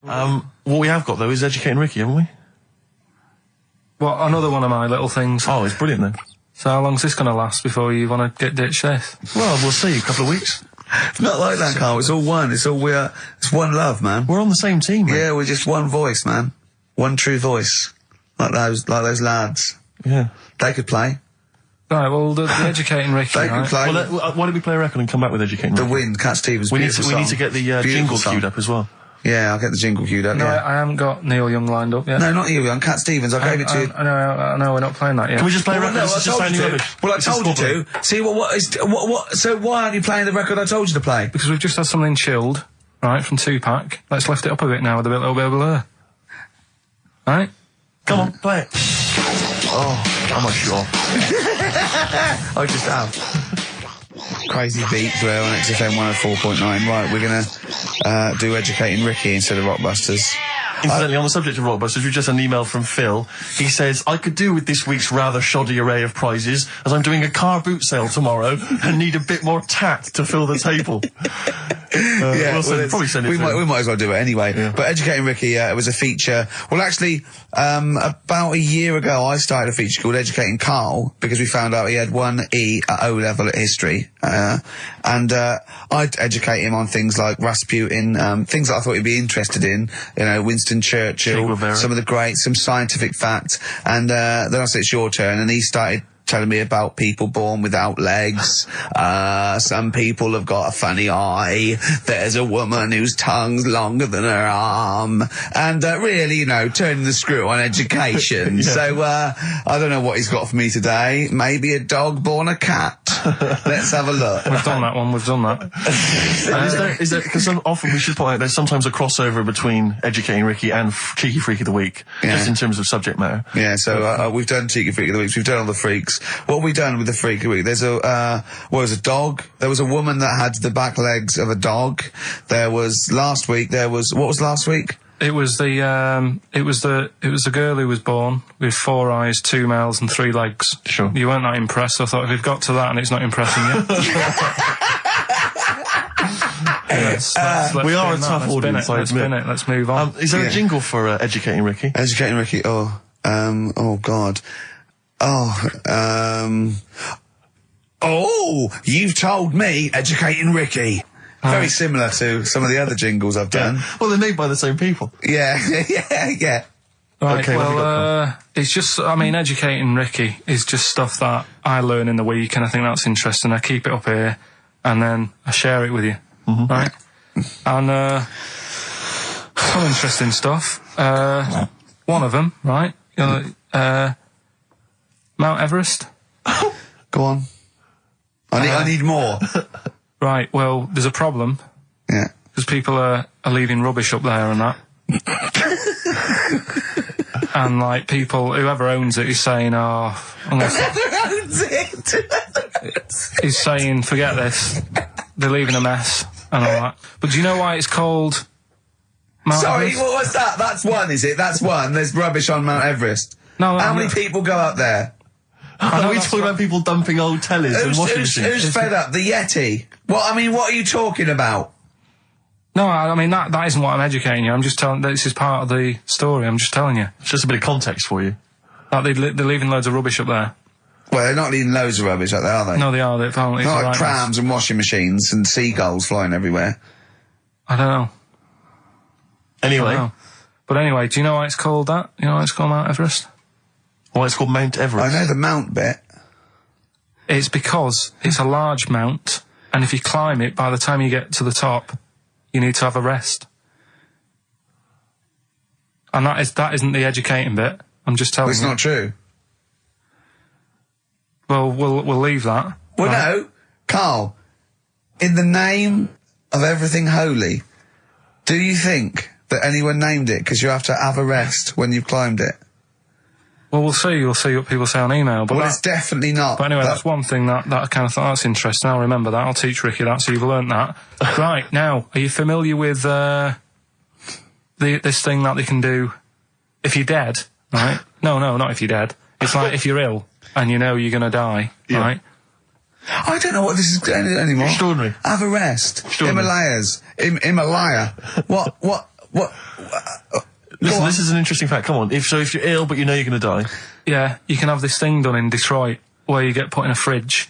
What we have got, though, is Educating Ricky, haven't we? Well, another one of my little things. Oh, it's brilliant, then. So how long's this going to last before you want to get ditched this? Well, we'll see. A couple of weeks. It's not like that, Carl. It's all one. It's one love, man. We're on the same team, man. Yeah, we're just one voice, man. One true voice. Like those lads. Yeah. They could play. Right, well, the Educating Ricky, They could play. Well, why don't we play a record and come back with Educating The Ricky? Wind, Cat Stevens, We need to get the jingle queued up as well. Yeah, I'll get the jingle queued up, No, yeah. I haven't got Neil Young lined up yet. No, not you, on Cat Stevens. I gave it to you. I know, we're not playing that yet. Can we just play a record? No, This is just sounding rubbish. Well, I told you to. See, so why aren't you playing the record I told you to play? Because we've just had something chilled, right, from Tupac. Let's lift it up a bit now with a little bit of blur. Right? Come on, play it. Oh, I'm not sure. I just have. Crazy beats there on XFM 104.9. Right, we're gonna do Educating Ricky instead of Rockbusters. Incidentally, on the subject of Rockbusters, we've just had an email from Phil. He says, I could do with this week's rather shoddy array of prizes, as I'm doing a car boot sale tomorrow and need a bit more tact to fill the table. Probably send it we through. might as well do it anyway. Yeah. But Educating Ricky, it was a feature. Well, actually, about a year ago, I started a feature called Educating Karl, because we found out he had 1 E at O level at history. And I'd educate him on things like Rasputin, things that I thought he'd be interested in, you know, Winston Churchill, some of the greats, some scientific facts. And then I said, it's your turn, and he started telling me about people born without legs. Some people have got a funny eye. There's a woman whose tongue's longer than her arm. And really, you know, turning the screw on education. Yeah. So, I don't know what he's got for me today. Maybe a dog born a cat. Let's have a look. We've done that one, we've done that. Is there, because often we should point out there's sometimes a crossover between Educating Ricky and Cheeky Freak of the Week, just in terms of subject matter. Yeah, so we've done Cheeky Freak of the Week, we've done all the freaks. What have we done with the Freak of the Week? There's a dog. There was a woman that had the back legs of a dog. There was last week. What was last week? It was the girl who was born with 4 eyes, 2 mouths, and 3 legs. Sure. You weren't that impressed. I thought if we've got to that and it's not impressing you. We are a tough audience, I admit. Let's move on. Is there a jingle for Educating Ricky? Educating Ricky. Oh God. You've told me Educating Ricky. Very similar to some of the other jingles I've done. Yeah. Well, they're made by the same people. Yeah. Right, okay, well, it's just, I mean, Educating Ricky is just stuff that I learn in the week, and I think that's interesting. I keep it up here, and then I share it with you, right? And, some interesting stuff. One of them, right? Mount Everest. Go on. I need more. Right, well, there's a problem. Yeah. Because people are leaving rubbish up there and that. And, like, people, whoever owns it is saying, he's saying, forget this. They're leaving a mess and all that. But do you know why it's called Mount Everest? What was that? That's one, is it? That's one. There's rubbish on Mount Everest. No, How many people go up there? Are we talking about people dumping old tellies and washing machines? Who's fed up? The Yeti? What are you talking about? No, I mean, that isn't what I'm educating you. I'm just telling, this is part of the story. I'm just telling you. It's just a bit of context for you. Like, they're leaving loads of rubbish up there. Well, they're not leaving loads of rubbish up there, are they? No, they are. They're apparently not like prams and washing machines and seagulls flying everywhere. I don't know. Anyway. But anyway, do you know why it's called that? You know why it's called Mount Everest? Why it's called Mount Everest? I know the mount bit. It's because it's a large mount, and if you climb it, by the time you get to the top, you need to have a rest. And that isn't the educating bit. I'm just telling you. It's not true. Well, we'll leave that. Well, no, Carl. In the name of everything holy, do you think that anyone named it because you have to have a rest when you've climbed it? Well, we'll see. You'll see what people say on email. But it's definitely not. But anyway, that's one thing that I kind of thought, that's interesting. I'll remember that. I'll teach Ricky that, so you've learnt that. Right, now, are you familiar with this thing that they can do if you're dead, right? No, not if you're dead. It's like if you're ill and you know you're going to die, right? I don't know what this is anymore. Extraordinary. Have a rest. Himalayas. Himalaya. What What? Listen, this is an interesting fact. Come on. If you're ill but you know you're going to die. Yeah, you can have this thing done in Detroit where you get put in a fridge.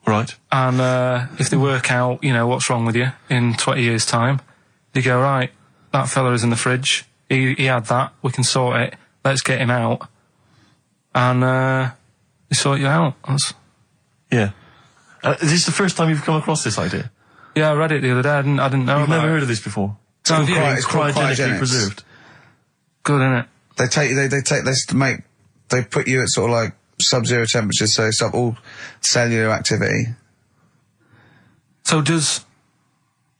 Right. And if they work out, you know, what's wrong with you in 20 years' time, they go, right, that fella is in the fridge. He had that. We can sort it. Let's get him out. And they sort you out. Yeah. Is this the first time you've come across this idea? Yeah, I read it the other day. I didn't know You've about never it. heard of this before? It's called Cryogenically cryogenics. preserved. Good, innit? They take this to make. They put you at sort of like sub-zero temperatures, so stop all cellular activity. So do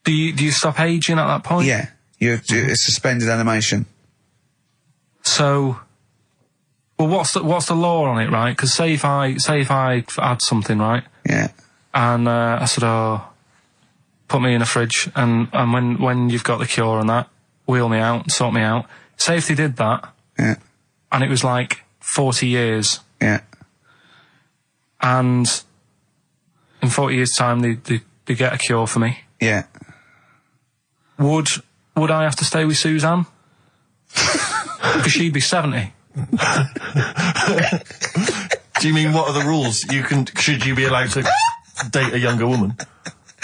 you stop aging at that point? Yeah, it's suspended animation. So, well, what's the law on it, right? Because say if I had something, right? Yeah. And I said, oh, put me in a fridge, and when you've got the cure and that, wheel me out, sort me out. Say if they did that, Yeah. and it was like 40 years, Yeah. and in 40 years' time they get a cure for me. Yeah. Would I have to stay with Suzanne? Because she'd be 70. Do you mean what are the rules? Should you be allowed to date a younger woman?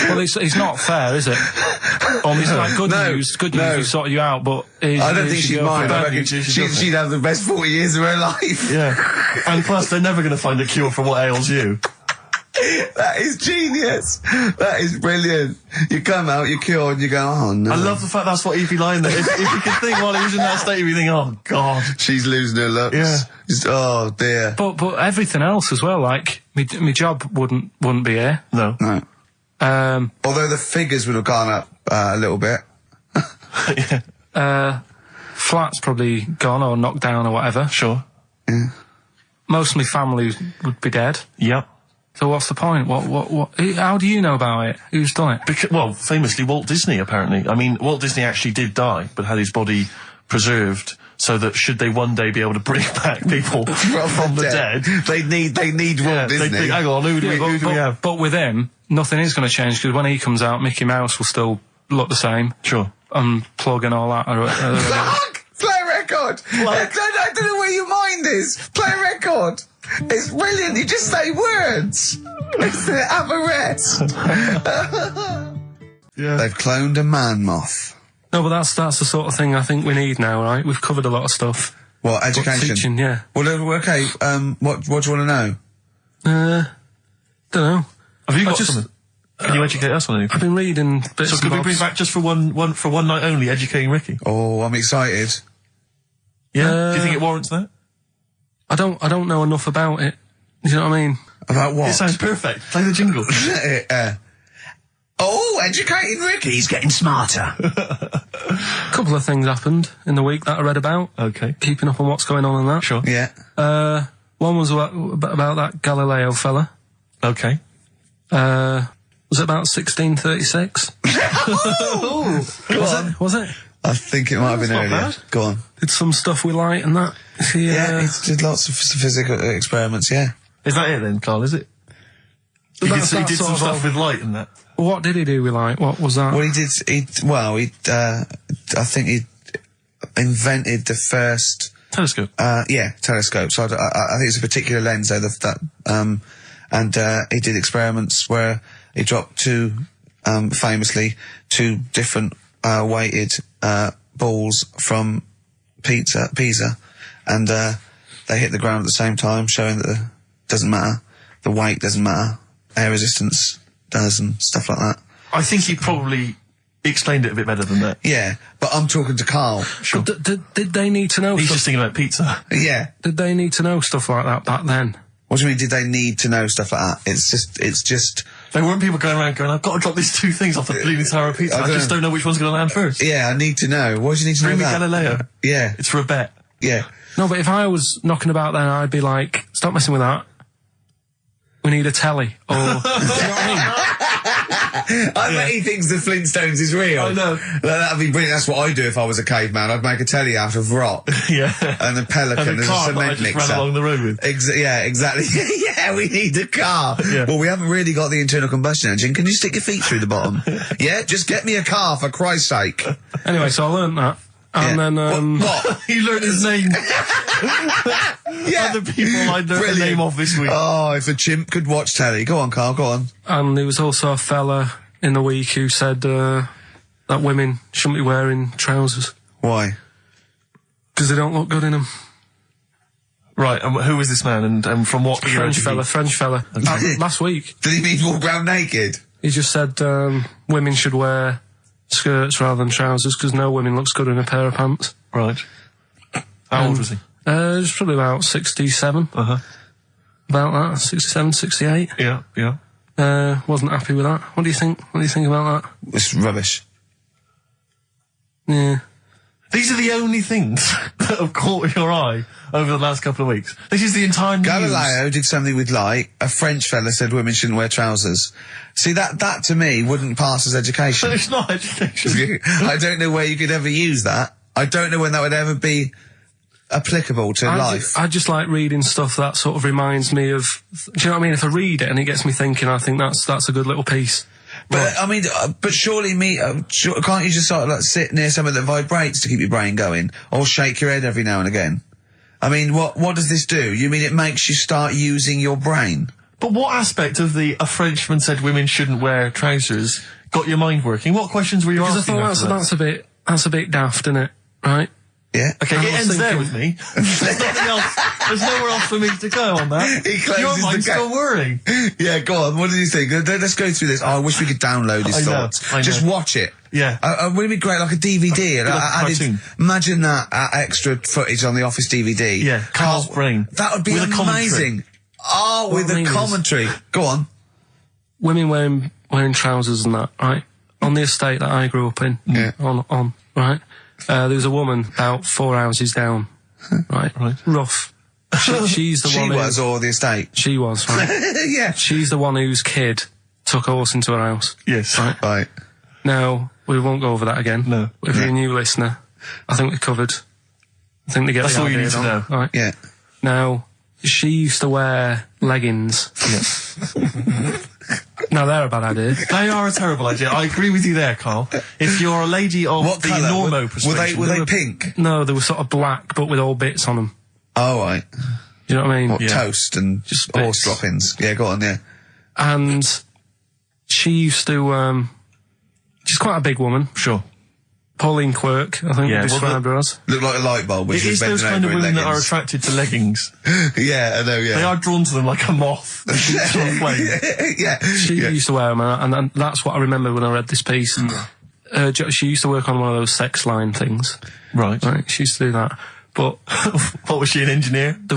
Well, it's not fair, is it? It's like good news, we sorted you out, but... I don't think she'd mind. I reckon she'd she'd have the best 40 years of her life. Yeah. And plus, they're never going to find a cure for what ails you. That is genius. That is brilliant. You come out, you're cured, and you go, oh no. I love the fact that's what he'd be lying there. If you could think while he was in that state, you'd be thinking, oh God. She's losing her looks. Yeah. Just, oh dear. But everything else as well, like, my job wouldn't be here. No. No. Although the figures would have gone up a little bit. Yeah. Flat's probably gone or knocked down or whatever. Sure. Yeah. Most of my family would be dead. Yep. So what's the point? What? How do you know about it? Who's done it? Well, famously, Walt Disney, apparently. I mean, Walt Disney actually did die, but had his body preserved so that should they one day be able to bring back people from the dead, they need Walt Disney. They'd think, hang on, who do we have? But with him, nothing is going to change, because when he comes out, Mickey Mouse will still look the same. Sure. Unplug and all that. Play a record! I don't know where your mind is. Play a record! It's brilliant, you just say words! It's the apparatus! Yeah. They've cloned a man moth. No, but that's the sort of thing I think we need now, right? We've covered a lot of stuff. What, But education? teaching, yeah. Well, okay, what do you want to know? Don't know. Have you got just- something? Can you educate us on anything? I've been reading bits So and could we bobs. bring back just for one night only, educating Ricky? Oh, I'm excited. Yeah? Do you think it warrants that? I don't know enough about it. You know what I mean? About what? It sounds perfect. Play the jingle. Educating Ricky. He's getting smarter. A couple of things happened in the week that I read about. Okay. Keeping up on what's going on in that. Sure. Yeah. One was about that Galileo fella. Okay. Was it about 1636? Was it? I think it might have been not earlier. bad. Go on. Did some stuff with light and that. Yeah, he did lots of physical experiments, yeah. Is that it then, Carl, is it? He did some sort of stuff with light and that. What did he do with light? What was that? Well, I think he invented the first... Telescope. Telescope. So I think it's a particular lens, though, and he did experiments where he dropped famously two different weighted balls from Pisa, and they hit the ground at the same time, showing that it doesn't matter, the weight doesn't matter, air resistance does, and stuff like that. I think he probably explained it a bit better than that. Yeah, but I'm talking to Carl. Sure. Did they need to know He's stuff? just thinking about pizza. Yeah. Did they need to know stuff like that back then? What do you mean, did they need to know stuff like that? It's just... There weren't people going around going, I've got to drop these two things off the bleeding tower of pizza. I just don't know which one's going to land first. Yeah, I need to know. What do you need to Bring know me that? Galileo. Yeah. It's for a bet. Yeah. No, but if I was knocking about then, I'd be like, stop messing with that. We need a telly. Or, do you know what I mean? I bet he thinks the Flintstones is real. I know. That'd be brilliant. That's what I'd do if I was a caveman. I'd make a telly out of rock. Yeah. And a pelican And and a car a that I cement just mixer. ran along the road with. Yeah, exactly. Yeah, we need a car. Yeah. Well, we haven't really got the internal combustion engine. Can you stick your feet through the bottom? Yeah, just get me a car, for Christ's sake. Anyway, so I learned that. And then, What? He learned his name. Yeah. Other people I learned the name of this week. Oh, if a chimp could watch telly. Go on, Carl, go on. and there was also a fella in the week who said that women shouldn't be wearing trousers Why? because they don't look good in them. Right, and who was this man, and from what era did he- French fella. Last week, Did he mean walk around naked? he just said women should wear skirts rather than trousers because no woman looks good in a pair of pants. Right. How old was he? It's probably about 67. Uh-huh. About that, 67, 68. Yeah, yeah. Wasn't happy with that. What do you think? What do you think about that? It's rubbish. Yeah. These are the only things that have caught your eye over the last couple of weeks. This is the entire news. Galileo did something with light. A French fella said women shouldn't wear trousers. See, that to me wouldn't pass as education. It's not education. I don't know where you could ever use that. I don't know when that would ever be applicable to life. I just like reading stuff that sort of reminds me of. Do you know what I mean? If I read it and it gets me thinking, I think that's a good little piece. But I mean, but surely can't you just sort of like sit near something that vibrates to keep your brain going, or shake your head every now and again? I mean, what does this do? You mean it makes you start using your brain? But what aspect of a Frenchman said women shouldn't wear trousers got your mind working? What questions were you Because I asking? thought that's a bit daft, isn't it? Right? Yeah. Okay, I it was ends there thinking- with me. There's nothing else. There's nowhere else for me to go on that. He closes Your the mind's gap. still whirring. Yeah, go on. What did you think? Let's go through this. Oh, I wish we could download his I know, thoughts. I know. Just watch it. Yeah. Wouldn't it be great, like a DVD? Like a cartoon. Imagine that extra footage on the Office DVD. Yeah, Carl's brain. That would be With a commentary. amazing. Oh, with What I a mean is- commentary. Go on. Women wearing trousers and that, right? On the estate that I grew up in, Yeah. on right? There was a woman about 4 houses down, right? Right. Rough. She's the She one. was, or the estate. She was, right? Yeah. She's the one whose kid took a horse into her house. Yes. Right. Right. Now, we won't go over that again. No. If you're a new listener, I think we covered. I think they get That's the all you idea need to now, know. Right. Yeah. Now, she used to wear leggings. Yeah. Now, they're a bad idea. They are a terrible idea. I agree with you there, Carl. If you're a lady of What the colour? normo persuasion... Were they pink? No, they were sort of black, but with all bits on them. Oh, right. Do you know what I mean? What, Yeah. toast and Just horse bits. droppings. Yeah, go on, yeah. And she used to, she's quite a big woman. Sure. Pauline Quirk, I think Yeah, we described her as. Look like a light bulb, which It is is those kind bending of over in women that are leggings. attracted to leggings. Yeah, I know, yeah. They are drawn to them like a moth. that keeps on flame. Yeah. She yeah. used to wear them, and that's what I remember when I read this piece. She used to work on one of those sex line things. Right. Right, she used to do that. But What, was she, an engineer? the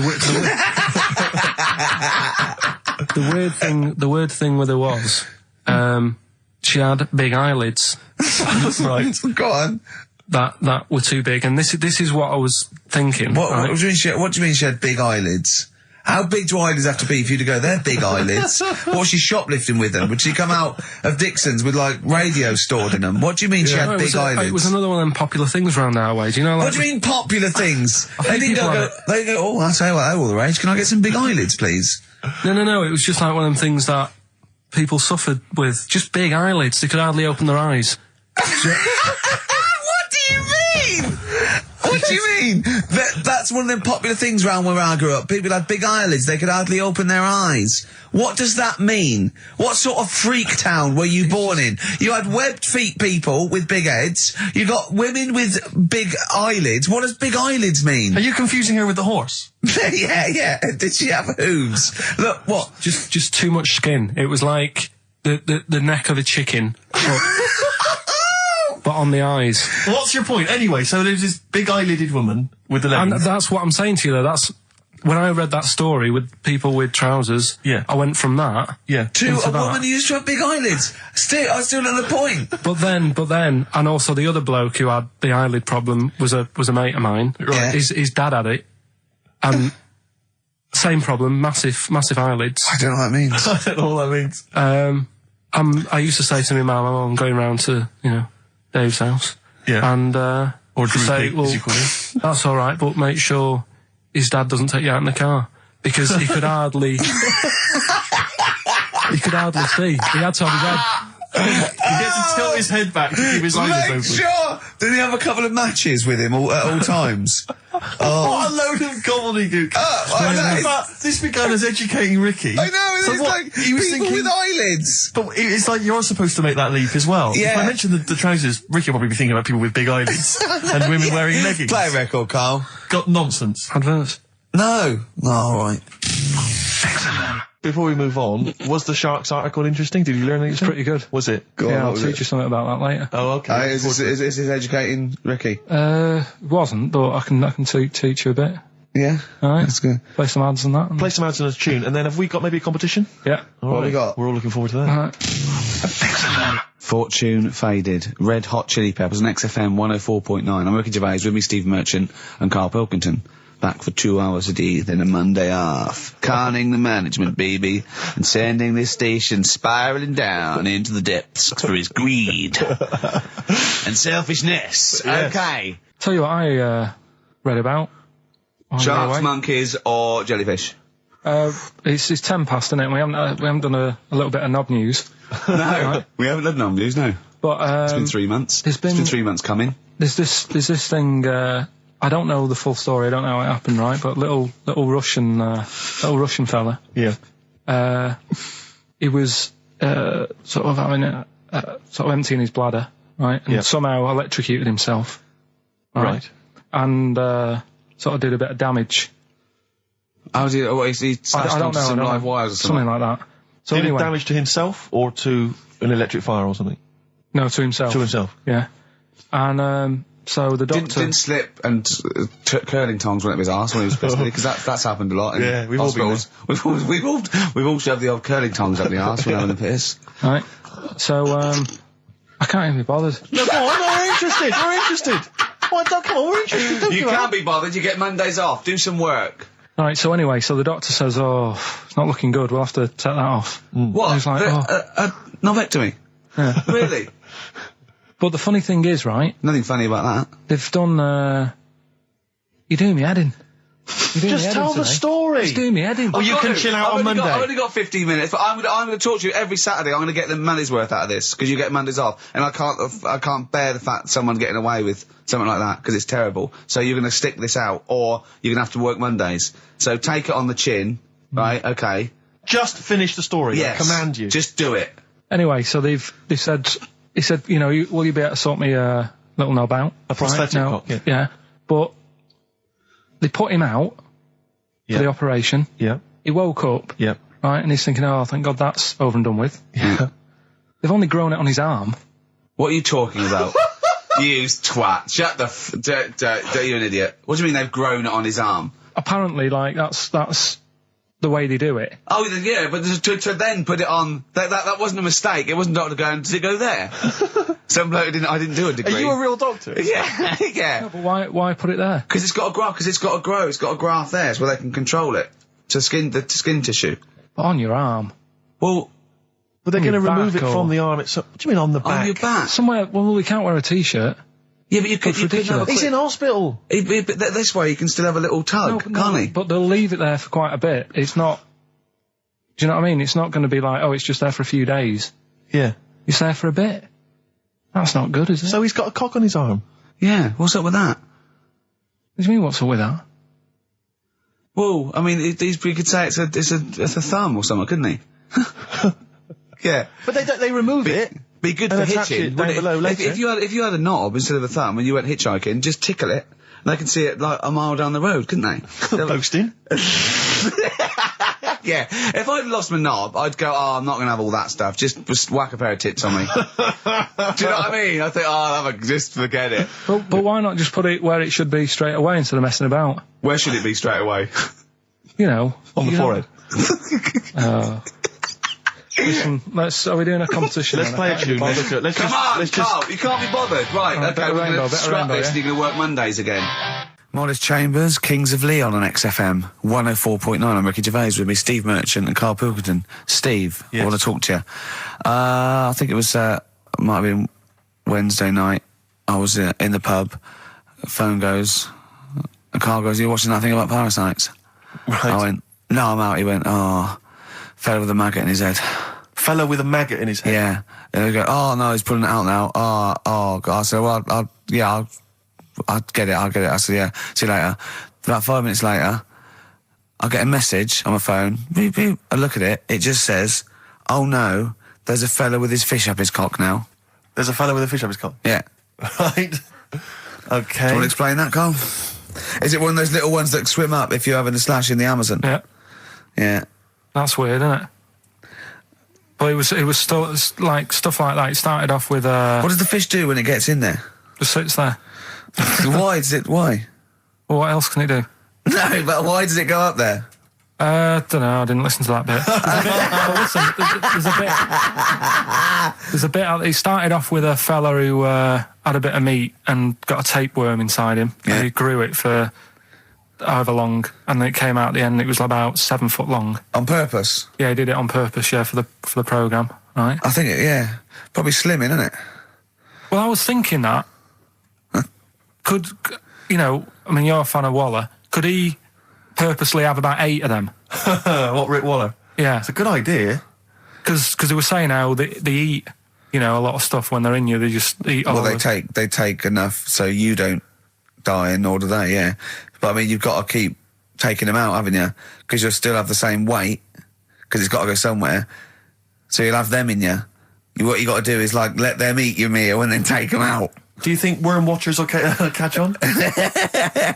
weird thing with her was, she had big eyelids Right. Go on. that were too big, and this is what I was thinking. What right? do you mean she had big eyelids? How big do eyelids have to be for you to go, they're big eyelids? What was she shoplifting with them? Would she come out of Dixon's with, like, radio stored in them? What do you mean she No, had it big was eyelids? it was another one of them popular things around our way. Do you know? Like, What do you mean popular things? They think didn't people go, have it. they go, oh, I'll tell you what, they're all the rage. Can I get some big eyelids, please? No. It was just like one of them things that people suffered with. Just big eyelids. They could hardly open their eyes. What do you mean? What do you mean? That's one of them popular things around where I grew up. People had big eyelids. They could hardly open their eyes. What does that mean? What sort of freak town were you born in? You had webbed feet people with big heads. You got women with big eyelids. What does big eyelids mean? Are you confusing her with the horse? yeah. Did she have hooves? Look, what? Just too much skin. It was like the neck of a chicken, but on the eyes. What's your point? Anyway, so there's this big eyelided woman with the And leggings. that's what I'm saying to you, though. That's when I read that story with people with trousers. Yeah. I went from that. Yeah. To into a that. woman who used to have big eyelids. I still at the point. But then, and also the other bloke who had the eyelid problem was a mate of mine. Right. His dad had it, and same problem, massive eyelids. I don't know what that means. I don't know what that means. I used to say to my mum, I'm going round to Dave's house. Yeah. And Or to Drew say, Pig, well, as you call it. that's all right, but make sure his dad doesn't take you out in the car because he could hardly see. He had to have his head. He gets to tilt his head back to keep his eyes Make open. sure! Did he have a couple of matches with him at all times? What a load of gobbledygook. I know. But this began as educating Ricky. I know, So it's what, like he was people thinking, with eyelids. but it's like you're supposed to make that leap as well. Yeah. If I mentioned the trousers, Ricky will probably be thinking about people with big eyelids and women wearing leggings. Play a record, Carl. Got nonsense. Adverts. No. No, alright. Before we move on, was the Sharks article interesting? Did you learn anything? It's pretty good. Was it? Go on, Yeah, what I'll was teach it? you something about that later. Oh, okay. Is this educating Ricky? It wasn't, but I can teach you a bit. Yeah? Alright. That's good. Play some ads and that. Play some ads and a tune, and then have we got maybe a competition? Yeah. What have we got? We're all looking forward to that. Alright. Fortune Faded. Red Hot Chili Peppers on XFM 104.9. I'm Ricky Gervais, with me Steve Merchant and Karl Pilkington. Back for 2 hours a day, then a Monday off. Carning the management, baby, and sending this station spiralling down into the depths for his greed and selfishness. Yes. Okay. Tell you what I read about. on the Sharks, way. monkeys, or jellyfish? It's 10 past, isn't it? We haven't done a little bit of knob news. No, we haven't done no news, no. But It's been 3 months. there's It's been been- 3 months coming. there's this thing. I don't know the full story. I don't know how it happened, right? But little Russian fella. Yeah. He was sort of having sort of emptying his bladder, right? And Yeah. somehow electrocuted himself, Right. And sort of did a bit of damage. How did he smashed I don't onto know. some I don't live know. wires or something? Something like that. So Did anyway, it damage to himself or to an electric fire or something? no, to himself. To himself. Yeah. And so the doctor. Didn't slip and curling tongs went up his arse when he was pissed, because that's happened a lot in Yeah, we've all been hospitals. We've all shoved the old curling tongs up the arse when having a piss. Right. So I can't even be bothered. No, go on, we're interested. We're interested. Come on, we're interested. Don't You give up. can't be bothered. You get Mondays off. Do some work. Right. So anyway, so the doctor says, "Oh, it's not looking good. We'll have to take that off." What? I was like, A novectomy? Yeah. Really? But the funny thing is, right? Nothing funny about that. They've done. You're doing me head in. You're doing me Just head tell in the today. story. Just doing me head in. Oh, you can chill out on Monday. I've only got 15 minutes, but I'm going to talk to you every Saturday. I'm going to get the money's worth out of this, because you get Mondays off, and I can't bear the fact someone getting away with something like that, because it's terrible. So you're going to stick this out, or you're going to have to work Mondays. So take it on the chin, right? Okay. Just finish the story. Yes. I command you. Just do it. Anyway, so they said, he said, you know, will you be able to sort me a little knob out? A prosthetic No, cock, yeah. yeah. But they put him out Yeah. for the operation. Yeah. He woke up, Yeah. right, and he's thinking, oh, thank God that's over and done with. Yeah. They've only grown it on his arm. What are you talking about? You twat. Shut the you're an idiot. What do you mean they've grown it on his arm? Apparently, like, that's the way they do it. Oh, yeah, but to then put it on, that wasn't a mistake. It wasn't doctor going, did it go there? Some bloke I didn't do a Are degree. you a real doctor? Yeah, yeah. But why put it there? Because it's got to grow, It's got a graft there, so they can control it. To skin tissue. But on your arm. Well, But they're going to your remove it back from or- the arm itself. What do you mean on the back? on your back. Somewhere, well, we can't wear a t-shirt. Yeah, but you could That's have ridiculous. a He's in hospital. But this way you can still have a little tug, can't he? But they'll leave it there for quite a bit. It's not, do you know what I mean? It's not going to be like, oh, it's just there for a few days. Yeah. It's there for a bit. That's not good, is it? So he's got a cock on his arm. Yeah, what's up with that? What do you mean, what's up with that? Well, I mean, you could say it's a thumb or something, couldn't he? Yeah. But they remove it. Be good And for attach hitching. it down wouldn't below If later. you had a knob instead of a thumb and you went hitchhiking, just tickle it, and they can see it like a mile down the road, couldn't they? Posting. Yeah. If I'd lost my knob, I'd go, oh, I'm not going to have all that stuff. Just whack a pair of tits on me. Do you know what I mean? I think, oh, just forget it. But why not just put it where it should be straight away instead of messing about? Where should it be straight away? You know. On the you know. forehead. Listen, are we doing a competition? Let's then? play I a can't tune. be bothered. Let's Come on, let's Carl, you can't be bothered. Right, Alright, okay, better we're going rainbow, to better scrap rainbow, this yeah? and you're going to work Mondays again. Modest Chambers, Kings of Leon on XFM 104.9. I'm Ricky Gervais, with me Steve Merchant and Karl Pilkington. Steve, I Yes. want to talk to you. I think it was, might have been Wednesday night. I was in the pub. Phone goes. Karl goes, "Are you watching that thing about parasites?" Right. I went, "No, I'm out." He went, "Oh, fell with a maggot in his head." fella with a maggot in his head. Yeah. And they go, oh, no, he's pulling it out now. Oh, God. I said, well, I'll get it. I said, yeah, see you later. About 5 minutes later, I get a message on my phone. Beep, beep. I look at it. It just says, oh, no, there's a fella with his fish up his cock now. There's a fella with a fish up his cock? Yeah. Right. Okay. Do you want to explain that, Carl? Is it one of those little ones that swim up if you're having a slash in the Amazon? Yeah. Yeah. That's weird, isn't it? But it was still like stuff like that. It started off with What does the fish do when it gets in there? just sits there. Why? Well, what else can it do? No, but why does it go up there? Don't know. I didn't listen to that bit. There's a bit. It started off with a fella who had a bit of meat and got a tapeworm inside him. Yeah. And he grew it for however long, and then it came out at the end. It was about 7 foot long. On purpose? Yeah, he did it on purpose. Yeah, for the program, right? I think yeah. Probably slimming, isn't it? Well, I was thinking that could I mean, you're a fan of Waller. Could he purposely have about 8 of them? What, Rick Waller? Yeah, It's a good idea. because they were saying how they eat, a lot of stuff when they're in you. They just eat all Well, of it. they take enough so you don't die, and nor do they. Yeah, but I mean, you've got to keep taking them out, haven't you? Because you'll still have the same weight because it's got to go somewhere. So you'll have them in you. What you got to do is like let them eat your meal and then take them out. Do you think worm watchers will catch on?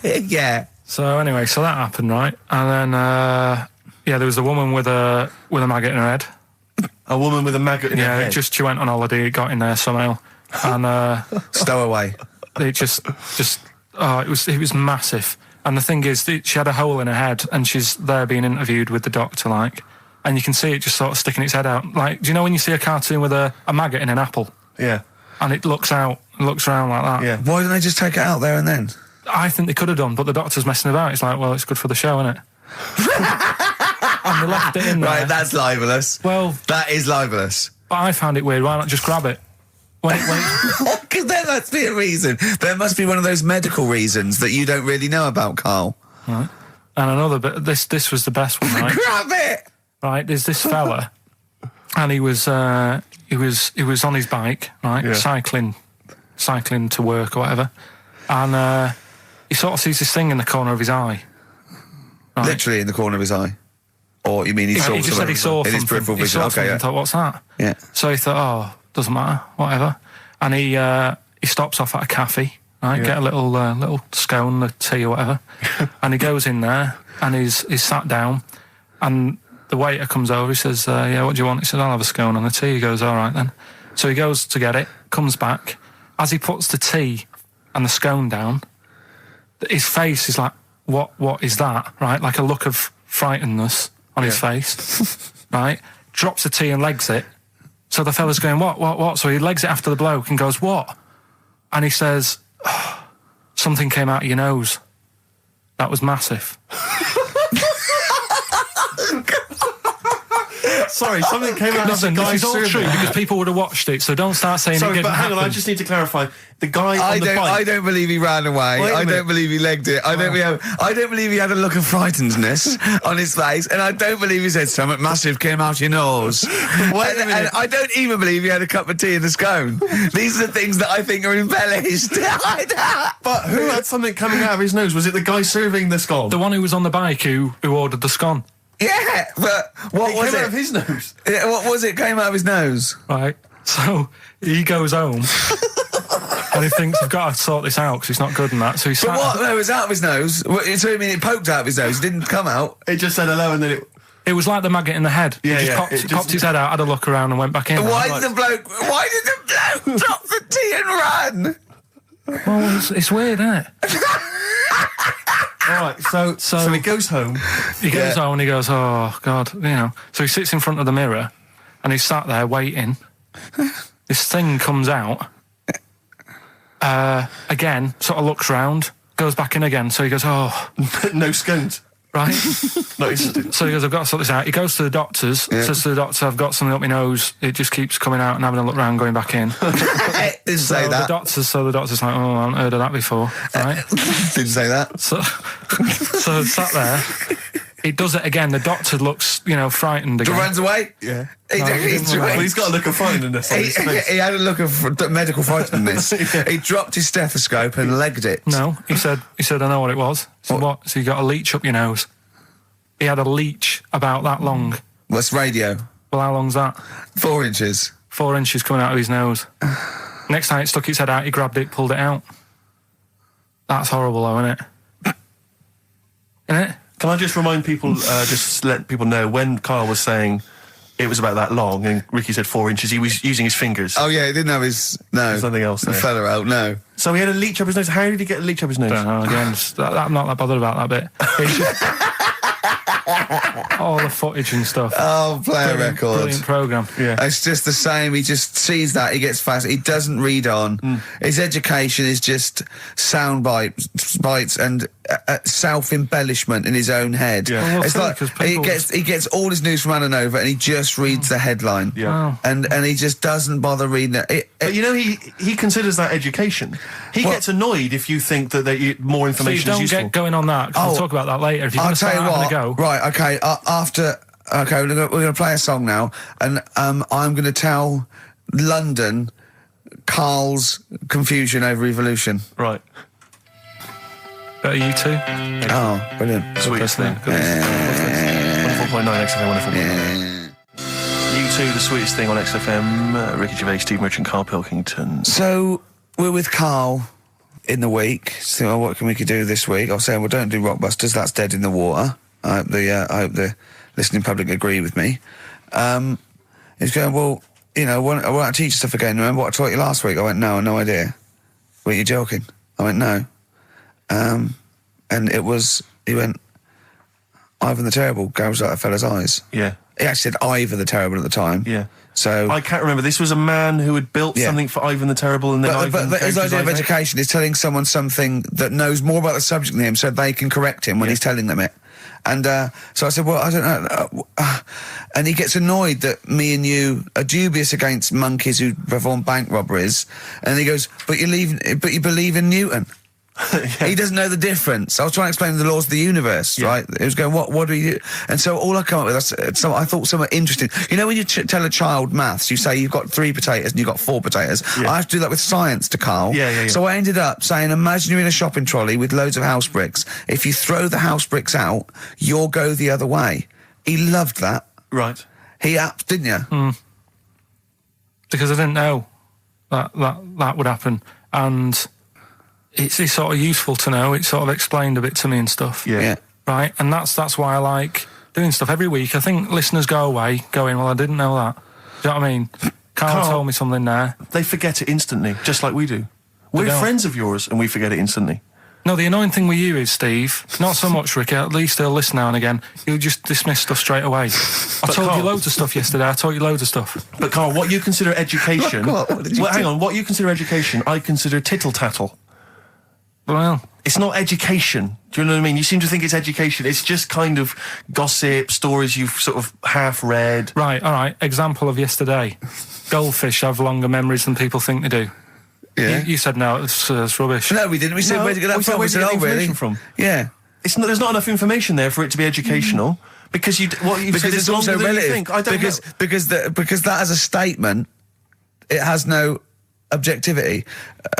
Yeah. So anyway, so that happened, right? And then there was a woman with a maggot in her head. A woman with a maggot in her Yeah, head? she went on holiday, it got in there somehow, and Stowaway. it just it was massive. And the thing is, she had a hole in her head, and she's there being interviewed with the doctor, like, and you can see it just sort of sticking its head out. Like, do you know when you see a cartoon with a maggot in an apple, Yeah. and it looks around like that? Yeah. Why don't they just take it out there and then? I think they could have done, but the doctor's messing about. It's like, well, it's good for the show, isn't it? And they left it in there. Right, that's libelous. Well, That is libelous. but I found it weird. Why not just grab it? When Because there must be a reason. There must be one of those medical reasons that you don't really know about, Carl. Right. And another bit. This was the best one, right? Grab it! Right. There's this fella, and he was on his bike, right, Yeah. cycling to work or whatever, and he sort of sees this thing in the corner of his eye. Right? Literally in the corner of his eye. Or you mean he saw He just said he saw in his something. peripheral He vision? saw Okay, something yeah. and thought, what's that? Yeah. So he thought, oh, doesn't matter, whatever. And he stops off at a cafe, right? Yeah. Get a little scone, a tea or whatever. And he goes in there and he's sat down, and the waiter comes over. He says, yeah, what do you want? He said, I'll have a scone and a tea. He goes, all right then. So he goes to get it, comes back. As he puts the tea and the scone down, his face is like, what is that? Right? Like a look of frightenedness on his face. Right? Drops the tea and legs it. So the fella's going, what? So he legs it after the bloke and goes, what? And he says, oh, something came out of your nose. That was massive. Sorry, something came out Listen, of the this guy is all serving. true because people would have watched it, so don't start saying it Sorry, didn't but hang on, I happen. just need to clarify. The guy I on the bike... I don't believe he ran away. Wait a I minute. don't believe he legged it. I don't believe he had a look of frightenedness on his face, and I don't believe he said something massive came out your nose. Wait a minute. And I don't even believe he had a cup of tea and a scone. These are the things that I think are embellished. But who had something coming out of his nose? Was it the guy serving the scone? The one who was on the bike who ordered the scone. Yeah, but what It was came it? out of his nose. Yeah, what was it? Came out of his nose. Right. So he goes home and he thinks, I've got to sort this out because it's not good and that. So he But sat. what? No, it was out of his nose. So I mean, it poked out of his nose. It didn't come out. It just said hello and then it... It was like the maggot in the head. Yeah, He yeah, just it just- popped his head out, had a look around and went back in. Why Like, did the bloke drop the tea and run? well, it's weird, isn't it? All right, so he goes home. He goes home and he goes, oh, God, So he sits in front of the mirror and he's sat there waiting. This thing comes out. Again, sort of looks round, goes back in again. So he goes, oh, No scones. right. No, it's... So he goes, I've got to sort this out. He goes to the doctors, says to the doctor, I've got something up my nose. It just keeps coming out and having a look round, going back in. Didn't say So that. the doctor's like, oh, I haven't heard of that before, right? Didn't say that. So sat there, It does it again. The doctor looks, frightened again. Runs away? Yeah. Well, he's got a look of frightenness on his face. He had a look of medical frightenness. Yeah. He dropped his stethoscope and legged it. No, he said, I know what it was. So what? So you got a leech up your nose. He had a leech about that long. What's radio? Well, how long's that? 4 inches. 4 inches coming out of his nose. Next time it stuck its head out, he grabbed it, pulled it out. That's horrible, though, isn't it? Isn't it? Can I just remind people, just let people know, when Karl was saying it was about that long and Ricky said 4 inches, he was using his fingers. Oh, yeah, he didn't have his... No. There's nothing else there. Fella out, no. So he had a leech up his nose. How did he get a leech up his nose? Don't know, again, I'm not that bothered about that bit. All the footage and stuff. Oh, play a record. Brilliant programme. Yeah. It's just the same. He just sees that. He gets fast. He doesn't read on. His education is just sound bites and self-embellishment in his own head. Yeah. Well, It's like people... he gets all his news from Ananova and he just reads the headline. Yeah. Wow. And he just doesn't bother reading it. But he considers that education. He gets annoyed if you think that more So you information is don't useful. get going on that, 'cause we'll talk about that later. If you're I'll going to tell start you having what. a go... Right, okay. Okay, we're going to play a song now, and I'm going to tell London Karl's confusion over evolution. Right. Better you two? Oh, brilliant. Sweet. Listening. 104.9 XFM, 104.9. You2, the sweetest thing on XFM. Ricky Gervais, Steve Merchant, Karl Pilkington. So, we're with Karl in the week. So, what can we do this week? I was saying, well, don't do Rockbusters, that's dead in the water. I hope the listening public agree with me. He's going, well, I want to teach you stuff again. Remember what I taught you last week? I went, no, no idea. Were you joking? I went, no. And he went, Ivan the Terrible gouged out a fella's eyes. Yeah. He actually said Ivan the Terrible at the time. Yeah. So I can't remember. This was a man who had built something for Ivan the Terrible, and then but his idea of education is telling someone something that knows more about the subject than him, so they can correct him when he's telling them it. And so I said, well, I don't know. And he gets annoyed that me and you are dubious against monkeys who perform bank robberies. And he goes, but you believe in Newton. He doesn't know the difference. I was trying to explain the laws of the universe, right? He was going, what do you... And so all I come up with, I thought somewhat interesting. You know when you tell a child maths, you say you've got 3 potatoes and you've got 4 potatoes. Yeah. I have to do that with science to Karl. Yeah. So I ended up saying, imagine you're in a shopping trolley with loads of house bricks. If you throw the house bricks out, you'll go the other way. He loved that. Right. He didn't you? Because I didn't know that would happen. And... It's sort of useful to know. It sort of explained a bit to me and stuff. Yeah. Right? And that's why I like doing stuff every week. I think listeners go away going, well, I didn't know that. Do you know what I mean? Karl told me something there. They forget it instantly, just like we do. We're friends of yours, and we forget it instantly. No, the annoying thing with you is, Steve, not so much, Ricky, at least he'll listen now and again, he'll just dismiss stuff straight away. I told you loads of stuff yesterday, But Karl, what you consider education... hang on, what you consider education, I consider tittle-tattle. Well, it's not education. Do you know what I mean? You seem to think it's education. It's just kind of gossip, stories you've sort of half read. Right, all right. Example of yesterday. Goldfish have longer memories than people think they do. Yeah. You said no, it's rubbish. No, we didn't. We said, where'd you get that from? We said, really? From? Yeah. There's not enough information there for it to be educational. Because said it's also longer than relative. you think. I don't know. Because that as a statement, it has no objectivity.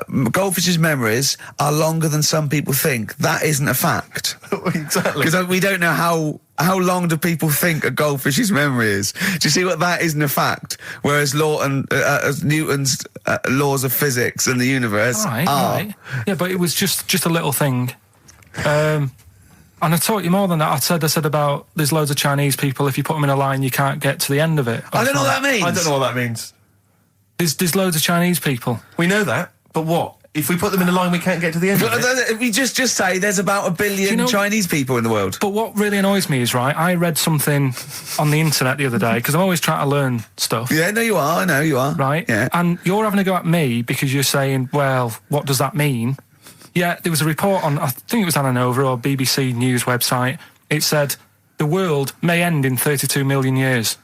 Goldfish's memories are longer than some people think. That isn't a fact. Exactly. Because we don't know how long do people think a goldfish's memory is. Do you see what that isn't a fact? Whereas Newton's laws of physics and the universe are. Right. Yeah, but it was just a little thing. And I taught you more than that. I said about there's loads of Chinese people, if you put them in a line, you can't get to the end of it. I don't know what that means. I don't know what that means. There's loads of Chinese people. We know that, but what? If we put them in a line, we can't get to the end of it? We just say there's about 1 billion Chinese people in the world. But what really annoys me is, right, I read something on the internet the other day, because I'm always trying to learn stuff. Yeah, no, you are. I know you are. Right? Yeah. And you're having a go at me because you're saying, well, what does that mean? Yeah, there was a report on, I think it was Ananova or BBC News website. It said, the world may end in 32 million years.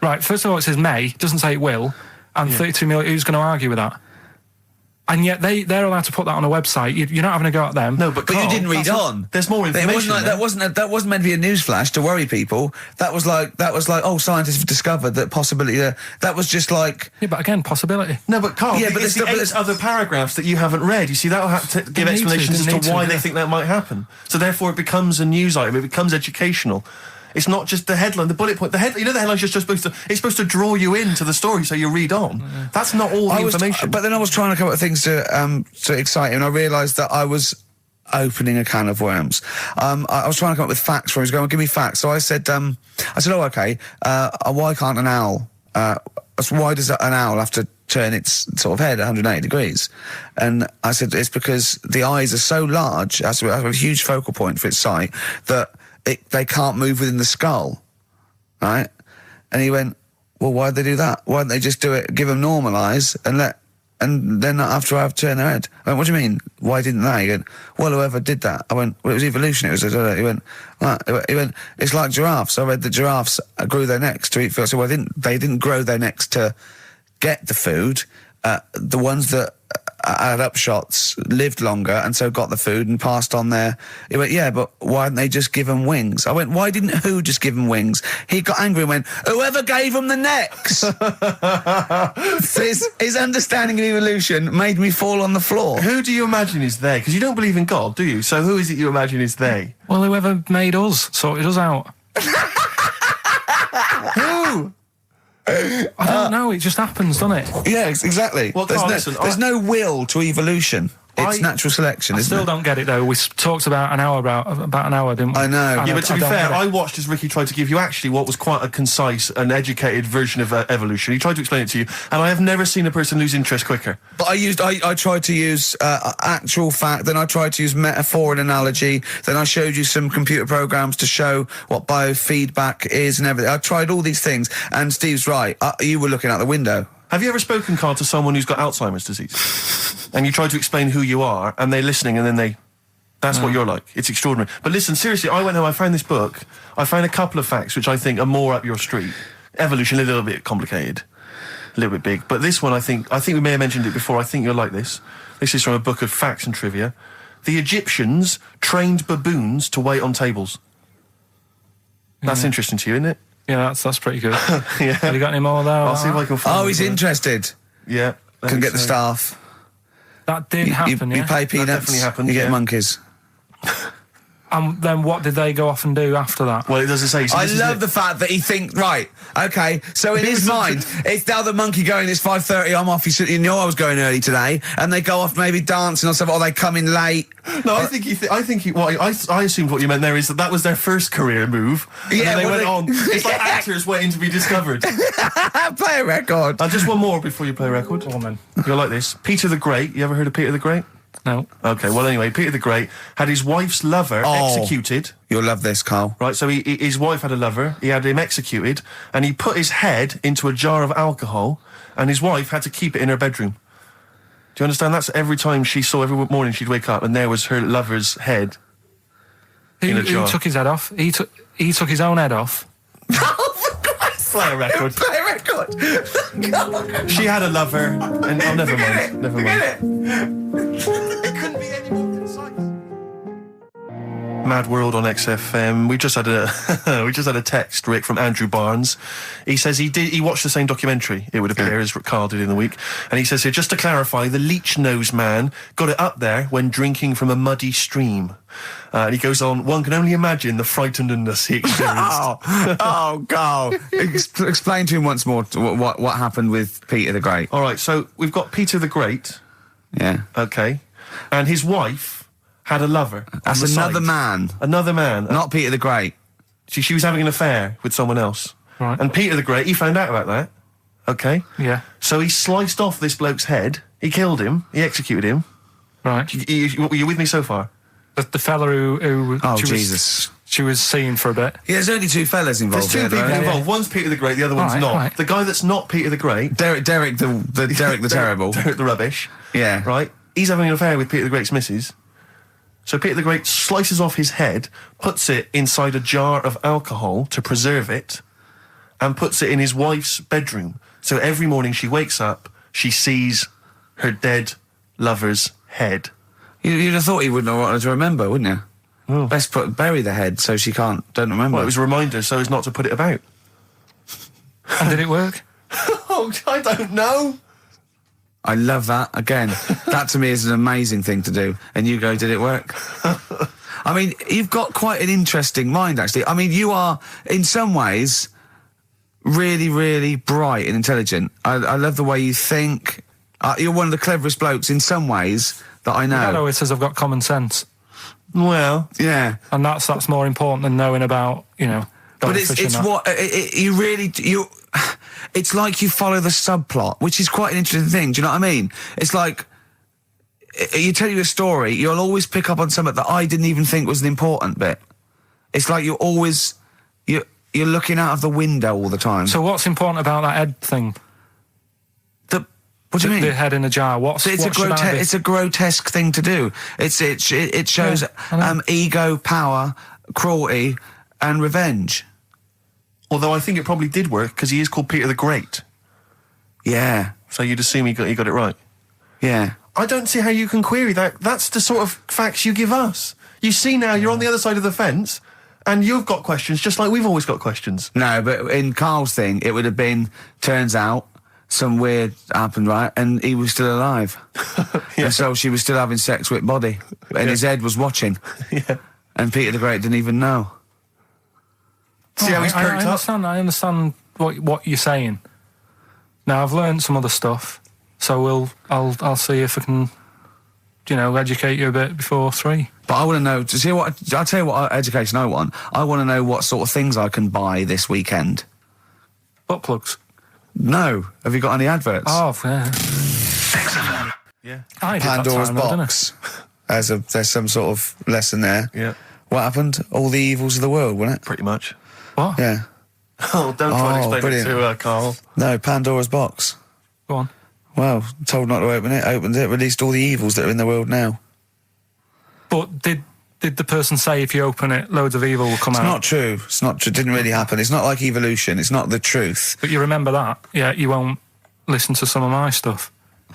Right, first of all, it says may, it doesn't say it will. And 32 million, who's going to argue with that? And yet they're allowed to put that on a website. You're not having a go at them. No, but you Carl, didn't read on. There's more information. It wasn't like, that wasn't meant to be a newsflash to worry people. That was like, oh, scientists have discovered that possibility. That was just like. Yeah, but again, possibility. No, but Carl, Yeah, but it's there's the 8 other paragraphs that you haven't read. You see, that'll have to give explanations as to why they think that might happen. So therefore, it becomes a news item. It becomes educational. It's not just the headline, the bullet point. The headline's just supposed to draw you into the story so you read on. That's not all the information. But then I was trying to come up with things to excite you, and I realised that I was opening a can of worms. I was trying to come up with facts for him. He was going, give me facts. So I said, oh, okay, why can't an owl, why does an owl have to turn its sort of head 180 degrees? And I said, it's because the eyes are so large, it has to have a huge focal point for its sight, that they can't move within the skull, right? And he went, well, why'd they do that? Why didn't they just do it, give them normal eyes, and then not have to have turn their head? I went, what do you mean? Why didn't they? He went, well, whoever did that. I went, well, it was evolution. He went, it's like giraffes. I read that giraffes grew their necks to eat food. So they didn't grow their necks to get the food. The ones that had upshots lived longer and so got the food and passed on their. He went, yeah, but why didn't they just give them wings? I went, why didn't who just give them wings? He got angry and went, whoever gave them the necks. his understanding of evolution made me fall on the floor. Who do you imagine is they? Because you don't believe in God, do you? So who is it you imagine is they? Well, whoever made us sorted us out. Who? I don't know, it just happens, doesn't it? Yeah, exactly. Well, Carl, there's no will to evolution. It's natural selection, I isn't still it? don't get it, though. We talked about an hour, didn't we? I know. Yeah, but to be fair, I watched as Ricky tried to give you actually what was quite a concise and educated version of evolution. He tried to explain it to you, and I have never seen a person lose interest quicker. But I tried to use actual fact, then I tried to use metaphor and analogy, then I showed you some computer programs to show what biofeedback is and everything. I tried all these things, and Steve's right. You were looking out the window. Have you ever spoken, Carl, to someone who's got Alzheimer's disease? And you try to explain who you are, and they're listening, and then that's what you're like. It's extraordinary. But listen, seriously, I went home, I found this book, I found a couple of facts which I think are more up your street. Evolution, a little bit complicated, a little bit big. But this one, I think we may have mentioned it before, I think you'll like this. This is from a book of facts and trivia. The Egyptians trained baboons to wait on tables. That's interesting to you, isn't it? Yeah, that's pretty good. Yeah. Have you got any more there? I'll see if I can find Oh, he's interested. Yeah. Can get the staff. That did happen, You yeah? pay peanuts. definitely happened, You get yeah. monkeys. And then what did they go off and do after that? Well, it doesn't say. So I this is love it. the fact that he thinks, right, okay, so in his mind, it's now the monkey going, it's 5:30, I'm off, you knew I was going early today, and they go off maybe dancing or something, or they come in late. No, I assumed what you meant there is that was their first career move. And Yeah, then they well, went on. It's like actors waiting to be discovered. Play a record. Just one more before you play a record. Woman. You'll like this. Peter the Great. You ever heard of Peter the Great? No. Okay, well anyway, Peter the Great had his wife's lover executed. You'll love this, Carl. Right, so his wife had a lover, he had him executed, and he put his head into a jar of alcohol, and his wife had to keep it in her bedroom. Do you understand? That's every time every morning she'd wake up, and there was her lover's head in a jar. Who took his head off? He took his own head off. Play a record. Play a record. She had a lover, and never mind. Never mind. It couldn't be any more concise. Mad World on XFM. We just had a text, Rick, from Andrew Barnes. He says he watched the same documentary, it would appear, as Carl did in the week. And he says here, just to clarify, the leech-nosed man got it up there when drinking from a muddy stream. And he goes on, one can only imagine the frightenedness he experienced. Carl. Explain to him once more what happened with Peter the Great. All right, so we've got Peter the Great, Yeah. okay, and his wife had a lover. That's on the another side. man. Another man. Not Peter the Great. She was having an affair with someone else. Right. And Peter the Great, he found out about that. Okay? Yeah. So he sliced off this bloke's head, he killed him, he executed him. Right. You with me so far? The fella who Oh, she Jesus. she was seeing for a bit. Yeah, there's only two fellas involved. There's two here, people though. involved. One's Peter the Great, the other one's Right, not. right. The guy that's not Peter the Great... Derek the terrible. Derek the rubbish. Yeah. Right? He's having an affair with Peter the Great's missus. So Peter the Great slices off his head, puts it inside a jar of alcohol to preserve it, and puts it in his wife's bedroom. So every morning she wakes up, she sees her dead lover's head. You'd have thought he wouldn't want her to remember, wouldn't you? Oh. Best bury the head so she don't remember. Well, it was a reminder so as not to put it about. And did it work? Oh, I don't know. I love that. Again, that to me is an amazing thing to do. And you go, did it work? I mean, you've got quite an interesting mind, actually. I mean, you are, in some ways, really, really bright and intelligent. I love the way you think. You're one of the cleverest blokes in some ways that I know. Hello, it says I've got common sense. Well, Yeah. And that's more important than knowing about, But it's it's like you follow the subplot, which is quite an interesting thing. Do you know what I mean? It's like you tell you a story, you'll always pick up on something that I didn't even think was an important bit. It's like you're looking out of the window all the time. So what's important about that head thing? What do you mean? The head in a jar. It's a grotesque thing to do. It shows ego, power, cruelty, and revenge. although I think it probably did work because he is called Peter the Great. Yeah. So you'd assume he got it right. Yeah. I don't see how you can query that. That's the sort of facts you give us. You see now, you're on the other side of the fence, and you've got questions just like we've always got questions. No, but in Karl's thing, it would have been, turns out, some weird happened, right? And he was still alive. Yeah. And so she was still having sex with body. And his head was watching. Yeah. And Peter the Great didn't even know. See how he's perked up? I understand what you're saying. Now, I've learned some other stuff, so I'll see if I can, educate you a bit before 3. But I want to know, to see what, I'll tell you what education I want. I want to know what sort of things I can buy this weekend. Butt plugs. No. Have you got any adverts? Oh, yeah. XFM. Yeah. I did that Pandora's time, though, didn't I? box. There's some sort of lesson there. Yeah. What happened? All the evils of the world, wasn't it? Pretty much. What? Yeah. Oh, don't try and explain brilliant. it to Karl. No, Pandora's box. Go on. Well, told not to open it, opened it, released all the evils that are in the world now. But did the person say if you open it, loads of evil will come It's out? not true. It's not true. It didn't really happen. It's not like evolution. It's not the truth. But you remember that? Yeah, you won't listen to some of my stuff,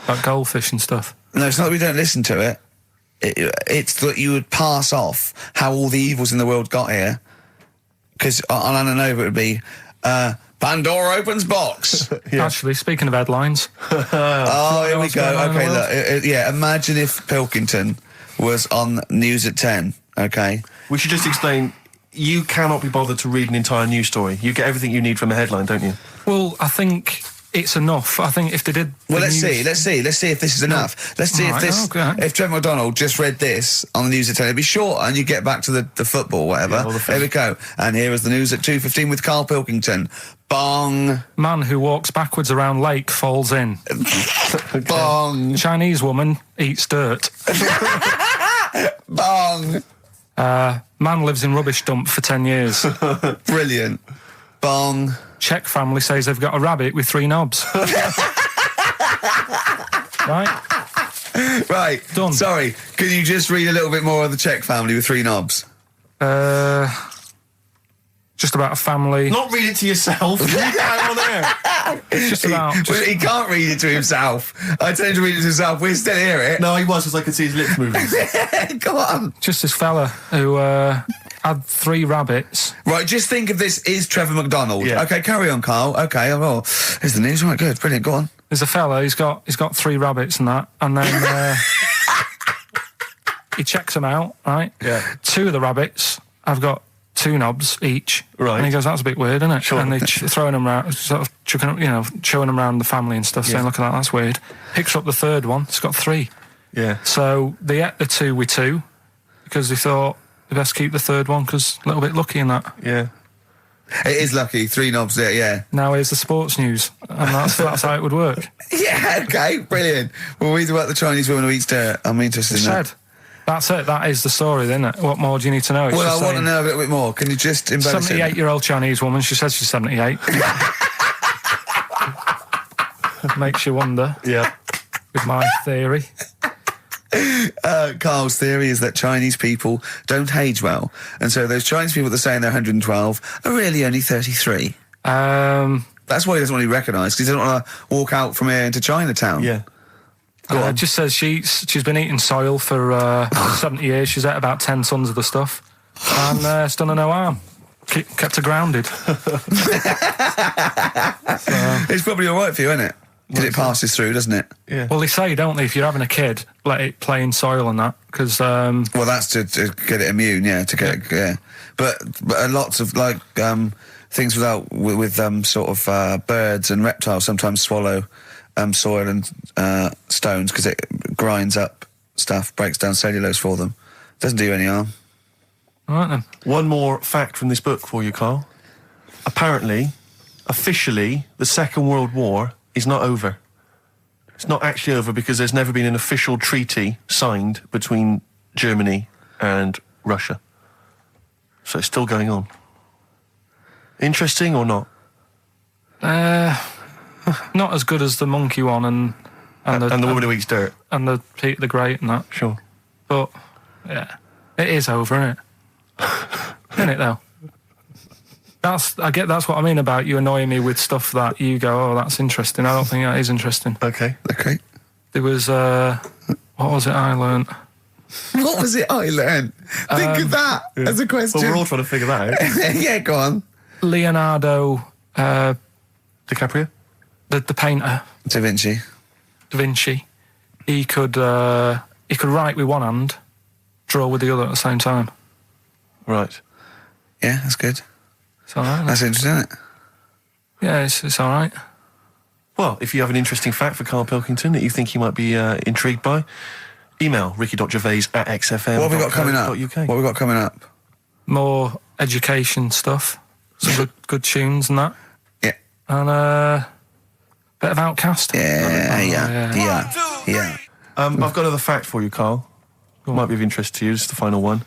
like goldfish and stuff. No, it's not that we don't listen to it. It's that you would pass off how all the evils in the world got here. Because on Ananova it would be, Pandora opens box. Yeah. Actually, speaking of headlines, Oh, here we what's going go. on in the Okay, world? look. Yeah, imagine if Pilkington was on News at 10, okay? We should just explain, you cannot be bothered to read an entire news story. You get everything you need from a headline, don't you? well, I think it's enough. I think if they did... Well, the let's news- see if this is enough. Let's see Right, okay. if Trevor McDonald just read this on the News at 10, it'd be short, and you get back to the football, whatever. Yeah, or the film. Here we go. And here is the news at 2:15 with Karl Pilkington. Bong, Man who walks backwards around lake falls in. bong, Chinese woman eats dirt. bong. Man lives in rubbish dump for 10 years. Brilliant. Bong. Czech family says they've got a rabbit with 3 knobs. Right? Right. Done. Sorry, can you just read a little bit more of the Czech family with 3 knobs? Just about a family. Not read it to yourself. Read it out on air. It's just about... Well, he can't read it to himself. I tell him to read it to himself. We still hear it. No, he was, because I could see his lips moving. Go on. Just this fella who had 3 rabbits. Right, just think of this is Trevor McDonald. Yeah. Okay, carry on, Karl. Okay, well, here's the news. Right, good, brilliant. Go on. There's a fella, he's got 3 rabbits and that, and then he checks them out, right? Yeah. 2 of the rabbits have got 2 knobs each. Right. And he goes, that's a bit weird, isn't it? Sure. And they're throwing them around, sort of chucking, showing them around the family and stuff, saying, Yeah. look at that, that's weird. Picks up the 3rd one, it's got 3. Yeah. So they ate the 2 with 2, because they thought they best keep the 3rd one, because a little bit lucky in that. Yeah. It is lucky. 3 knobs there, yeah. Now here's the sports news, and that's how it would work. Yeah, okay, brilliant. Well, read about the Chinese woman who eats dirt. I'm interested in that. Said. That's it. That is the story, isn't it? What more do you need to know? It's Well, just I want to saying, know a little bit more. Can you just embellish it? 78-year-old Chinese woman. She says she's 78. Makes you wonder. Yeah. With my theory. Karl's theory is that Chinese people don't age well. And so those Chinese people that are saying they're 112 are really only 33. That's why he doesn't want to be recognised, because he doesn't want to walk out from here into Chinatown. Yeah. on. Just says she's been eating soil for 70 years. She's ate about 10 tons of the stuff, and it's done her no harm. Kept her grounded. It's probably all right for you, isn't it? Because it passes through, doesn't it? Yeah. Well, they say, don't they, if you're having a kid, let it play in soil and that, because... Well, that's to get it immune, yeah, to get it, yeah. But lots of, like, things with sort of birds and reptiles sometimes swallow soil and stones because it grinds up stuff, breaks down cellulose for them. Doesn't do you any harm. All right, then. One more fact from this book for you, Carl. Apparently, officially, the Second World War is not over. It's not actually over because there's never been an official treaty signed between Germany and Russia. So it's still going on. Interesting or not? Not as good as the monkey one and the woman who eats dirt. and the Peter the Great and that. Sure. But yeah, it is over, isn't it? Isn't it though? That's what I mean about you annoying me with stuff that you go, oh, that's interesting. I don't think that is interesting. Okay. There was what was it I learnt? What was it I learned? Think of that as a question. Well, we're all trying to figure that out. Yeah, go on. Leonardo DiCaprio? the painter, Da Vinci. he could write with one hand, draw with the other at the same time. Right. Yeah, that's good. It's all right. That's interesting, isn't it? Yeah, it's all right. Well, if you have an interesting fact for Karl Pilkington that you think he might be intrigued by, email ricky.gervais@xfm.co.uk. What have we got coming up? What have we got coming up? More education stuff, some good tunes and that, Yeah. and a bit of Outcast. Yeah. I've got another fact for you, Carl. Might be of interest to you. This is the final one.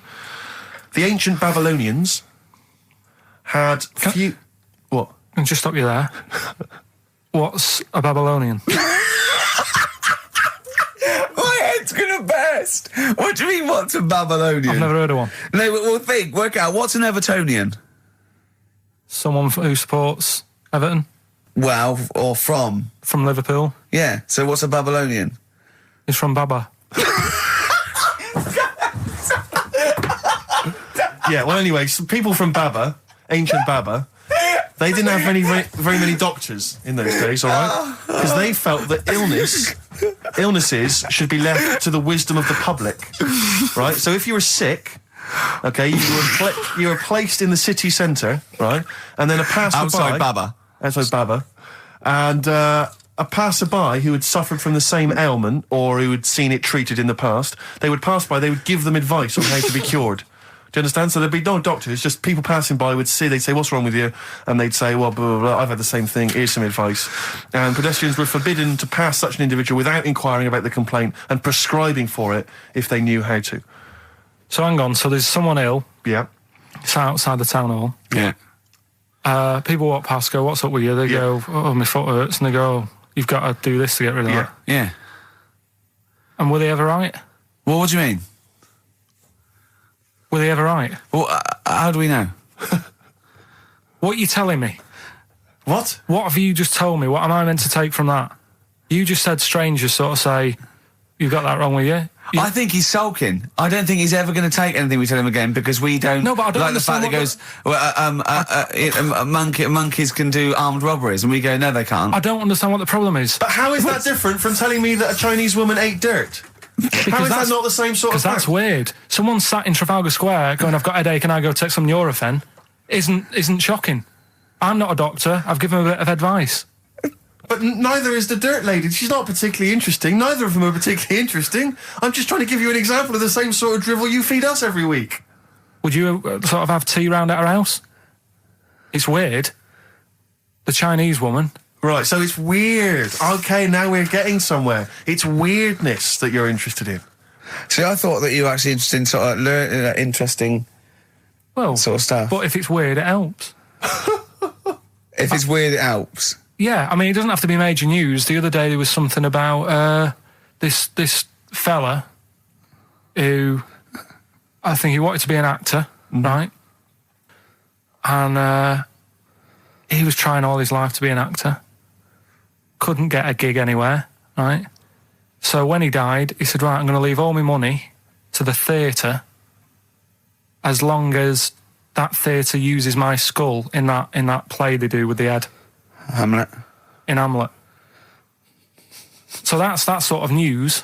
The ancient Babylonians had few... What? And just stop you there. What's a Babylonian? My head's gonna burst. What do you mean, what's a Babylonian? I've never heard of one. No, but we'll work out, what's an Evertonian? Someone who supports Everton Well, or from. from Liverpool. Yeah, so what's a Babylonian? Is from Baba. Yeah, well, anyway, some people from Baba, ancient Baba, they didn't have very many doctors in those days, all right? Because they felt that illnesses should be left to the wisdom of the public, right? So if you were sick, okay, you were placed in the city centre, right? And then a passerby... Outside Baba. Outside Baba. And a passerby who had suffered from the same ailment or who had seen it treated in the past, they would pass by, they would give them advice on how to be cured. Do you understand? So there'd be no doctors, just people passing by would see, they'd say, what's wrong with you? And they'd say, well, blah, blah, blah, I've had the same thing, here's some advice. And pedestrians were forbidden to pass such an individual without inquiring about the complaint and prescribing for it if they knew how to. So hang on, so there's someone ill. Yeah. It's outside the town hall. Yeah. People walk past, go, what's up with you? They go, oh, my foot hurts. And they go, oh, you've got to do this to get rid of that. Yeah. And were they ever right? Well, what do you mean? Were they ever right? Well, how do we know? What are you telling me? What? What have you just told me? What am I meant to take from that? You just said strangers sort of say, you've got that wrong with you. I think he's sulking. I don't think he's ever going to take anything we tell him again because we don't. No, but I don't like the fact understand that goes, monkeys can do armed robberies, and we go, no, they can't. I don't understand what the problem is. But how is that different from telling me that a Chinese woman ate dirt? How is that not the same sort of Because that's fact? weird. Someone sat in Trafalgar Square going, I've got a headache and I go take some Nurofen, isn't shocking. I'm not a doctor. I've given him a bit of advice. But neither is the dirt lady. She's not particularly interesting. Neither of them are particularly interesting. I'm just trying to give you an example of the same sort of drivel you feed us every week. Would you sort of have tea round at her house? It's weird. The Chinese woman. Right, so it's weird. Okay, now we're getting somewhere. It's weirdness that you're interested in. See, I thought that you were actually interested in sort of interesting Well, sort of stuff. but if it's weird, it helps. If it's weird, it helps. Yeah, I mean, it doesn't have to be major news. The other day there was something about this fella who I think he wanted to be an actor, right? And he was trying all his life to be an actor. Couldn't get a gig anywhere, right? So when he died, he said, right, I'm going to leave all my money to the theatre as long as that theatre uses my skull in that play they do with the head. Hamlet. In Hamlet. So that's that sort of news,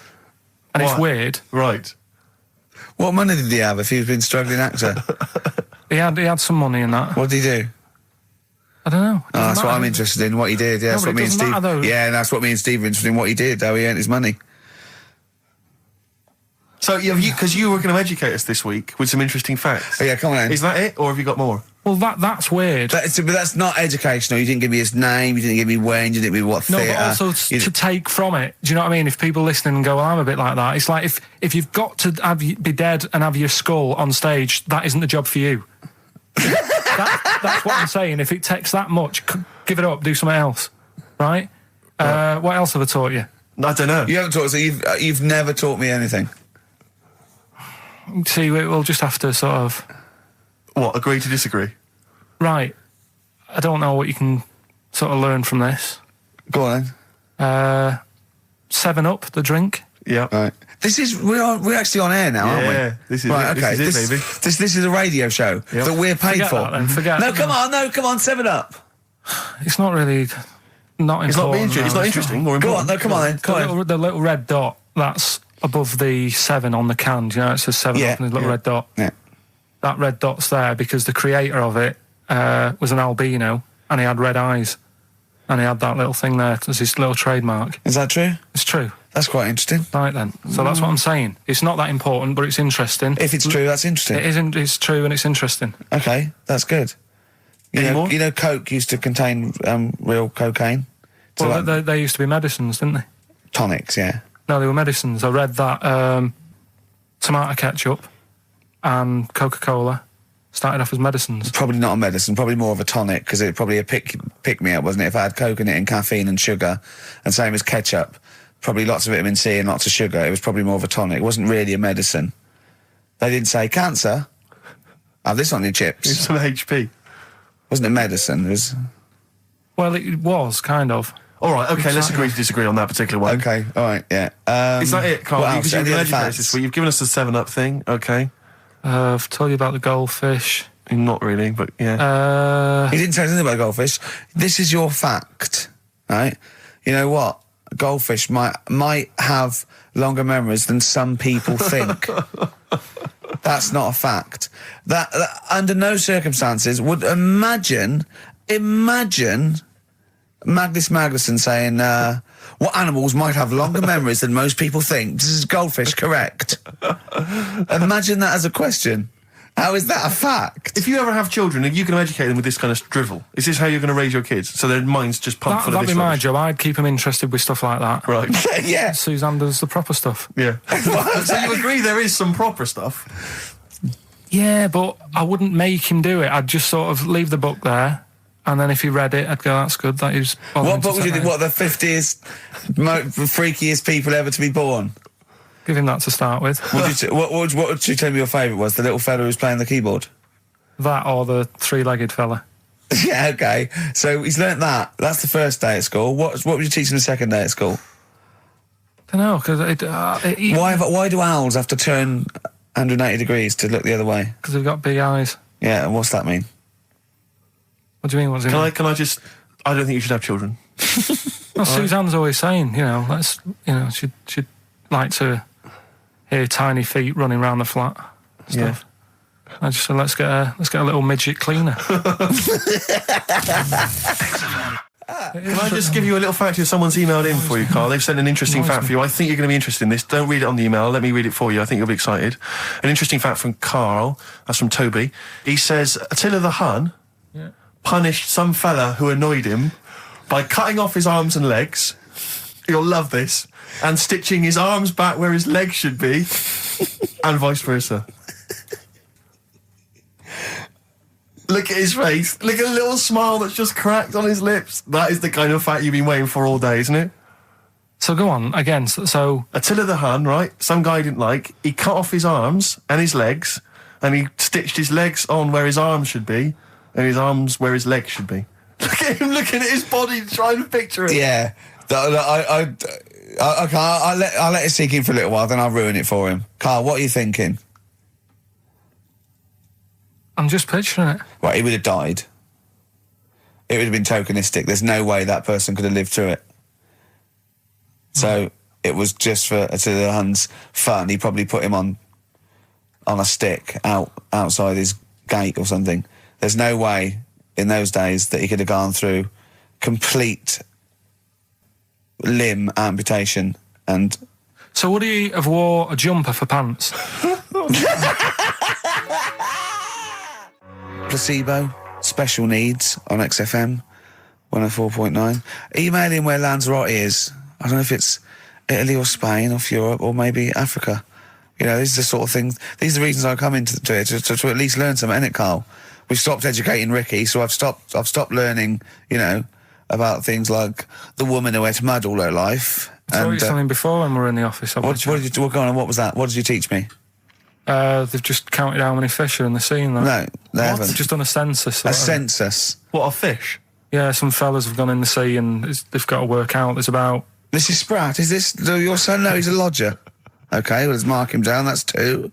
and it's What? weird. Right. What money did he have if he's been struggling actor? He had some money in that. What did he do? I don't know. Oh, that's what I'm interested in, what he did. Yeah, No, that's but what it me and doesn't Steve... matter, though. Yeah, that's what me and Steve were interested in, what he did, how he earned his money. So, because you were going to educate us this week with some interesting facts. Oh, yeah, come on then. Is that it, or have you got more? Well, that's weird. But that's not educational. You didn't give me his name, you didn't give me when, you didn't give me what No, theatre. but also to take from it. Do you know what I mean? If people listening and go, well, I'm a bit like that. It's like if you've got to be dead and have your skull on stage, that isn't the job for you. That's what I'm saying. If it takes that much, give it up, do something else. Right? What else have I taught you? I don't know. You haven't taught, so you've never taught me anything. See, we'll just have to sort of... What, agree to disagree? Right. I don't know what you can sort of learn from this. Go on then. 7-Up, the drink. Yeah. Right. We're actually on air now, aren't we? Yeah, this is right, it. okay. This is it, baby. This is a radio show that we're paid Forget for. that then, forget No, it. come on, 7 Up. It's not really... Not It's not, important. it's not interesting or Go on, important. no, come on then. Come on. The little red dot, that's above the 7 on the can. Do you know, it says 7 Yeah, up and the little red dot. Yeah. That red dot's there because the creator of it was an albino and he had red eyes. And he had that little thing there as his little trademark. Is that true? It's true. That's quite interesting. Right then. So that's what I'm saying. It's not that important, but it's interesting. If it's true, that's interesting. It isn't. It's true and it's interesting. Okay, that's good. Any more? You know, Coke used to contain real cocaine. So Well, like, they used to be medicines, didn't they? tonics, yeah. No, they were medicines. I read that tomato ketchup and Coca-Cola started off as medicines. Probably not a medicine, probably more of a tonic, because it probably a pick me up, wasn't it? If I had Coke in it and caffeine and sugar, and same as ketchup, probably lots of vitamin C and lots of sugar. It was probably more of a tonic. It wasn't really a medicine. They didn't say cancer. Have this on your It's chips. some HP. Wasn't a medicine. It was Well, it was kind of. All right, okay, let's Exactly. agree to disagree on that particular one. okay. All right, yeah. Is that it, Carl? What Because else? you've Any been other educated this facts? week. You've given us the 7-Up thing, okay. I've told you about the goldfish. Not really, but yeah. You didn't tell us anything about goldfish. This is your fact, right? You know what? Goldfish might have longer memories than some people think. That's not a fact. That under no circumstances would imagine Magnus Magnuson saying, what animals might have longer memories than most people think? This is goldfish, correct? Imagine that as a question. How is that a fact? If you ever have children, are you going to educate them with this kind of drivel? Is this how you're going to raise your kids? So their minds just pumped full of That'd this be my rubbish? job. I'd keep them interested with stuff like that. Right. Yeah. Suzanne does the proper stuff. Yeah. So you agree there is some proper stuff? Yeah, but I wouldn't make him do it. I'd just sort of leave the book there, and then if he read it, I'd go, that's good. That is. What book would you think? What, the 50th freakiest people ever to be born? Give him that to start with. What would you tell me your favourite was? The little fella who's playing the keyboard? That or the three-legged fella. Yeah, okay. So he's learnt that. That's the first day at school. What would you teach him the second day at school? Don't know, because Why do owls have to turn 180 degrees to look the other way? Because they've got big eyes. Yeah, and what's that mean? What do you mean? What's it mean? Can I just... I don't think you should have children. Well, Suzanne's always saying, she'd like to hear tiny feet running around the flat. Stuff. I just said, let's get a little midget cleaner. Can I just give you a little fact here? Someone's emailed in for you, Carl. They've sent an interesting fact for you. I think you're going to be interested in this. Don't read it on the email. Let me read it for you. I think you'll be excited. An interesting fact from Carl. That's from Toby. He says, Attila the Hun punished some fella who annoyed him by cutting off his arms and legs. You'll love this. And stitching his arms back where his legs should be. And vice versa. Look at his face. Look at the little smile that's just cracked on his lips. That is the kind of fact you've been waiting for all day, isn't it? So go on, again, so... Attila the Hun, right? Some guy didn't like. He cut off his arms and his legs, and he stitched his legs on where his arms should be, and his arms where his legs should be. Look at him looking at his body, trying to picture it. Yeah. Okay, I'll let it sink in for a little while, then I'll ruin it for him. Carl, what are you thinking? I'm just picturing it. Right, he would have died. It would have been tokenistic. There's no way that person could have lived through it. So it was just to the Huns' fun. He probably put him on a stick outside his gate or something. There's no way in those days that he could have gone through complete limb amputation and... So would he have wore a jumper for pants? Placebo, Special Needs on XFM 104.9. Email in where Lanzarote is. I don't know if it's Italy or Spain or Europe or maybe Africa. You know, these are the sort of things, these are the reasons I come into it, to at least learn something, innit, Carl? We've stopped educating Ricky, so I've stopped learning, you know, about things like the woman who ate mud all her life. I told you something before when we were in the office. What was that? What did you teach me? They've just counted how many fish are in the sea. No, they haven't. They've just done a census. A census? What, of fish? Yeah, some fellas have gone in the sea and they've got to work out. There's about... This is Spratt. Is this your son? No, he's a lodger. Okay, well, let's mark him down. That's 2.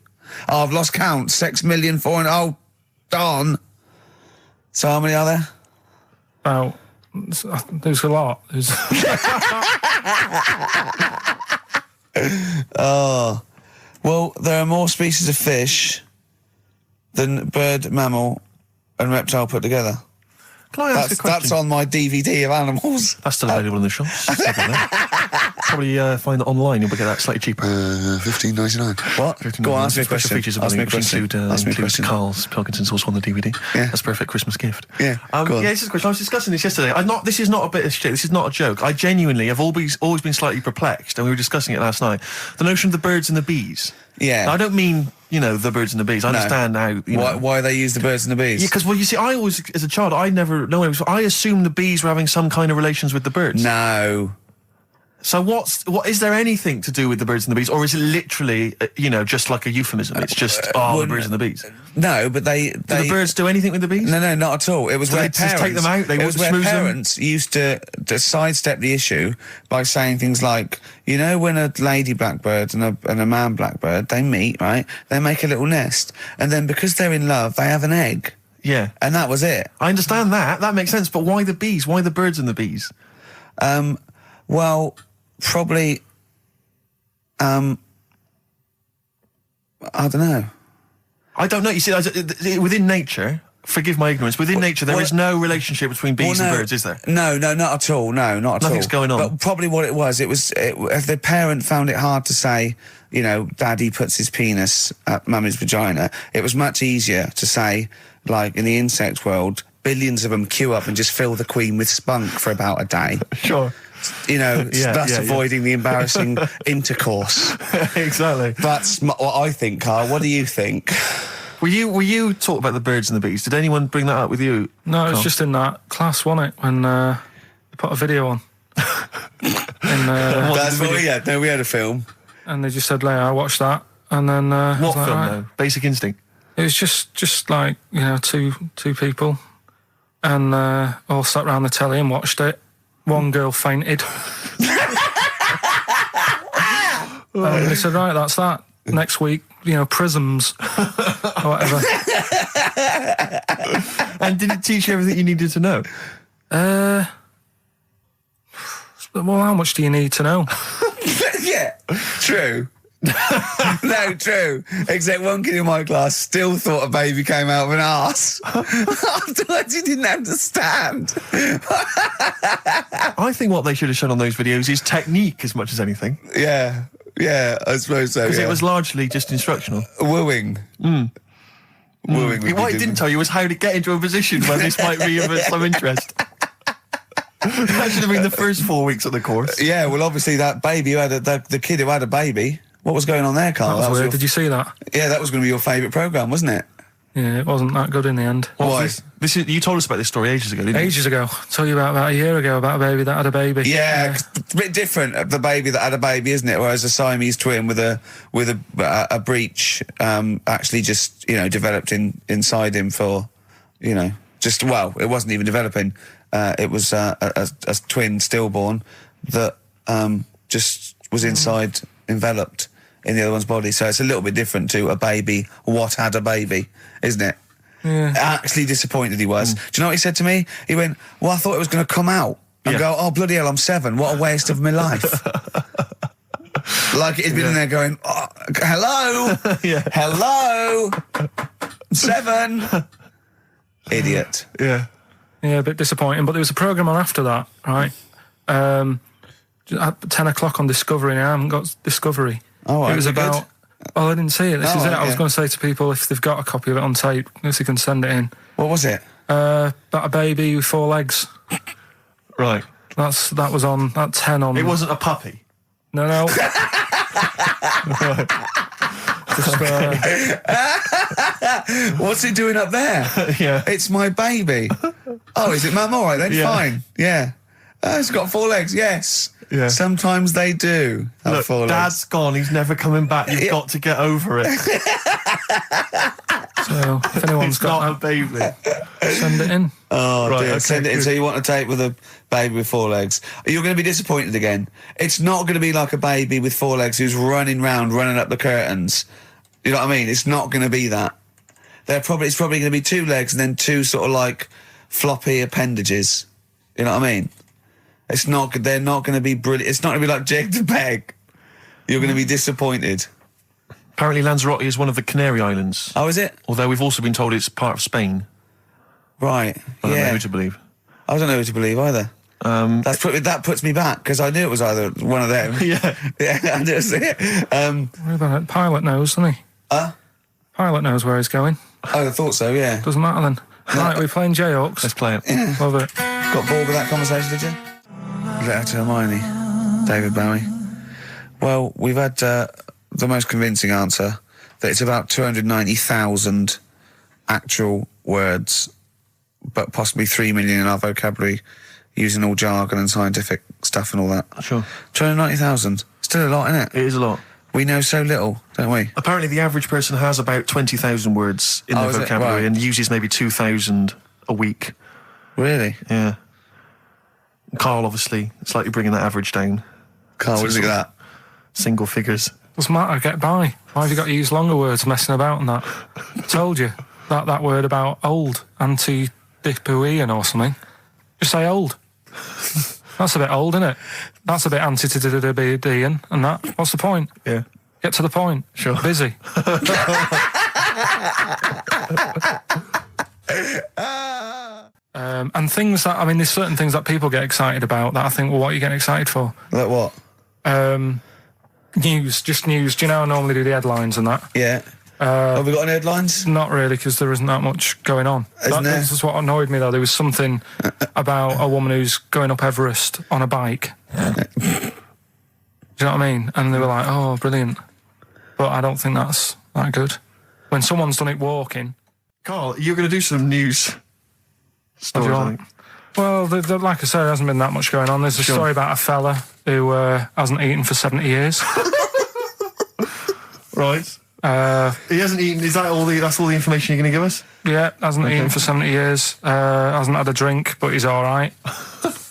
Oh, I've lost count. 6 million, 4... Oh, darn. So how many are there? About... There's a lot. Oh... Well, there are more species of fish than bird, mammal and reptile put together. Can I ask a question? That's on my DVD of animals. That's still available in the shops. Probably find it online. You'll get that slightly cheaper. $15.99. What? Go on, ask me a question. Features Ask me a which question. include Karl Pilkington's also on the DVD. Yeah. That's a perfect Christmas gift. Yeah, go on. Yeah, this is a question. I was discussing this yesterday. This is not a bit of shit. This is not a joke. I genuinely have always been slightly perplexed, and we were discussing it last night. The notion of the birds and the bees. Yeah. Now, I don't mean, you know, the birds and the bees. I understand how, you know. Why they use the birds and the bees? Yeah, because, well, you see, I always, as a child, I never know. I assumed the bees were having some kind of relations with the birds. No. So what is there anything to do with the birds and the bees, or is it literally, you know, just like a euphemism? It's just the birds and the bees. No, but they Do the birds do anything with the bees? No, not at all. It was Do where they just parents take them out? They it was where schmooze them? parents used to sidestep the issue by saying things like, you know, when a lady blackbird and a man blackbird, they meet, right? They make a little nest, and then because they're in love, they have an egg. Yeah. And that was it. I understand that. That makes sense. But why the bees? Why the birds and the bees? Well, probably, I don't know. I don't know. You see, within nature, forgive my ignorance, within nature there is no relationship between bees and birds, is there? No, not at all. No, not at all. Nothing's going on. But probably what it was the parent found it hard to say, you know, daddy puts his penis at mummy's vagina. It was much easier to say, like, in the insect world, billions of them queue up and just fill the queen with spunk for about a day. Sure. You know, thus avoiding the embarrassing intercourse. Exactly. That's what I think, Carl. What do you think? Were you talking about the birds and the bees? Did anyone bring that up with you? No, it was just in that class, wasn't it, when they put a video on. That's what we had. No, we had a film. And they just said, I watched that. And then... what film, though? Basic Instinct? It was just like, you know, two people. And all sat round the telly and watched it. One girl fainted. And they said, right, that's that. Next week, you know, prisms or whatever. And did it teach you everything you needed to know? Well, how much do you need to know? Yeah, true. No, true. Except one kid in my class still thought a baby came out of an arse. Afterwards, he didn't understand. I think what they should have shown on those videos is technique as much as anything. Yeah, I suppose so. Because it was largely just instructional. Wooing. Wooing. What it didn't tell you was how to get into a position where this might be of some interest. That should have been the first 4 weeks of the course. Yeah, well, obviously that baby who had the kid who had a baby. What was going on there, Carl? That was weird. Did you see that? Yeah, that was going to be your favourite programme, wasn't it? Yeah, it wasn't that good in the end. Why? You told us about this story ages ago, didn't you? Ages ago. I told you about a year ago about a baby that had a baby. Yeah, it's a bit different, the baby that had a baby, isn't it? Whereas a Siamese twin with a breech actually just, you know, developed inside him for, you know, it wasn't even developing. It was a twin stillborn that just was inside, enveloped in the other one's body. So it's a little bit different to a baby. What had a baby, isn't it? Yeah. Actually disappointed he was. Do you know what he said to me? He went, well, I thought it was going to come out. And go, oh, bloody hell, I'm 7. What a waste of my life. Like he'd been in there going, oh, hello? Hello? 7? Idiot. Yeah. Yeah, a bit disappointing. But there was a programme on after that, right? At 10 o'clock on Discovery, and I haven't got Discovery. Oh, right, it was about... good? Oh, I didn't see it. This is it. I was okay. going to say to people, if they've got a copy of it on tape, if they can send it in. What was it? About a baby with 4 legs. Right. That was on at 10 on... It wasn't a puppy. No. Just, What's it doing up there? Yeah. It's my baby. Oh, is it, Mum? All right then, Yeah. fine. Yeah. It's got 4 legs, yes. Yeah. Sometimes they do have Look, 4 legs. Dad's gone. He's never coming back. You've got to get over it. so, if anyone's It's got not a that, baby. send it in. Oh, Right, dear. okay, Send it in. good. So you want a tape with a baby with 4 legs. You're going to be disappointed again. It's not going to be like a baby with 4 legs who's running up the curtains. You know what I mean? It's not going to be that. It's probably going to be 2 legs and then 2 sort of like floppy appendages. You know what I mean? They're not going to be brilliant. It's not going to be like Jake the Peg. You're going to be disappointed. Apparently Lanzarote is one of the Canary Islands. Oh, is it? Although we've also been told it's part of Spain. Right. I don't know Yeah. who to believe. I don't know who to believe either. That puts me back because I knew it was either one of them. Yeah. Yeah, I just it. What about it? Pilot knows, doesn't he? Pilot knows where he's going. I thought so, yeah. Doesn't matter then. Right, we're playing Jayhawks. Let's play it. Love it. Got bored with that conversation, did you? Letter to Hermione, David Bowie. Well, we've had the most convincing answer that it's about 290,000 actual words, but possibly 3 million in our vocabulary, using all jargon and scientific stuff and all that. Sure. 290,000. Still a lot, isn't it? It is a lot. We know so little, don't we? Apparently the average person has about 20,000 words in their is it? vocabulary Right. and uses maybe 2,000 a week. Really? Yeah. Karl, obviously, slightly bringing that average down. Carl, what do you think of that? Single figures. Doesn't matter, get by. Why have you got to use longer words messing about and that? Told you. That word about old, anti-dipuian or something. Just say old. That's a bit old, isn't it? That's a bit anti-dipuian and that. What's the point? Yeah. Get to the point. Sure. Busy. And things that, I mean, there's certain things that people get excited about that I think, well, what are you getting excited for? Like what? News, just news. Do you know I normally do the headlines and that? Yeah. Have we got any headlines? Not really, because there isn't that much going on. Isn't there? This is what annoyed me, though. There was something about a woman who's going up Everest on a bike. Do you know what I mean? And they were like, oh, brilliant. But I don't think that's that good. When someone's done it walking... Karl, you're going to do some news stories, I think. Well, like I said, there hasn't been that much going on. There's a story about a fella who hasn't eaten for 70 years. Right. He hasn't eaten. Is that all that's all the information you're going to give us? Yeah, hasn't eaten for 70 years. Hasn't had a drink, but he's all right.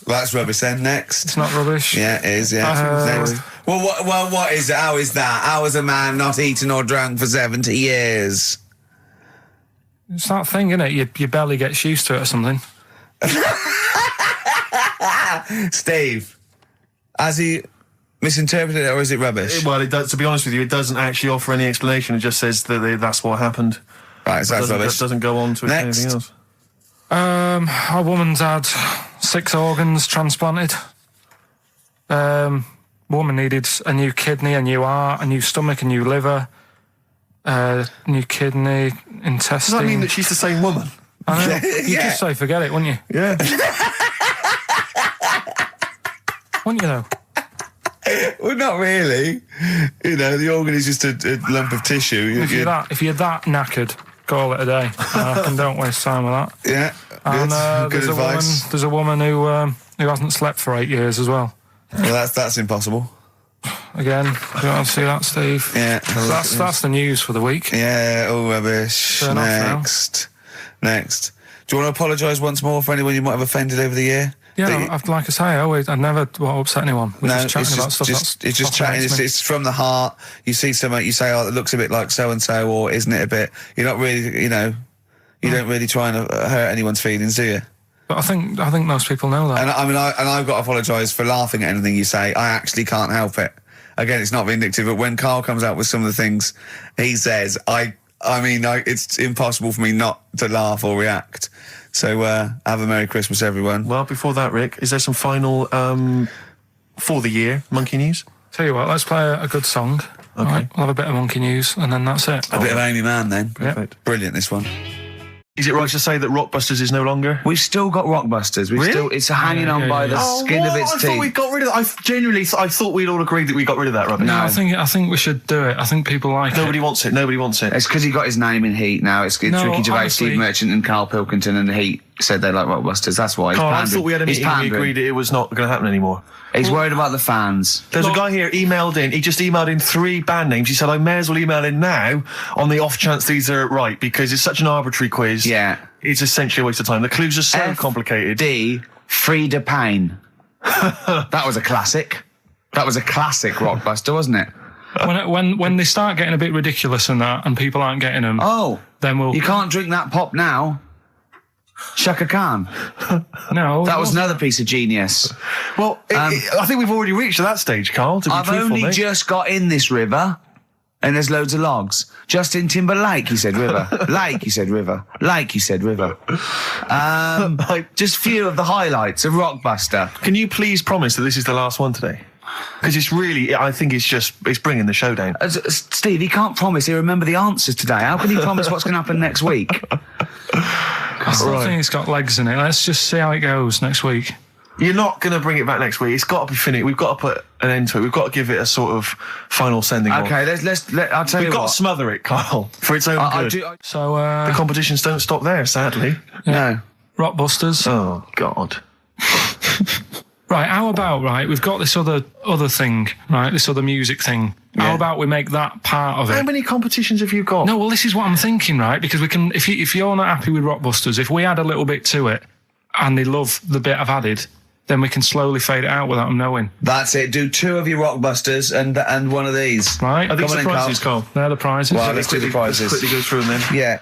That's rubbish then. Next. It's not rubbish. Yeah, it is, yeah. Next. Well, what is it? How is that? How is a man not eaten or drunk for 70 years? It's that thing, isn't it? Your belly gets used to it or something. Steve, has he misinterpreted it or is it rubbish? Well, it does, to be honest with you, it doesn't actually offer any explanation. It just says that that's what happened. Right, so that's rubbish. It doesn't go on to Next. anything else. A woman's had 6 organs transplanted. Woman needed a new kidney, a new heart, a new stomach, a new liver, new kidney, intestine. Does that mean that she's the same woman? I know. You'd Yeah. just say forget it, wouldn't you? Yeah. Wouldn't you, though? Well, not really. You know, the organ is just a lump of tissue. If you're that knackered, call it a day. And don't waste time with that. Yeah, And good advice. There's a woman who hasn't slept for 8 years as well. Well, that's impossible. Again, you want to see that, Steve? Yeah. So that's the news for the week. Yeah, all rubbish. Turn off now. Next. Do you want to apologise once more for anyone you might have offended over the year? Yeah, like I say, I never upset anyone. We're just chatting about stuff. It's just chatting. It's from the heart. You see something, you say, "Oh, it looks a bit like so and so," or "Isn't it a bit?" You're not really, you don't really try and hurt anyone's feelings, do you? But I think most people know that. And I've got to apologise for laughing at anything you say. I actually can't help it. Again, it's not vindictive, but when Karl comes out with some of the things he says, it's impossible for me not to laugh or react. So have a Merry Christmas, everyone. Well, before that, Rick, is there some final for the year Monkey News? Tell you what, let's play a good song. Okay. Right, we'll have a bit of Monkey News, and then that's it. A bit of Amy Mann, then. Perfect. Brilliant, this one. Is it right to say that Rockbusters is no longer? We've still got Rockbusters. It's hanging on by the skin of its teeth. I thought we got rid of that. I thought we'd all agreed that we got rid of that rubbish. No, I think we should do it. I think people like it. Nobody wants it. It's because he got his name in Heat now. It's Ricky Gervais, honestly, Steve Merchant and Karl Pilkington and Heat said they like Rockbusters. That's why. Carl, I thought we had a meeting and we agreed it was not going to happen anymore. He's worried about the fans. There's a guy here emailed in. He just emailed in 3 band names. He said, I may as well email in now on the off chance these are right because it's such an arbitrary quiz. Yeah. It's essentially a waste of time. The clues are so complicated. D. Frida Payne. That was a classic. That was a classic Rockbuster, wasn't it? When they start getting a bit ridiculous and that, and people aren't getting them, then you can't drink that pop now. Shaka Khan. No. That was another piece of genius. Well, I think we've already reached that stage, Karl, to be I've truthful, only just got in this river, and there's loads of logs. Justin Timberlake, he said river. Lake, he said river. Lake, he said river. Just few of the highlights of Rockbuster. Can you please promise that this is the last one today? Because it's really, I think it's bringing the show down. Steve, he can't promise he'll remember the answers today. How can he promise what's going to happen next week? I still think it's got legs in it. Let's just see how it goes next week. You're not going to bring it back next week. It's got to be finished. We've got to put an end to it. We've got to give it a sort of final sending off. Okay, I'll tell you what. We've got to smother it, Karl, for its own good. So, the competitions don't stop there, sadly. No. Rockbusters. Oh, God. Right, how about, we've got this other thing, right, this other music thing. Yeah. How about we make that part of it? How many competitions have you got? No, well, this is what I'm thinking, right, because we can, if you're not happy with Rockbusters, if we add a little bit to it, and they love the bit I've added, then we can slowly fade it out without them knowing. That's it. Do 2 of your Rockbusters and one of these. Right. Are these the prizes, Karl? They're the prizes. Well, let's do the prizes. Quickly go through them then. Yeah.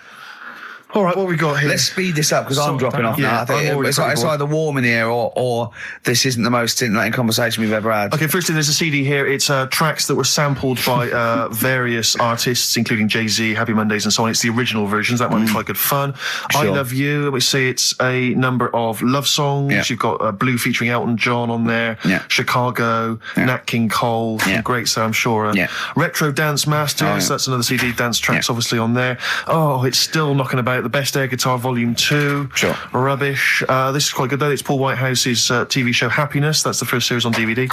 All right, what have we got here? Let's speed this up because I'm dropping off now. I think it's either warm in here or this isn't the most scintillating conversation we've ever had. Okay, firstly, there's a CD here. It's tracks that were sampled by various artists, including Jay-Z, Happy Mondays, and so on. It's the original versions. That might be quite good fun. Sure. I Love You. We see it's a number of love songs. Yeah. You've got Blue featuring Elton John on there. Yeah. Chicago, Nat King Cole. Yeah. Great, so I'm sure. Yeah. Retro Dance Masters. That's another CD. Dance tracks, obviously, on there. Oh, it's still knocking about. The Best Air Guitar Volume 2. Sure. Rubbish. This is quite good, though. It's Paul Whitehouse's TV show Happiness. That's the first series on DVD.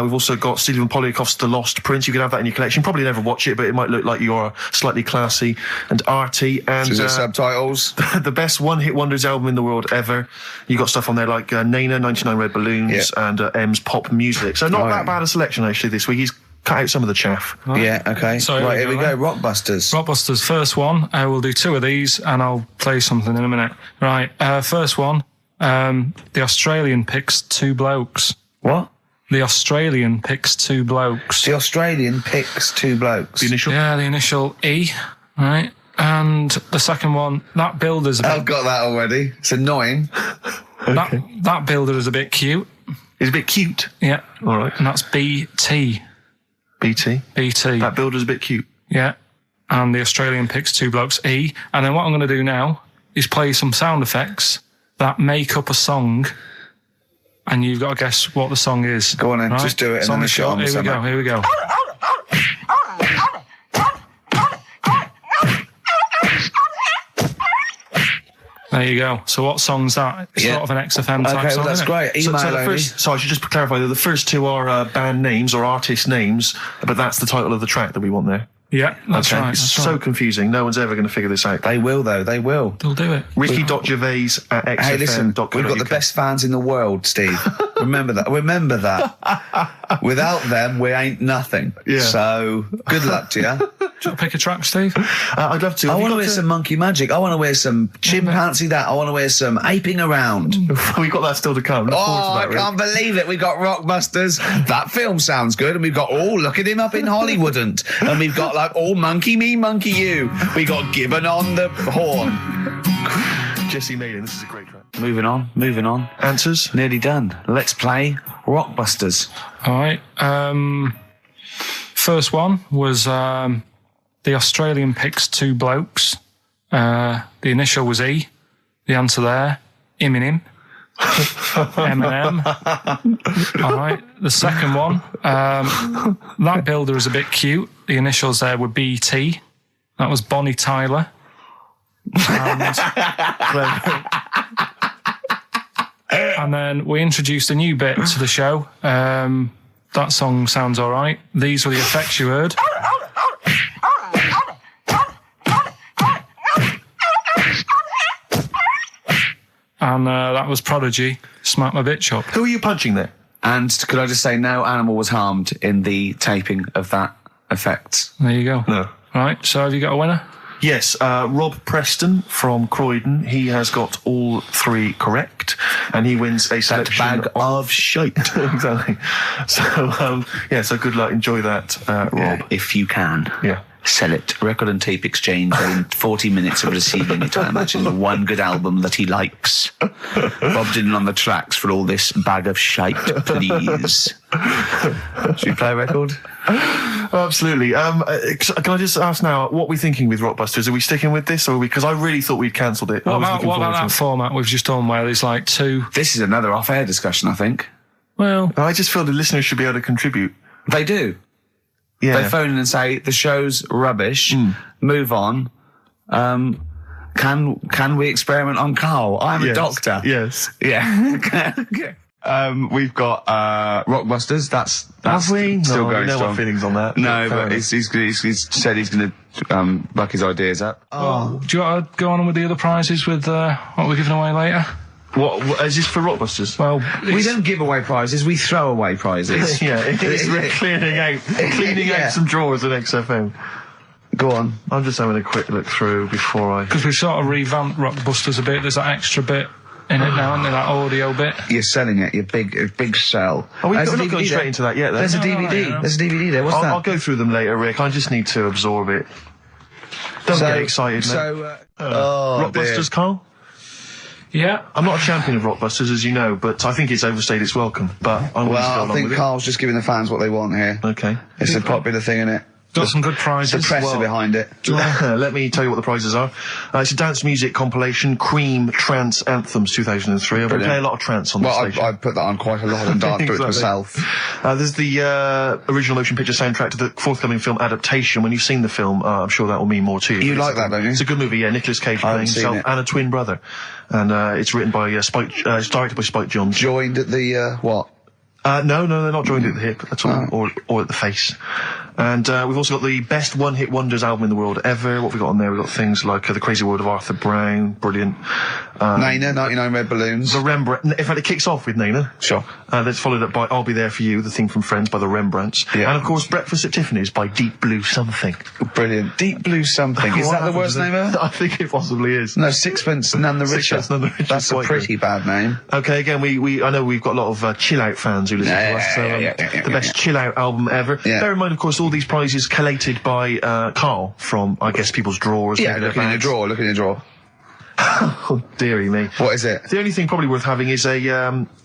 We've also got Stephen Polyakoff's The Lost Prince. You could have that in your collection. Probably never watch it, but it might look like you're slightly classy and arty. And is it subtitles? The best one-hit wonders album in the world ever. You got stuff on there like Nena, 99 Red Balloons, and M's Pop Music. So not that bad a selection, actually, this week. He's cut out some of the chaff. Right. Yeah, okay. So right, here we go. Rockbusters. Rockbusters, first one. We'll do 2 of these, and I'll play something in a minute. Right, first one. The Australian picks 2 blokes. What? The Australian picks 2 blokes. The Australian picks 2 blokes. The initial? Yeah, the initial E, right? And the second one, that builder's a bit... I've got that already. It's annoying. That builder is a bit cute. It's a bit cute. Yeah. All right. And that's BT. BT. That builder's a bit cute. Yeah. And the Australian picks 2 blokes, E. And then what I'm going to do now is play some sound effects that make up a song, and you've got to guess what the song is. Go on then, right? just do it. And then the shot on Here we go. There you go. So what song's that? It's sort of an XFM type song. Okay, well, that's great. Email so I should just clarify that the first 2 are band names or artist names, but that's the title of the track that we want there. Yeah, that's right. It's so confusing. No one's ever going to figure this out. They will, though. They will. They'll do it. Ricky.gervais@xfm.co.uk. Hey, listen, we've got the best fans in the world, Steve. Remember that. Without them, we ain't nothing. Yeah. So, good luck to you. Do you want to pick a track, Steve? I'd love to. I Have you want to got wear some monkey magic. I want to wear some chimpanzee that. I want to wear some aping around. We've got that still to come. Look forward to Oh, that, I can't believe it. We've got Rockbusters. That film sounds good. And we've got, look at him up in Hollywood. And we've got like, monkey me, monkey you. We got Gibbon on the horn. Jesse Malin, this is a great track. Moving on. Answers? Nearly done. Let's play Rockbusters. All right. First one was the Australian picks two blokes. The initial was E. The answer there, Eminem. Eminem. All right. The second one, that builder is a bit cute. The initials there were BT. That was Bonnie Tyler. And then we introduced a new bit to the show. That song sounds all right. These were the effects you heard. And that was Prodigy, Smack My Bitch Up. Who are you punching there? And could I just say, no animal was harmed in the taping of that effect. There you go. No. Right, so have you got a winner? Yes, Rob Preston from Croydon. He has got all three correct, and he wins a selection bag of shite. Exactly. So, so good luck. Enjoy that, Rob. Yeah, if you can. Yeah. Sell it. Record and tape exchange within 40 minutes of receiving it. I imagine one good album that he likes. Bob Dylan on the tracks for all this bag of shite, please. Should we play a record? Absolutely. Can I just ask now, what are we thinking with Rockbusters? Are we sticking with this, or because I really thought we'd cancelled it? What about that format we've just done where there's like two? This is another off-air discussion, I think. Well, I just feel the listeners should be able to contribute. They do. Yeah. They phone in and say, the show's rubbish, move on. Can we experiment on Carl? I'm a doctor. Yes. Yeah. We've got Rockbusters. That's Have we? still No, going no strong. feelings on that. No, Fair but enough. he's said he's going to buck his ideas up. do you want to go on with the other prizes with what we're giving away later? What is this for Rockbusters? Well, We don't give away prizes, we throw away prizes. Yeah, it's cleaning out some drawers at XFM. Go on. I'm just having a quick look through before I... because we've sort of revamped Rockbusters a bit. There's that extra bit in it now, isn't there? That audio bit. You're selling it, your big sell. Oh, we're There's a not going DVD straight there. into that yet, then. There's a DVD. no. There's a DVD there. What's that? I'll go through them later, Rick. I just need to absorb it. Don't get excited, mate. Rockbusters, Carl? Yeah. I'm not a champion of Rockbusters, as you know, but I think it's overstayed its welcome. But I'm going to go Well, I along think with Carl's just giving the fans what they want here. it. Okay. It's a popular thing, isn't it? Got some good The prizes. press are behind it. Let me tell you what the prizes are. It's a dance music compilation, Cream Trance Anthems 2003. I'm going to play a lot of trance on the Well, station. I put that on quite a lot and dance to it Exactly. myself. There's the original motion picture soundtrack to the forthcoming film adaptation. When you've seen the film, I'm sure that will mean more to you. You It's like a- that, don't you? It's a good movie, yeah. Nicolas Cage I playing haven't seen himself it. and a twin brother. And it's written by it's directed by Spike Jonze. Joined at the, what? No, they're not joined at the hip at all, or at the face. And we've also got the best one-hit wonders album in the world ever. What have we got on there? We've got things like The Crazy World of Arthur Brown, brilliant. Nana, 99 Red Balloons. The Rembrandt. In fact, it kicks off with Nina. Sure. That's followed up by I'll Be There For You, the theme from Friends by the Rembrandts. Yeah. And of course, Breakfast at Tiffany's by Deep Blue Something. Brilliant. Deep Blue Something. Is What that the happened worst to name them? ever? I think it possibly is. No, Sixpence None the Richer. Sixpence None the Richer That's is a quite pretty bad name. Okay, again, I know we've got a lot of chill-out fans who listen to us. So, the best chill-out album ever. Yeah. Bear in mind, of course, all these prizes collated by Carl from, I guess, people's drawers. Yeah, maybe look in their your bags. drawer, look in your drawer. Oh, dearie me. What is it? The only thing probably worth having is a,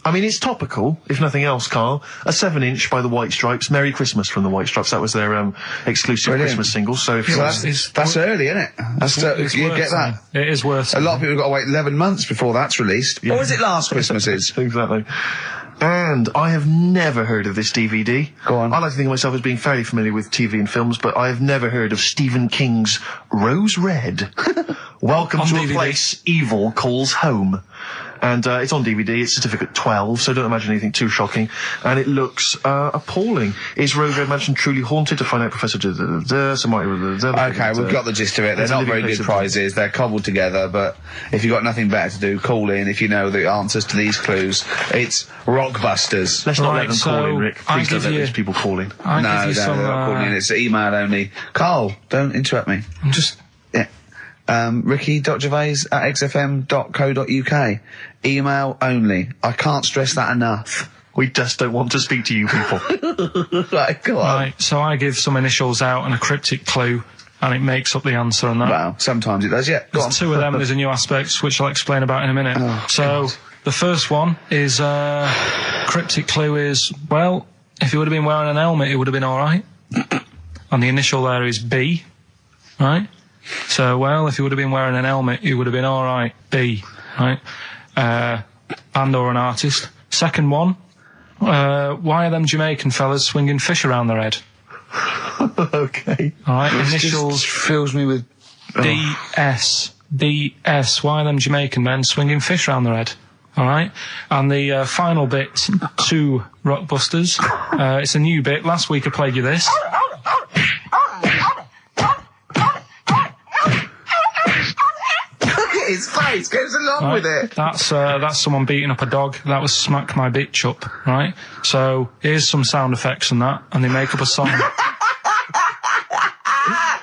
I mean, it's topical, if nothing else, Carl. A 7-inch by the White Stripes. Merry Christmas from the White Stripes. That was their exclusive Brilliant. Christmas single. So if you So want that's early, isn't it? It's You worth get that. saying. It is worth A lot of people have got to wait 11 months before that's released. Or was it last Christmas's? Exactly. And I have never heard of this DVD. Go on. I like to think of myself as being fairly familiar with TV and films, but I have never heard of Stephen King's Rose Red. Welcome On to DVD. a place evil calls home. And it's on DVD. It's certificate 12, so don't imagine anything too shocking. And it looks appalling. Is Rose Red Mansion truly haunted? To find out, Professor... Okay, we've got the gist of it. They're not very good prizes. They're cobbled together, but if you've got nothing better to do, call in if you know the answers to these clues. It's Rockbusters. Let's not let them call in, Rick. Please don't let these people call in. No, they're not calling in. It's email only. Carl, don't interrupt me. I'm just... Yeah. Ricky.gervais@xfm.co.uk. Email only. I can't stress that enough. We just don't want to speak to you people. Right, go on. Right, so I give some initials out and a cryptic clue, and it makes up the answer on that. Well, sometimes it does, yeah. Go on. There's two of them, there's a new aspect, which I'll explain about in a minute. The first one is, cryptic clue is, well, if he would have been wearing an helmet, it would have been alright. And the initial there is B, right? So, well, if he would have been wearing an helmet, it would have been alright. B, right? Band or an artist. Second one, why are them Jamaican fellas swinging fish around their head? Okay. Alright, This initials just fills me with... DS. DS. Why are them Jamaican men swinging fish around their head? Alright. And the final bit to Rockbusters. It's a new bit. Last week I played you this. His face goes along with it. That's someone beating up a dog. That was Smack My Bitch Up, right? So here's some sound effects and that, and they make up a song.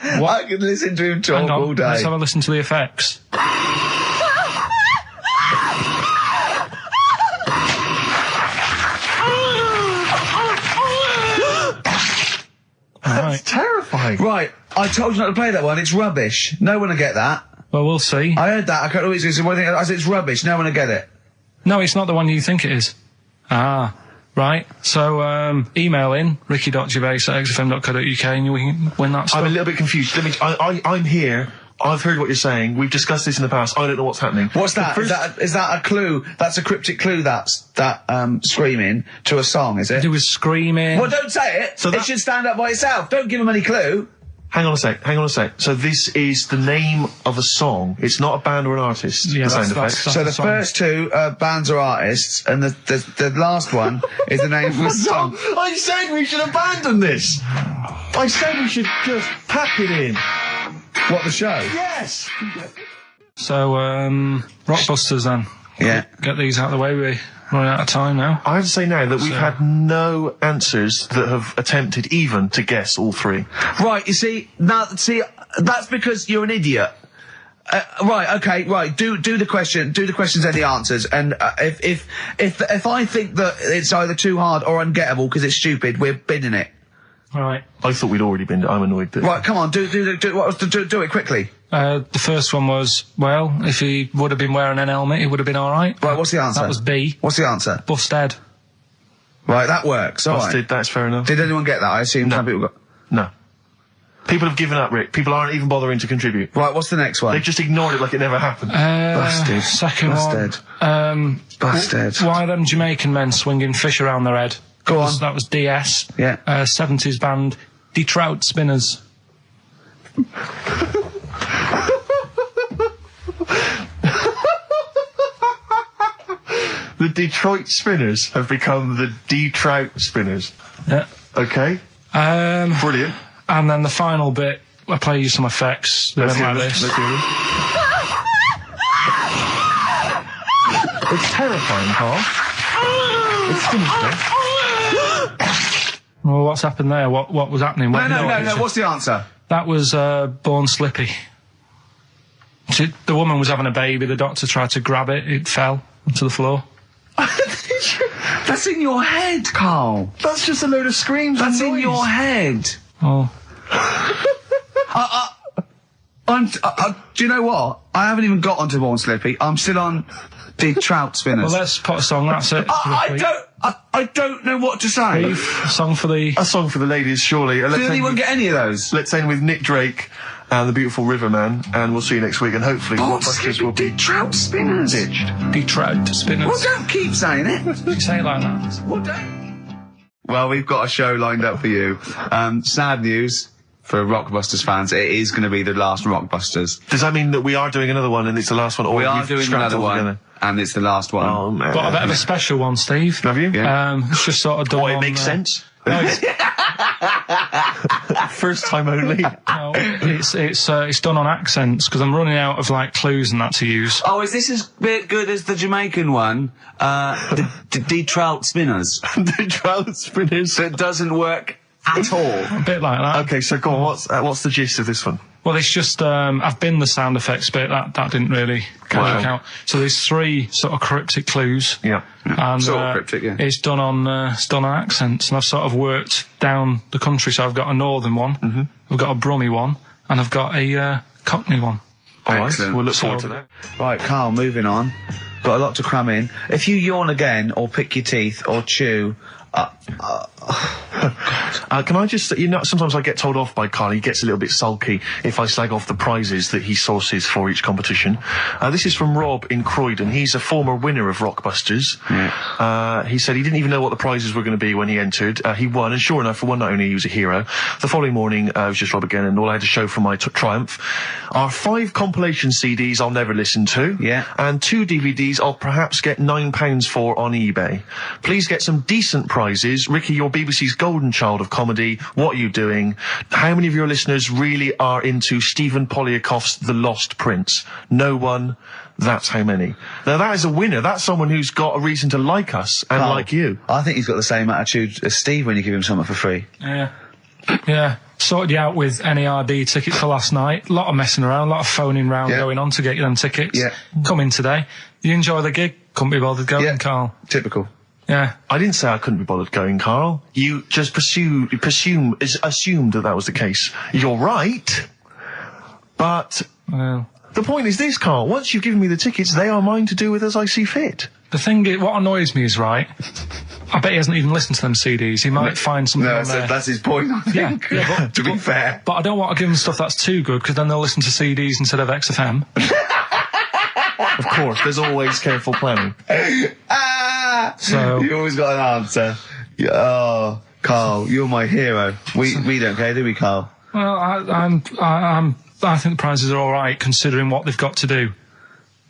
I could listen to him talk all day. Let's have a listen to the effects. That's terrifying. Right, I told you not to play that one. It's rubbish. No one will get that. Well, we'll see. I heard that. I can't always say one thing. I said it's rubbish. No one will get it. No, it's not the one you think it is. Ah, right. So, email in, ricky.gervais@xfm.co.uk and you can win that stuff. I'm a little bit confused. I'm here. I've heard what you're saying. We've discussed this in the past. I don't know what's happening. What's that? Is that a clue? That's a cryptic clue. That's screaming to a song, is it? It was screaming. Well, don't say it. So it should stand up by itself. Don't give him any clue. Hang on a sec. So this is the name of a song. It's not a band or an artist. Yeah, the sound that's effects. So the song. first two are bands or artists, and the last one is the name of a song. I said we should abandon this. I said we should just pack it in. What, the show? Yes. So, Rockbusters then. Yeah. Get these out of the way, we're running out of time now. I have to say now that we've had no answers that have attempted even to guess all three. Right, you see, that's because you're an idiot. Right, okay, right. Do the questions and the answers. And if I think that it's either too hard or ungettable because it's stupid, we're bidding it. All right. I thought we'd already been. I'm annoyed that. Right, come on, do it quickly. The first one was, well, if he would have been wearing an helmet, it would have been all right. Right, what's the answer? That was B. What's the answer? Busted. Right, that works. All Busted. right. That's fair enough. Did anyone get that? I assume some people got. No. People have given up, Rick. People aren't even bothering to contribute. Right, what's the next one? They've just ignored it like it never happened. Busted. Second Busted. one. Busted. Why are them Jamaican men swinging fish around their head? Go on. That was DS. Yeah. 70s band, Trout Spinners. The Detroit Spinners have become the D-Trout Spinners. Yeah. Okay. Brilliant. And then the final bit, I play you some effects. They went like this. Let's hear this. It's terrifying, Carl. It's sinister. Well, what's happened there? What was happening? No. What's the answer? That was Born Slippy. The woman was having a baby. The doctor tried to grab it. It fell onto the floor. That's in your head, Carl. That's just a load of screams. That's and in noise. your head. Oh. Do you know what? I haven't even got onto Born Slippy. I'm still on the Trout Spinners. Well, let's put a song. That's it. I don't know what to say. A song for the ladies, surely. Did anyone get any of those? Let's end with Nick Drake and the beautiful Riverman, and we'll see you next week. And hopefully, Born Rockbusters will be Trout Spinners. ditched. Trout Spinners. Well, don't keep saying it. You say it like that. Well, don't. Well, we've got a show lined up for you. Sad news. For Rockbusters fans, it is going to be the last Rockbusters. Does that mean that we are doing another one and it's the last one? Or We are you've doing scrapped another it all one, together? and it's the last one. Oh, man. Got a bit of a special one, Steve. Have you? Yeah. It's just sort of done. Oh, it on, makes sense. No, it's, First time only. no, it's done on accents because I'm running out of like clues and that to use. Oh, is this as good as the Jamaican one? The trout spinners. The trout spinners. That doesn't work at all. A bit like that. Okay, so go on. What's the gist of this one? Well, it's just I've been the sound effects bit that didn't really work out. So there's 3 sort of cryptic clues. Yeah. And Sort of cryptic, yeah. it's done on accents, and I've sort of worked down the country. So I've got a northern one, I've got a Brummie one, and I've got a Cockney one. All right, Excellent. we'll look forward to that. Right, Carl, moving on. Got a lot to cram in. If you yawn again, or pick your teeth, or chew... Can I just, sometimes I get told off by Carl. He gets a little bit sulky if I slag off the prizes that he sources for each competition. This is from Rob in Croydon. He's a former winner of Rockbusters. Yeah. He said he didn't even know what the prizes were going to be when he entered. He won, and sure enough, for one night only, he was a hero. The following morning, it was just Rob again, and all I had to show for my triumph are 5 compilation CDs I'll never listen to. Yeah. And 2 DVDs I'll perhaps get £9 for on eBay. Please get some decent prizes. Ricky, you're BBC's golden child of comedy. What are you doing? How many of your listeners really are into Stephen Polyakoff's The Lost Prince? No one. That's how many. Now that is a winner. That's someone who's got a reason to like us and Carl, like you. I think he's got the same attitude as Steve when you give him something for free. Yeah. Sorted you out with NERD tickets for last night. A lot of messing around, a lot of phoning round going on to get you them tickets. Yeah. Come in today. You enjoy the gig? Couldn't be bothered going, Carl. Typical. Yeah. I didn't say I couldn't be bothered going, Carl. You just assumed that was the case. You're right, but Well, the point is this, Carl. Once you've given me the tickets, they are mine to do with as I see fit. the thing is, what annoys me is, right, I bet he hasn't even listened to them CDs. He might find something on there. that's his point, I think. Yeah, to be fair. But I don't want to give them stuff that's too good, because then they'll listen to CDs instead of XFM. Of course, there's always careful planning. So You always got an answer. Oh, Carl, you're my hero. We don't care, do we, Carl? well, I think the prizes are all right considering what they've got to do.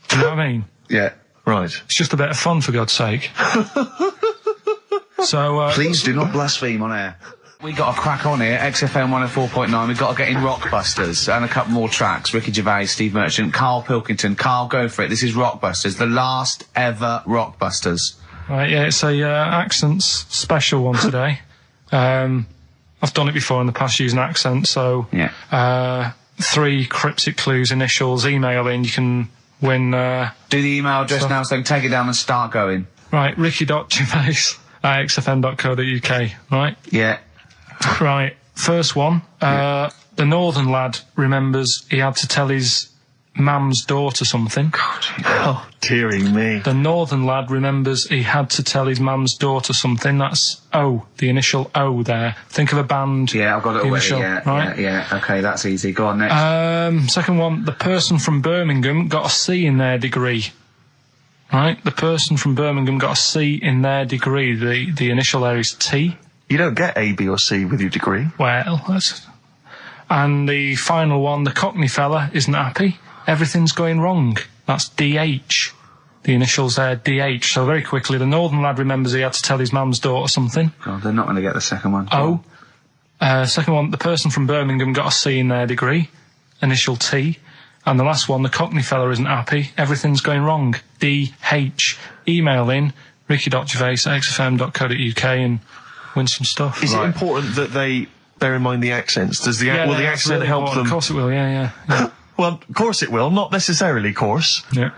Do you know what I mean? Yeah. Right. It's just a bit of fun, for God's sake. So Please do not blaspheme on air. We got a crack on here, XFM 104.9. We've got to get in Rockbusters and a couple more tracks. Ricky Gervais, Steve Merchant, Karl Pilkington. Carl, go for it. This is Rockbusters, the last ever Rockbusters. right, yeah, it's a accents special one today. I've done it before in the past using accents, so Yeah. 3 cryptic clues, initials, email in, you can win. Do the email address now so I can take it down and start going. Right, ricky.gervais@xfm.co.uk, right? Yeah. Right, first one. The northern lad remembers he had to tell his mum's daughter something. Oh, dearie me. The northern lad remembers he had to tell his mum's daughter something. That's O, the initial O there. Think of a band. Yeah, I've got it away. initial, Yeah, right? yeah. Okay, that's easy. Go on, next. Second one, the person from Birmingham got a C in their degree. Right? The person from Birmingham got a C in their degree. The initial there is T. You don't get A, B or C with your degree. Well, that's... And the final one, the Cockney fella isn't happy. Everything's going wrong. That's DH. The initials there, DH. So very quickly, the northern lad remembers he had to tell his mum's daughter something. God, they're not going to get the second one. O. Second one, the person from Birmingham got a C in their degree. Initial T. And the last one, the Cockney fella isn't happy. Everything's going wrong. DH. Email in, ricky.gervais@xfm.co.uk and win some stuff. Is it important that they bear in mind the accents? Will the that's accent really help important. them? Of course it will, yeah. Well, of course it will. Not necessarily, of course. Yeah.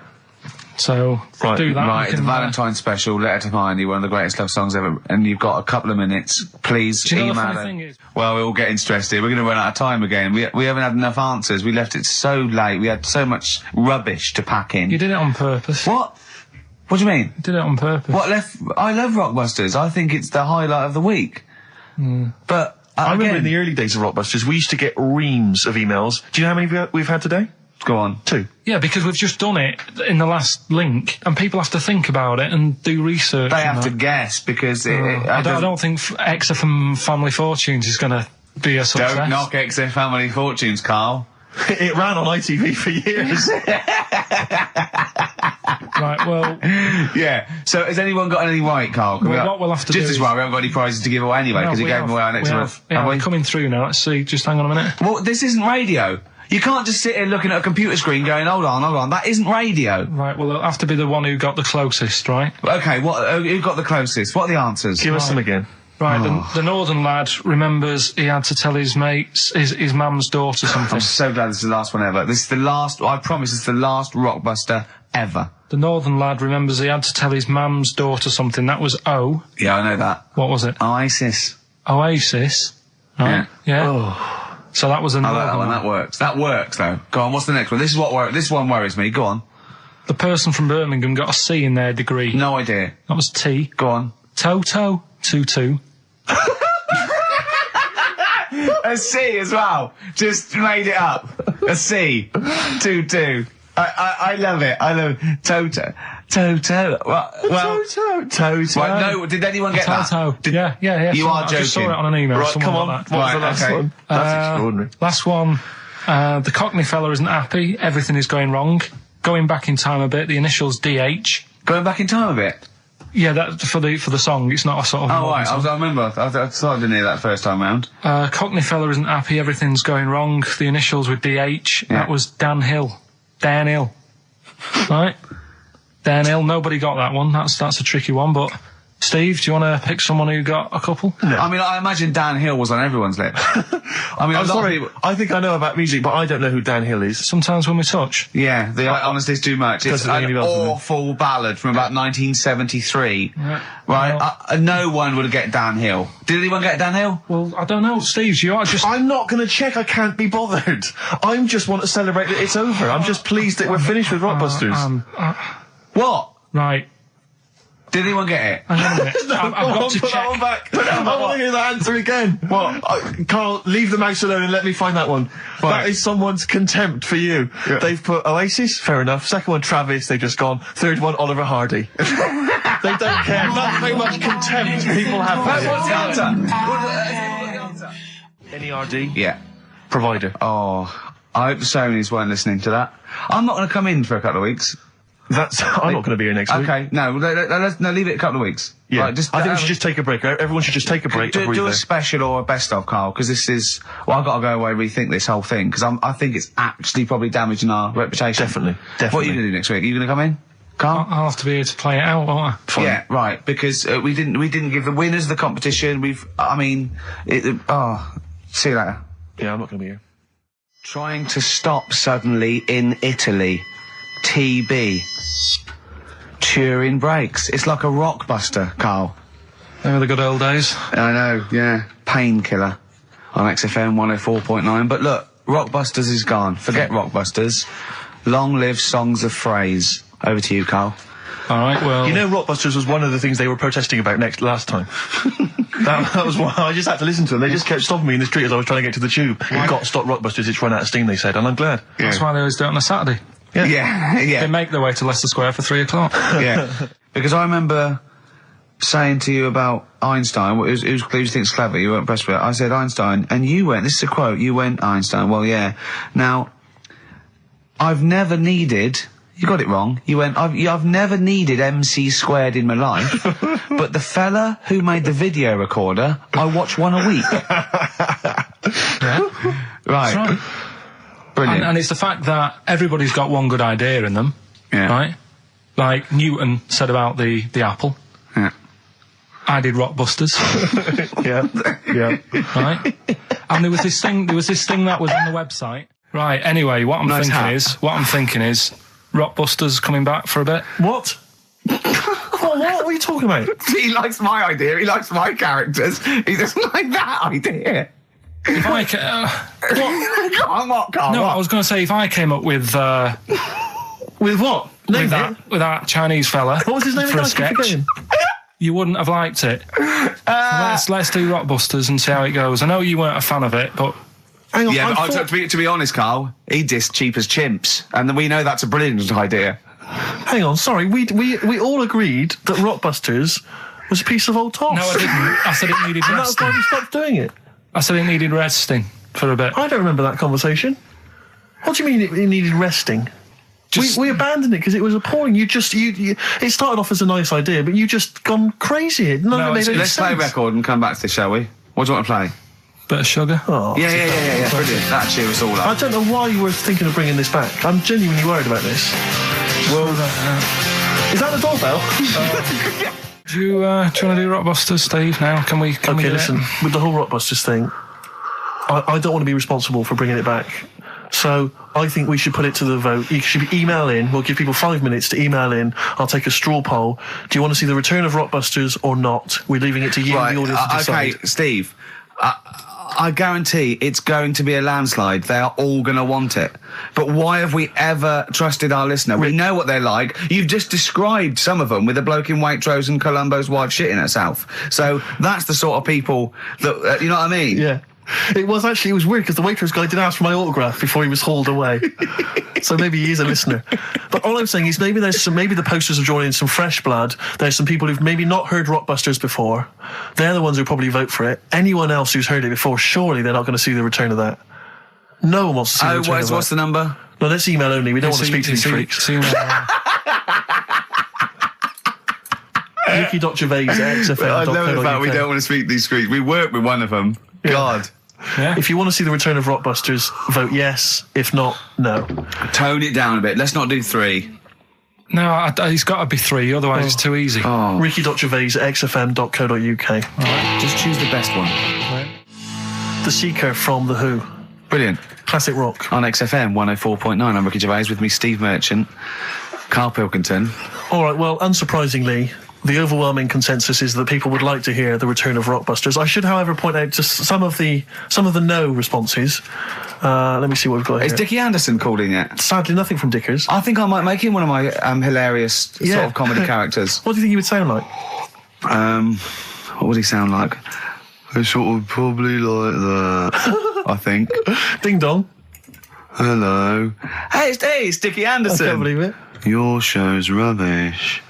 So, Right, do that. Right, You the can, Valentine special, Letter to Mindy, one of the greatest love songs ever, and you've got a couple of minutes. Please Do you know the email funny it. thing is- Well, we're all getting stressed here. We're going to run out of time again. We haven't had enough answers. We left it so late. We had so much rubbish to pack in. You did it on purpose. What? What do you mean? You did it on purpose. What left? I love Rockbusters. I think it's the highlight of the week. But I remember again, in the early days of Rockbusters, we used to get reams of emails. Do you know how many we've had today? go on. 2. Yeah, because we've just done it in the last link, and people have to think about it and do research. They and have to that. guess because I don't think XFM Family Fortunes is going to be a success. Don't knock XFM Family Fortunes, Carl. It ran on ITV for years. Right, well... Yeah. So has anyone got anything right, Carl? Well, what we'll have to do Just as is- well, we haven't got any prizes to give away anyway, because No, we we gave them away our next we month. Yeah, Have we? we're coming through now. Let's see. Just hang on a minute. Well, this isn't radio. You can't just sit here looking at a computer screen going, hold on. That isn't radio. Right, well, it'll have to be the one who got the closest, right? Okay, who got the closest? What are the answers? Give us them again. Right, the northern lad remembers he had to tell his mates, his mum's daughter something. I'm so glad this is the last one ever. This is the last, I promise, it's the last Rockbuster ever. The northern lad remembers he had to tell his mum's daughter something. That was O. Yeah, I know that. What was it? Oasis. Oasis. Right. Yeah. So that was a I like northern that one. lad. That works. That works, though. Go on, what's the next one? This one worries me. Go on. The person from Birmingham got a C in their degree. No idea. That was T. Go on. Toto. 2-2. A C as well. Just made it up. A C. 2-2. I love it. I love it. Toto. Well, Toto. right, no, did anyone get Toto. that? Yeah. You are I just saw joking. it on an email. Right, Someone come on. got What that. was the Right, last okay. one? That's extraordinary. Last one. The Cockney fella isn't happy. Everything is going wrong. Going back in time a bit. The initials DH. Going back in time a bit. Yeah, that for the song. It's not a sort of. Oh, right. song. I remember. I thought I didn't hear that first time round. Cockney fella isn't happy. Everything's going wrong. The initials were DH. Yeah. That was Dan Hill. Dan Hill. Right. Dan Hill. Nobody got that one. That's a tricky one. But Steve, do you want to pick someone who got a couple? I mean, I imagine Dan Hill was on everyone's lips. I mean, I'm a lot of sorry. people- I think I know about music, but I don't know who Dan Hill is. Sometimes when we touch. Yeah, honestly, it's too much. It's Doesn't ring an any bells with me. awful ballad from about 1973. Yeah. Right? No one would get Dan Hill. Did anyone get Dan Hill? Well, I don't know, Steve. You are just. I'm not going to check. I can't be bothered. I just want to celebrate that it's over. I'm just pleased that we're finished with Rockbusters. What? Right. Did anyone get it? Hang on a minute. I've got to Put that one check. back. I want to hear that answer again. What? Carl, leave the mouse alone and let me find that one. Right. That is someone's contempt for you. Yeah. They've put Oasis, fair enough. Second one, Travis, they've just gone. Third one, Oliver Hardy. They don't care. That's how much contempt people have for What's the you. answer? NERD? Yeah. Provider. Oh, I hope the Sonys weren't listening to that. I'm not going to come in for a couple of weeks. I'm not going to be here next week. Okay, no, leave it a couple of weeks. Yeah. Right, I think we should just take a break. Everyone should just take a break. do a special or a best of, Carl, because this is. Well, I've got to go away and rethink this whole thing because I think it's actually probably damaging our reputation. Definitely. What are you going to do next week? Are you going to come in, Carl? I'll have to be here to play it out, won't I? Fine. Yeah, right. Because we didn't give the winners of the competition. See you later. Yeah, I'm not going to be here. Trying to stop suddenly in Italy. TB. Turing brakes. It's like a rockbuster, Carl. They were the good old days. I know, yeah. Painkiller on XFM 104.9. But look, Rockbusters is gone. Forget Rockbusters. Long live Songs of Phrase. Over to you, Carl. All right, well. You know, Rockbusters was one of the things they were protesting about last time. that was why I just had to listen to them. They just kept stopping me in the street as I was trying to get to the tube. You've got to stop Rockbusters, it's run out of steam, they said, and I'm glad. That's why they always do it on a Saturday. Yeah. They make their way to Leicester Square for 3 o'clock. Yeah. Because I remember saying to you about Einstein, who's thinks clever, you weren't impressed with it. I said Einstein, and you went, this is a quote, you went Einstein, well, yeah. Now, I've never needed, you got it wrong, you went, I've never needed MC squared in my life, but the fella who made the video recorder, I watch one a week. Yeah. Right. That's right. Brilliant. And it's the fact that everybody's got one good idea in them. Yeah. Right? Like Newton said about the apple. Yeah. I did Rockbusters. Yeah. Right? And there was this thing that was on the website. Right, anyway, what I'm thinking is Rockbusters coming back for a bit. What? What are you talking about? He likes my idea, he likes my characters, he doesn't like that idea. If I Go on, what, Carl? no, what? I was going to say if I came up with With what? with that Chinese fella What was his name for again? a I keep sketch, forgetting. you wouldn't have liked it. So let's do Rockbusters and see how it goes. I know you weren't a fan of it, but Hang on, Yeah, but to be honest, Carl, he dissed Cheap as Chimps, and we know that's a brilliant idea. hang on, sorry. We all agreed that Rockbusters was a piece of old toss. no, I didn't. I said it needed And that's why resting. we stopped doing it. I said it needed resting for a bit. I don't remember that conversation. What do you mean it needed resting? We abandoned it because it was appalling. You it started off as a nice idea, but you just gone crazy. None of it made any Let's play a sense. record and come back to this, shall we? What do you want to play? Bit of sugar. Oh, Yeah. Brilliant. That cheer us all I up. don't know why you were thinking of bringing this back. I'm genuinely worried about this. Well, Is that the doorbell? do you want to do Rockbusters, Steve? Now, can we? Okay, do listen. it? With the whole Rockbusters thing, I don't want to be responsible for bringing it back. So I think we should put it to the vote. You should email in. We'll give people 5 minutes to email in. I'll take a straw poll. Do you want to see the return of Rockbusters or not? We're leaving it to you, Right, the audience, to decide. okay, Steve. I guarantee it's going to be a landslide. They are all going to want it. But why have we ever trusted our listener? We know what they're like. You've just described some of them with a bloke in Waitrose and Columbo's wife shitting herself. So that's the sort of people that, you know what I mean? Yeah. It was weird because the waitress guy did ask for my autograph before he was hauled away. So maybe he is a listener. But all I'm saying is maybe the posters have drawn in some fresh blood. There's some people who've maybe not heard Rockbusters before. They're the ones who probably vote for it. Anyone else who's heard it before, surely they're not going to see the return of that. No one wants to see the return of that. What's the number? No, that's email only. We don't want to speak to these freaks. Ricky.gervais@xfm.co.uk. I know the fact we don't want to speak to these freaks. We work with one of them. Yeah. God. Yeah. If you want to see the return of Rockbusters, vote yes. If not, no. Tone it down a bit. Let's not do 3. No, he's got to be 3, otherwise it's too easy. Oh. Ricky.gervais@xfm.co.uk. All right, just choose the best one. The Seeker from The Who. Brilliant. Classic rock. On XFM 104.9, I'm Ricky Gervais, with me Steve Merchant, Karl Pilkington. All right, well, unsurprisingly, the overwhelming consensus is that people would like to hear the return of Rockbusters. I should, however, point out just some of the no responses. Let me see what we've got Is here. Dickie Anderson called in yet? Sadly, nothing from Dickers. I think I might make him one of my hilarious sort Yeah. of comedy characters. What do you think he would sound like? What would he sound like? I sort of probably like that, I think. Ding dong. Hello. Hey, it's Dickie I Anderson. can't believe it. Your show's rubbish.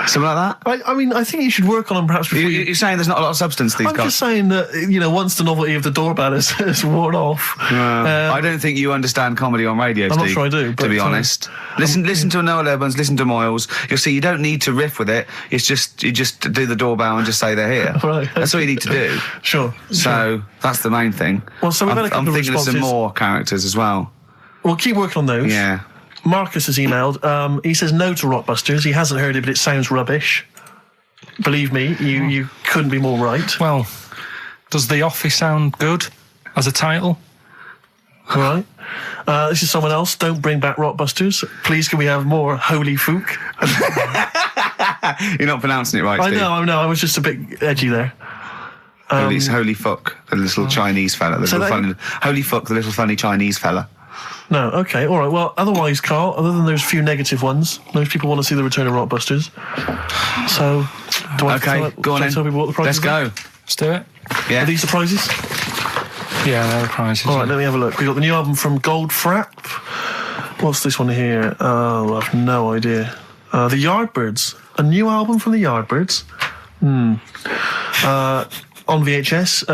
Something like that? I mean, I think you should work on them perhaps before you... You're saying there's not a lot of substance to these I'm guys? just saying that, once the novelty of the doorbell has worn off... I don't think you understand comedy on radio, I'm not Steve, sure I do, to but, be honest. Listen to Noel Evans, listen to Moyles. You'll see you don't need to riff with it. It's just, you just do the doorbell and just say they're here. Right, That's all you need to do. Sure. So that's the main thing. Well, so we've had a couple I'm of thinking of some responses. more characters as well. We'll keep working on those. Yeah. Marcus has emailed. He says no to Rockbusters. He hasn't heard it, but it sounds rubbish. Believe me, you couldn't be more right. Well, does The Office sound good as a title? All right. This is someone else. Don't bring back Rockbusters. Please, can we have more Holy Fook? You're not pronouncing it right, I Steve. know. I was just a bit edgy there. Holy fuck, the little Chinese fella. Holy fuck, the little funny Chinese fella. No, okay, all right. Well, otherwise, Carl, other than those few negative ones, most people want to see the return of Rockbusters. So, do I Okay, go on in. tell people what the prizes Let's are? go. Let's do it. Yeah. Are these the prizes? Yeah, they're the prizes. All right, let me have a look. We've got the new album from Goldfrapp. What's this one here? Oh, I have no idea. The Yardbirds. A new album from the Yardbirds. On VHS,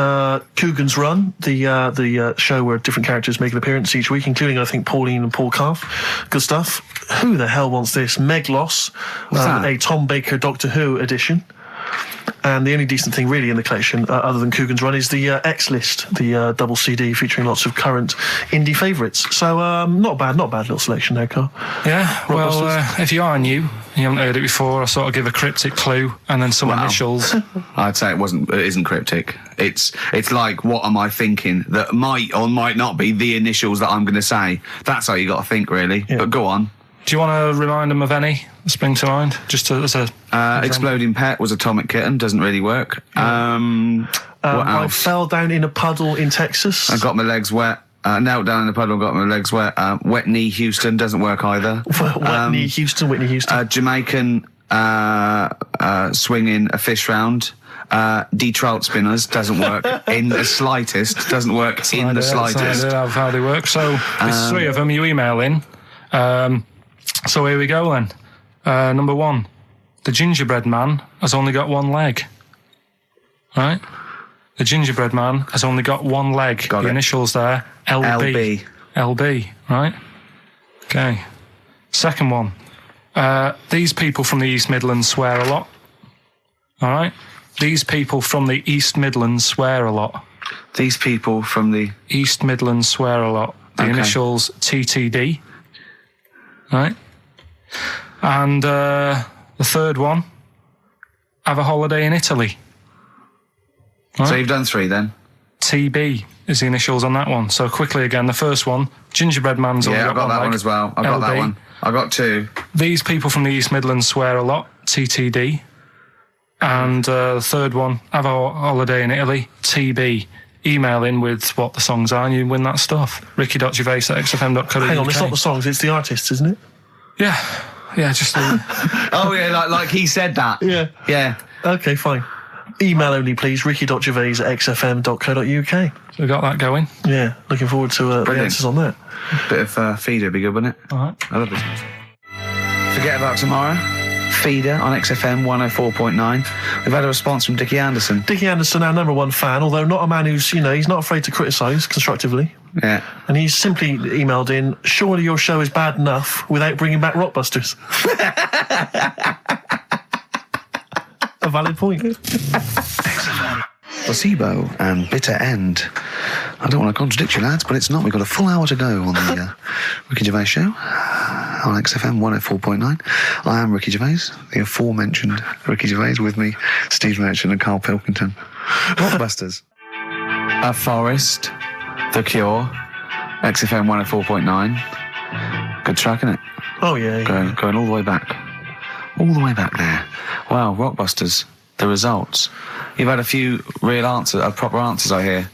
Coogan's Run, the show where different characters make an appearance each week, including, I think, Pauline and Paul Calf. Good stuff. Who the hell wants this? Meglos, that? a Tom Baker Doctor Who edition. And the only decent thing really in the collection, other than Coogan's Run, is the X List, the double CD featuring lots of current indie favourites. So not bad little selection there, Carl. Yeah, well, if you are new, you haven't heard it before, I sort of give a cryptic clue and then some initials. I'd say it isn't cryptic. It's like, what am I thinking that might or might not be the initials that I'm going to say. That's how you got to think, really. Yeah. But go on. Do you want to remind them of any that spring to mind? Just as a Exploding Pet was Atomic Kitten, doesn't really work. What else? I fell down in a puddle in Texas. I got my legs wet. Knelt down in the puddle, got my legs wet. Wet Knee Houston doesn't work either. Whitney Houston. Jamaican swinging a fish round. De-trout spinners doesn't work in the slightest. Doesn't work in the slightest. That's how they work. So there's 3 of them. You email in. So here we go then. Number 1, the gingerbread man has only got 1 leg. Right? The gingerbread man has only got one leg. Got the it. initials there, LB. LB, right? Okay. Second one. These people from the East Midlands swear a lot. All right? These people from the East Midlands swear a lot. These people from the... East Midlands swear a lot. The initials TTD. Right? And the third one, have a holiday in Italy. Right? So you've done 3 then? TB is the initials on that one. So quickly again, the first one, gingerbread man's only Yeah, I've got that leg. one as well. I've got that LB. one. I've got 2. These people from the East Midlands swear a lot, TTD. And the third one, have a holiday in Italy, TB. Email in with what the songs are and you win that stuff. Ricky.gervais@xfm.co.uk. Hang on, it's not the songs, it's the artists, isn't it? Yeah, just Oh, yeah, like he said that. Yeah. Yeah. Okay, fine. Email only, please. Ricky.gervais@xfm.co.uk. we got that going. Yeah, looking forward to the Brilliant. answers on that. Bit of feeder would be good, wouldn't it? All right. I love this. Forget about tomorrow. Feeder on XFM 104.9. We've had a response from Dickie Anderson. Dickie Anderson, our number 1 fan, although not a man who's, he's not afraid to criticise constructively. Yeah. And he's simply emailed in, surely your show is bad enough without bringing back Rockbusters. A valid point. Placebo and Bitter End. I don't want to contradict you, lads, but it's not. We've got a full hour to go on the Ricky Gervais Show on XFM 104.9. I am Ricky Gervais, the aforementioned Ricky Gervais, with me, Steve Merchant and Karl Pilkington. Rockbusters. A Forest, The Cure, XFM 104.9. Good track, isn't it? Oh, yeah. Going all the way back. All the way back there. Wow, Rockbusters, the results. You've had a few proper answers, I hear.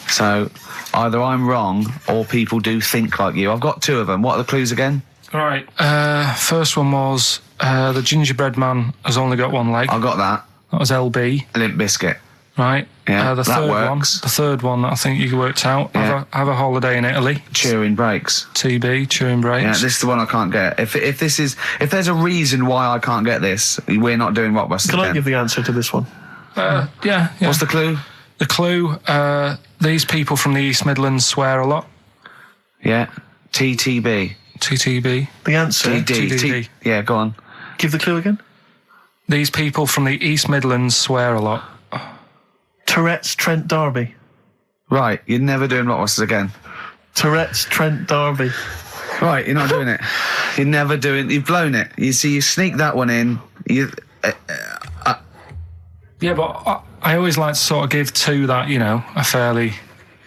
So either I'm wrong or people do think like you. I've got 2 of them. What are the clues again? All right. First one was the gingerbread man has only got one leg. I got that. That was LB. Limp Bizkit. Right. Yeah, the that third works. one. The third one that I think you worked out. Yeah. Have a holiday in Italy. Cheering Breaks. TB. Chewing breaks. Yeah, this is the one I can't get. If there's a reason why I can't get this, we're not doing Rockbusters. Can I then. give the answer to this one? Yeah. What's the clue? The clue? These people from the East Midlands swear a lot. Yeah. TTB. TTB. The answer. TDD. Yeah, go on. Give the clue again. These people from the East Midlands swear a lot. Tourette's Trent D'Arby. Right, you're never doing Rockbusters again. Tourette's Trent D'Arby. Right, you're not doing it. You're never doing. You've blown it. You see, you sneak that one in. Yeah, but I always like to sort of give 2 that, are fairly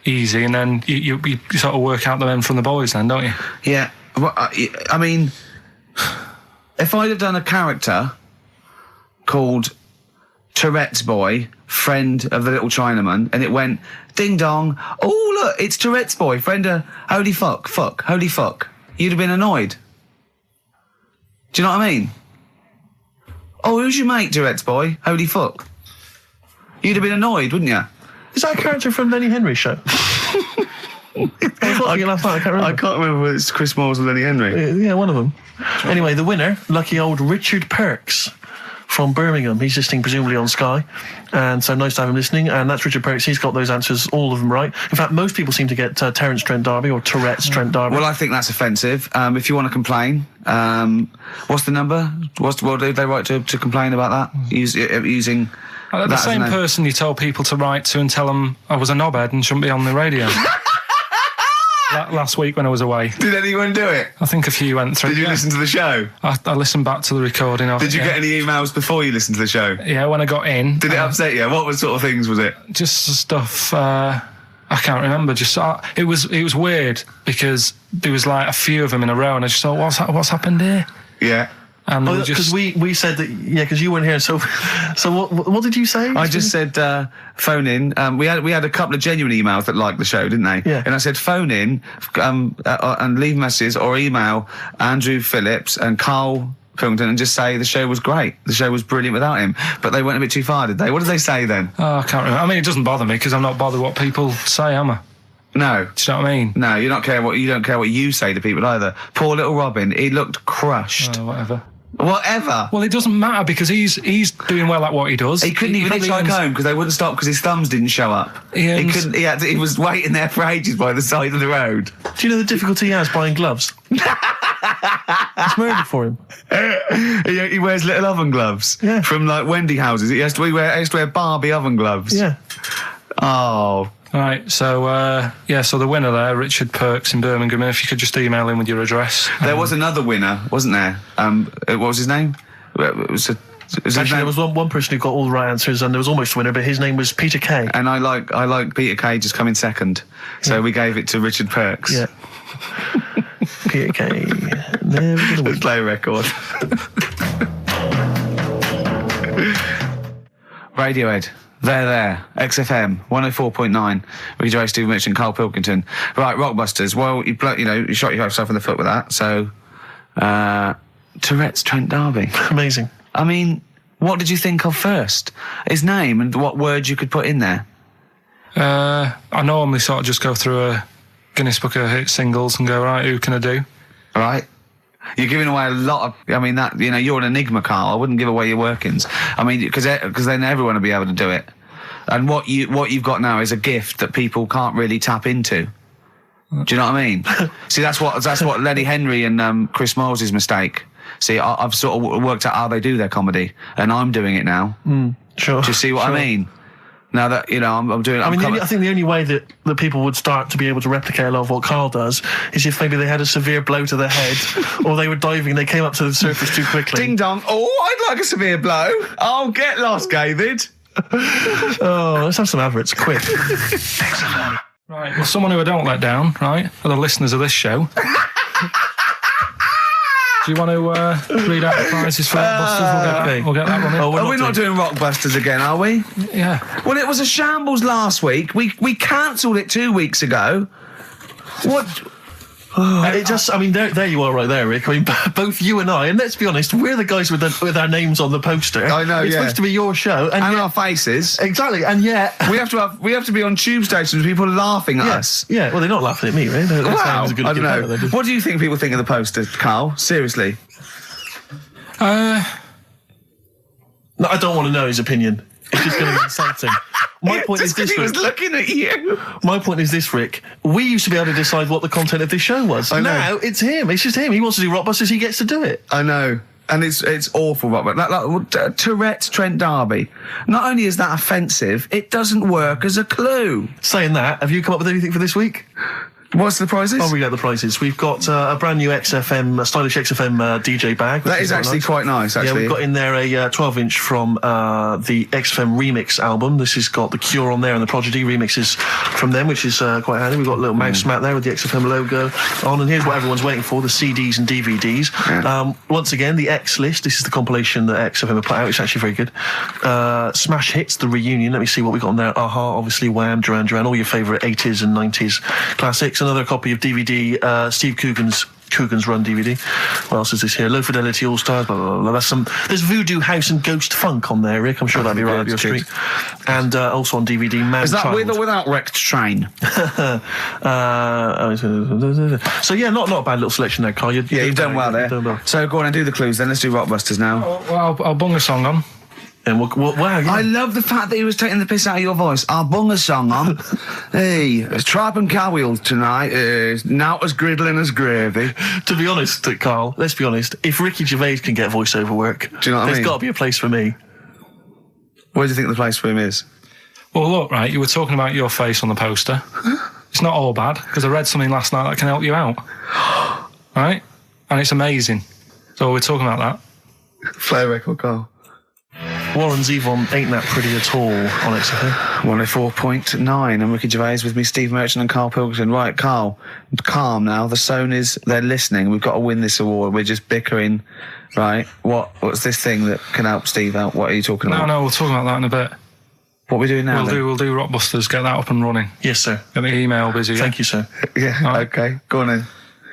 easy, and then you sort of work out the men from the boys then, don't you? Yeah. Well, I mean, if I'd have done a character called Tourette's Boy, friend of the little Chinaman, and it went ding dong. Oh look, it's Tourette's Boy, friend of holy fuck, holy fuck. You'd have been annoyed. Do you know what I mean? Oh, who's your mate, Tourette's Boy? Holy fuck. You'd have been annoyed, wouldn't you? Is that a character from Lenny Henry's show? I can't remember whether it's Chris Moores or Lenny Henry. Yeah, one of them. Anyway, the winner, lucky old Richard Perks from Birmingham. He's listening presumably on Sky, and so nice to have him listening. And that's Richard Perks. He's got those answers, all of them right. In fact, most people seem to get Terence Trent D'Arby or Tourette's Trent D'Arby. Well, I think that's offensive. If you want to complain, what's the number? What did they write to complain about that? Using The same person you told people to write to and tell them I was a knobhead and shouldn't be on the radio. Last week when I was away. Did anyone do it? I think a few went through. Did you listen to the show? I listened back to the recording of it. Did you get any emails before you listened to the show? Yeah, when I got in. Did it upset you? What sort of things was it? Just stuff, I can't remember. It was weird because there was like a few of them in a row and I just thought, what's happened here? Yeah. And because we said that, because you weren't here. So what did you say? I just said phone in. We had a couple of genuine emails that liked the show, didn't they? Yeah. And I said phone in and leave messages or email Andrew Phillips and Karl Pilkington and just say the show was great. The show was brilliant without him. But they went a bit too far, did they? What did they say then? Oh, I can't remember. I mean, it doesn't bother me because I'm not bothered what people say, am I? No. Do you know what I mean? No, you don't care what you say to people either. Poor little Robin, he looked crushed. Whatever. Whatever. Well, it doesn't matter because he's doing well at what he does. He couldn't even hitchhike home because they wouldn't stop because his thumbs didn't show up. He couldn't. He was waiting there for ages by the side of the road. Do you know the difficulty he has buying gloves? It's murder for him. He wears little oven gloves from like Wendy houses. He has to wear Barbie oven gloves. Yeah. Oh. Right, so so the winner there, Richard Perks in Birmingham. If you could just email in with your address. There was another winner, wasn't there? What was his name? Actually, there was one person who got all the right answers, and there was almost a winner, but his name was Peter Kay. And I like Peter Kay just coming second, so we gave it to Richard Perks. Yeah. Peter Kay. Never gonna win. Play a record. Radiohead. There. XFM 104.9. Ricky Gervais, Steve Mitchell, and Karl Pilkington. Right, Rockbusters. Well, you shot yourself in the foot with that. So, Tourette's Trent D'Arby. Amazing. I mean, what did you think of first? His name and what words you could put in there? I normally sort of just go through a Guinness Book of Hit singles and go, right, who can I do? Right. You're giving away a lot of. I mean, that you're an enigma, Karl. I wouldn't give away your workings. I mean, because then everyone will be able to do it. And what you've got now is a gift that people can't really tap into. Do you know what I mean? See, that's what Lenny Henry and Chris Miles' mistake. See, I've sort of worked out how they do their comedy, and I'm doing it now. Sure. Do you see what I mean? Now that I'm doing. I think the only way that people would start to be able to replicate a lot of what Karl does is if maybe they had a severe blow to the head, or they were diving and they came up to the surface too quickly. Ding dong! Oh, I'd like a severe blow. Oh, get lost, David. Oh, let's have some adverts, quick. Right, well, someone who I don't let down, right, are the listeners of this show. Do you want to read out the prizes for Rockbusters? We'll get that one in. Are we not doing Rockbusters again, are we? Yeah. Well, it was a shambles last week. We cancelled it 2 weeks ago. What? There you are right there, Rick. I mean, both you and I, and let's be honest, we're the guys with our names on the poster. I know, It's supposed to be your show. And our faces. Exactly, and yet... we have to be on tube stations with people laughing at us. Yeah, well, they're not laughing at me, right? Wow, I don't know. What do you think people think of the poster, Karl? Seriously? No, I don't want to know his opinion. It's just going to be insulting. My point is this, Rick. He was looking at you. My point is this, Rick. We used to be able to decide what the content of this show was. I know. Now it's him. It's just him. He wants to do Rockbusters. He gets to do it. I know. And it's awful, Robert. Tourette's Trent D'Arby. Not only is that offensive, it doesn't work as a clue. Saying that, have you come up with anything for this week? What's the prizes? Oh, we got the prizes. We've got a brand new XFM, stylish XFM DJ bag. That is actually quite nice, actually. Yeah, we've got in there a 12-inch from the XFM Remix album. This has got The Cure on there and the Prodigy remixes from them, which is quite handy. We've got a little mouse mat there with the XFM logo on. And here's what everyone's waiting for, the CDs and DVDs. Yeah. Once again, the X List. This is the compilation that XFM have put out. It's actually very good. Smash Hits, the reunion. Let me see what we got on there. Aha, obviously, Wham, Duran Duran, all your favourite 80s and 90s classics. Another copy of DVD, Steve Coogan's Run DVD. What else is this here? Low Fidelity All Stars. Blah, blah, blah. There's Voodoo House and Ghost Funk on there, Rick. I'm sure that'd be right up your street. And also on DVD, Man Is that Child. with or without Wrecked Train? So yeah, not a bad little selection there, Karl. You've done well there. So go on and do the clues then. Let's do Rockbusters now. Well, I'll bung a song on. And wow, yeah. I love the fact that he was taking the piss out of your voice. I'll bung a song on. Hey, it's Tripe and Cowheels tonight. Not as griddling as gravy. To be honest, Karl, let's be honest. If Ricky Gervais can get voiceover work, do you know what I mean? There's got to be a place for me. Where do you think the place for him is? Well, look, right, you were talking about your face on the poster. It's not all bad, because I read something last night that can help you out. Right? And it's amazing. So we're talking about that. Play a record, Karl. Warren Zevon ain't that pretty at all on XFM. 104.9 and Ricky Gervais with me, Steve Merchant and Karl Pilkington. Right, Karl, calm now. The Sonys, they're listening. We've got to win this award. We're just bickering. Right, what's this thing that can help Steve out? What are you talking about? No, we'll talk about that in a bit. What are we doing now? We'll do Rockbusters, get that up and running. Yes, sir. Get the email busy. Thank you, sir. Yeah, right. Okay, go on then.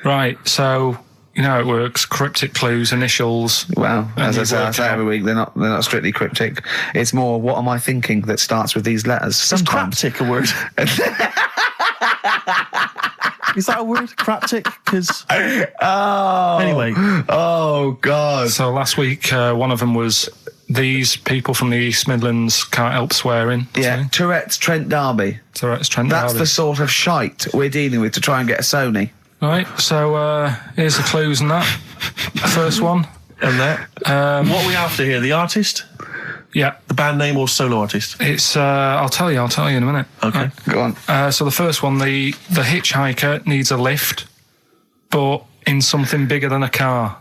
Right, so... You know how it works. Cryptic clues, initials. Well, as I say every week, they're not strictly cryptic. It's more, what am I thinking that starts with these letters? Sometimes. Is cryptic a word? Is that a word? Craptic? Because Oh. Anyway. Oh, God. So last week, one of them was these people from the East Midlands can't help swearing. Yeah, So, Tourette's Trent D'Arby. Tourette's Trent That's D'Arby. the sort of shite we're dealing with to try and get a Sony. Right, so here's the clues and that. First one. And that. What are we after here? The artist? Yeah, The band name or solo artist? it's, I'll tell you in a minute. Okay. Right. Go on. So the first one, the hitchhiker needs a lift, but in something bigger than a car.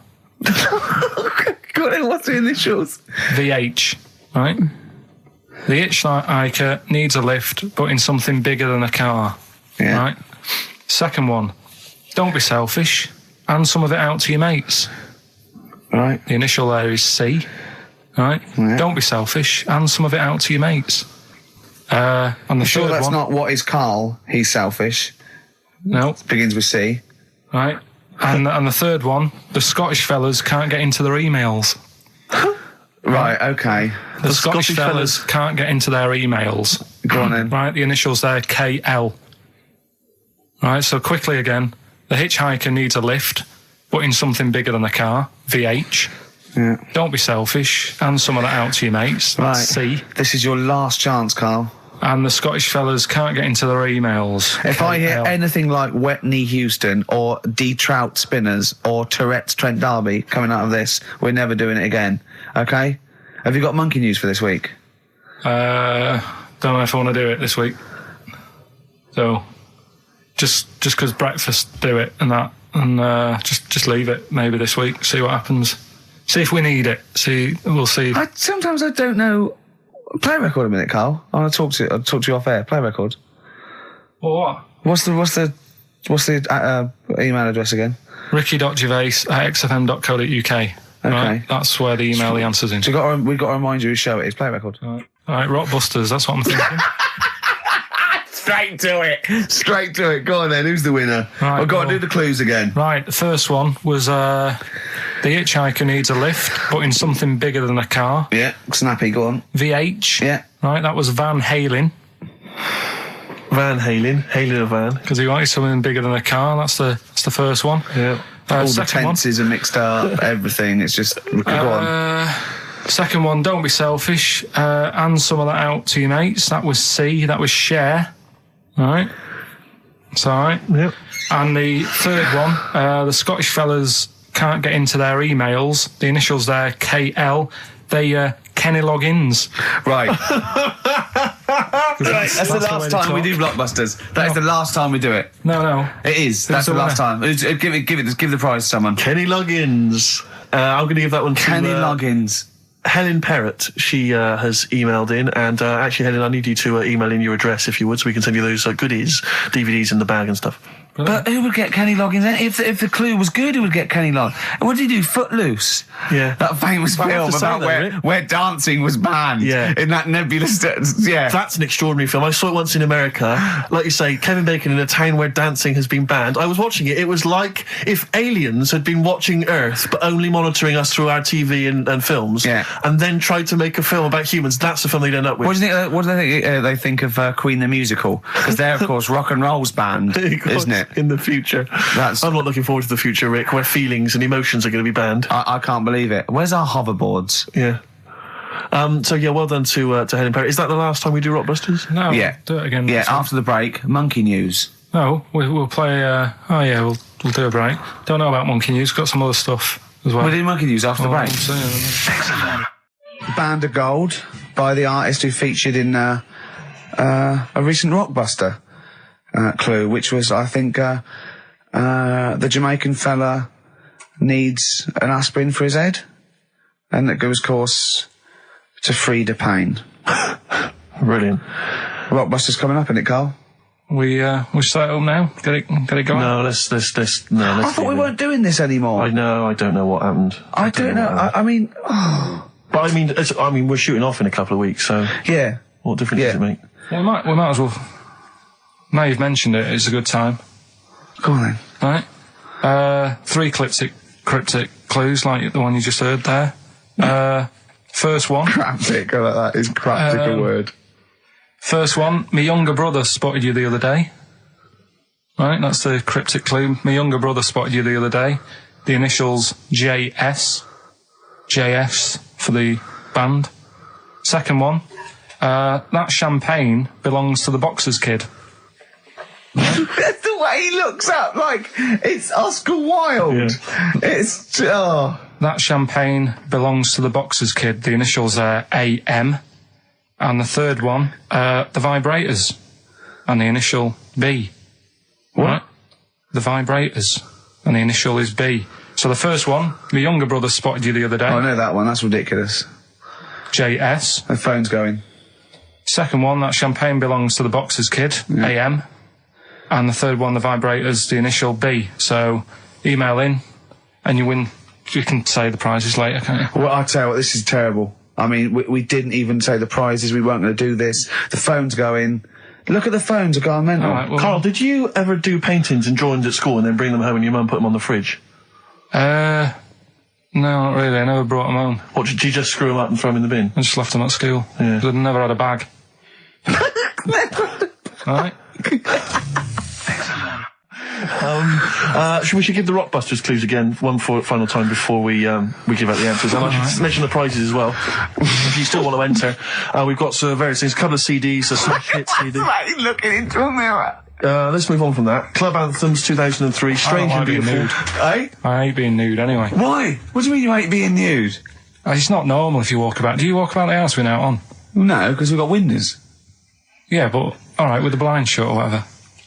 Go on, what's the initials? VH, right? The hitchhiker needs a lift, but in something bigger than a car. Yeah. Right? Second one, don't be selfish, hand some of it out to your mates. Right. The initial there is C. Right? Yeah. Don't be selfish, hand some of it out to your mates. And the Sure, third that's one, not what is Carl. He's selfish. no, Begins with C. right? And the third one, the Scottish fellas can't get into their emails. Right, okay. The Scottish Scottish fellas can't get into their emails. Go on then. Right, the initials there, KL. Right, so quickly again, the hitchhiker needs a lift, but in something bigger than a car, VH. Yeah. Don't be selfish, hand some of that out to your mates, that's Right. C. This is your last chance, Carl. And the Scottish fellas can't get into their emails. If I hear KL. anything like Wet Knee Houston or D Trout Spinners or Tourette's Trent D'Arby coming out of this, we're never doing it again. Okay? Have you got monkey news for this week? Don't know if I want to do it this week. So, just because breakfast do it and that, and just leave it maybe this week. See what happens. See if we need it. We'll see. Sometimes I don't know. Play a record a minute, Carl. I'll talk to you off air. Play a record. Or what? What's the email address again? Ricky.gervais@xfm.co.uk. Okay. Right, that's where the email the answer's in. So we've got to remind you whose show it is. Play a record. All right, Rockbusters. That's what I'm thinking. Straight to it. Straight to it. Go on then. Who's the winner? Right, I've got to well- do the clues again. Right, the first one was the hitchhiker needs a lift, but in something bigger than a car. Yeah. Snappy. Go on. VH. Yeah. Right, that was Van Halen, Van Halen. Halen a van. because he wanted something bigger than a car. That's the first one. Yeah. All the Second one. tenses are mixed up. Everything. It's just. Go on. Second one, don't be selfish. Hand some of that out to your mates. That was C. That was share. All right. It's all right. Yep. And the third one, the Scottish fellas can't get into their emails. The initials there, KL. They Kenny Loggins. Right. That's the way last to time we talk. do Blockbusters. That is the last time we do it. No. It is. That's the the last winner? time. Give the prize to someone. Kenny Loggins. I'm going to give that one to Kenny Loggins. Helen Perrott. She has emailed in, and actually, Helen, I need you to email in your address if you would, so we can send you those goodies, DVDs in the bag and stuff. But who would get Kenny Loggins then? If the clue was good, who would get Kenny Loggins? And what did he do? Footloose. Yeah. That famous Well, I have film to say about though, Rick. where dancing was banned. Yeah. In that nebulous. Yeah. That's an extraordinary film. I saw it once in America. Like you say, Kevin Bacon in a town where dancing has been banned. I was watching it. It was like if aliens had been watching Earth, but only monitoring us through our TV and films, Yeah. and then tried to make a film about humans. That's the film they'd end up with. What do you think? What do they think of Queen the musical? Because they're, of course, rock and roll's banned, isn't it? In the future. That's- I'm not looking forward to the future, Rick, where feelings and emotions are going to be banned. I can't believe it. Where's our hoverboards? Yeah. So yeah, well done to Helen Perry. Is that the last time we do Rockbusters? No. Yeah. Do it again. Yeah. After the break, monkey news. No, we'll play. We'll do a break. Don't know about Monkey News. Got some other stuff as well. We'll do monkey news after the break. I'm saying. Band of Gold by the artist who featured in a recent Rockbuster clue, which was, I think, the Jamaican fella needs an aspirin for his head, and that goes course to free the pain. Brilliant. Rockbuster's coming up, isn't it, Carl? We start up now. Get it going. No, let's I thought we weren't doing this anymore. I know. I don't know what happened. I don't know. I mean, But I mean, we're shooting off in a couple of weeks, so yeah. what difference Yeah. does it make? Well, we might as well. Now you've mentioned it, it's a good time. Go on then. Right. 3 cryptic clues like the one you just heard there. First one. Cryptic, I like that. Is cryptic a word? First one. My younger brother spotted you the other day. Right, that's the cryptic clue. My younger brother spotted you the other day. The initials JS. JS for the band. Second one, that champagne belongs to the Boxers Kid. The way he looks up, like it's Oscar Wilde. Yeah. It's That champagne belongs to the Boxers Kid. The initials are AM. And the third one, the Vibrators. And the initial B. What? Right? The Vibrators. And the initial is B. So the first one, the younger brother spotted you the other day. I know that one. That's ridiculous. JS. The phone's going. Second one, that champagne belongs to the Boxers Kid. AM. And the third one, the Vibrators, the initial B. So email in and you win. You can say the prizes later, can't you? Well, I'll tell you what, this is terrible. I mean, we didn't even say the prizes. We weren't going to do this. The phone's going. Look at the phones are going mental. All right, well, Carl, did you ever do paintings and drawings at school and then bring them home and your mum put them on the fridge? no, not really. I never brought them home. Or did you just screw them up and throw them in the bin? I just left them at school. Yeah. I'd never had a bag. All right. We should give the Rockbusters clues again, one final time before we give out the answers. And I should mention the prizes as well. If you still want to enter, we've got various things, a couple of CDs, a smash hit CD. Like looking into a mirror. Let's move on from that. Club Anthems 2003, Strange and being Beautiful. nude. Eh? I hate being nude anyway. Why? What do you mean you hate being nude? It's not normal if you walk about. Do you walk about the house without on? No, because we've got windows. Yeah, but all right, with the blind shut or whatever.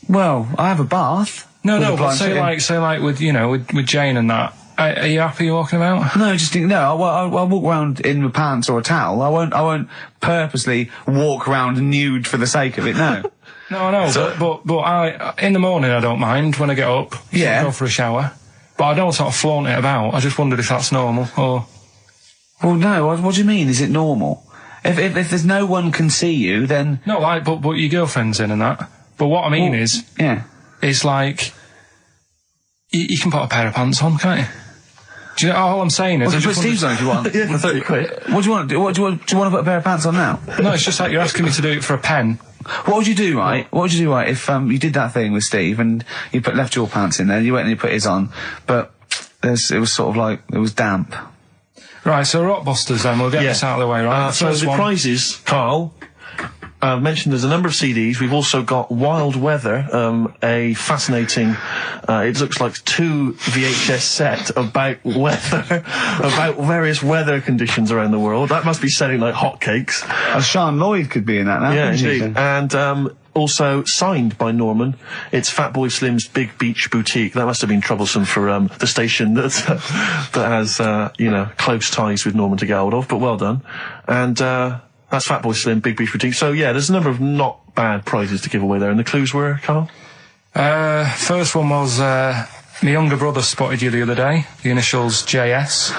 Well, I have a bath. No, With no, the but blind say like with with Jane and that. Are you happy walking about? No, just think. No, I'll walk around in my pants or a towel. I won't purposely walk around nude for the sake of it. No. No, I know, but I in the morning I don't mind when I get up. Yeah. Go for a shower, but I don't sort of flaunt it about. I just wondered if that's normal or. Well, no. What do you mean? Is it normal? If there's no one can see you, then No, like, but your girlfriend's in and that. But what I mean is like you can put a pair of pants on, can't you? Do you know all I'm saying is? Well, put Steve's on if you want. Yeah, for 30 quid. What do you want to do? Do you want to put a pair of pants on now? No, it's just like you're asking me to do it for a pen. What would you do, right? What would you do, right, if you did that thing with Steve and you left your pants in there, you went and you put his on, but it was sort of like it was damp. Right, so Rockbusters then, we'll get this out of the way, right? So the prizes, Carl, mentioned there's a number of CDs. We've also got Wild Weather, a fascinating, it looks like 2 VHS set about weather, about various weather conditions around the world. That must be selling like hotcakes. Sean Lloyd could be in that now. Yeah, couldn't she? indeed. And also signed by Norman. It's Fatboy Slim's Big Beach Boutique. That must have been troublesome for the station that has close ties with Norman to get hold of. But well done. And that's Fatboy Slim, Big Beach Boutique. So yeah, there's a number of not bad prizes to give away there. And the clues were, Carl? First one was my younger brother spotted you the other day. The initials JS.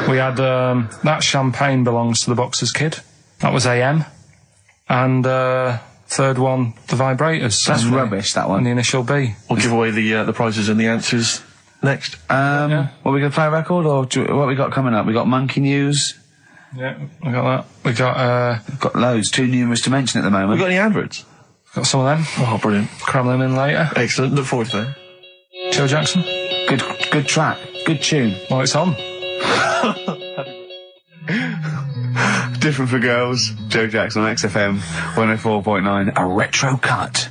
We had that champagne belongs to the Boxers Kid. That was AM. And third one, the Vibrators. That's rubbish, that one. And the initial B. We'll give away the prizes and the answers next. What, we going to play a record, or what we got coming up? We got Monkey News. Yeah, we got that. We got We've got loads, too numerous to mention at the moment. We got any adverts? got some of them. Oh, brilliant. Cram them in later. Excellent. Look forward to that. Joe Jackson. Good track, good tune. Well, it's on. Different for girls. Joe Jackson on XFM 104.9. A retro cut.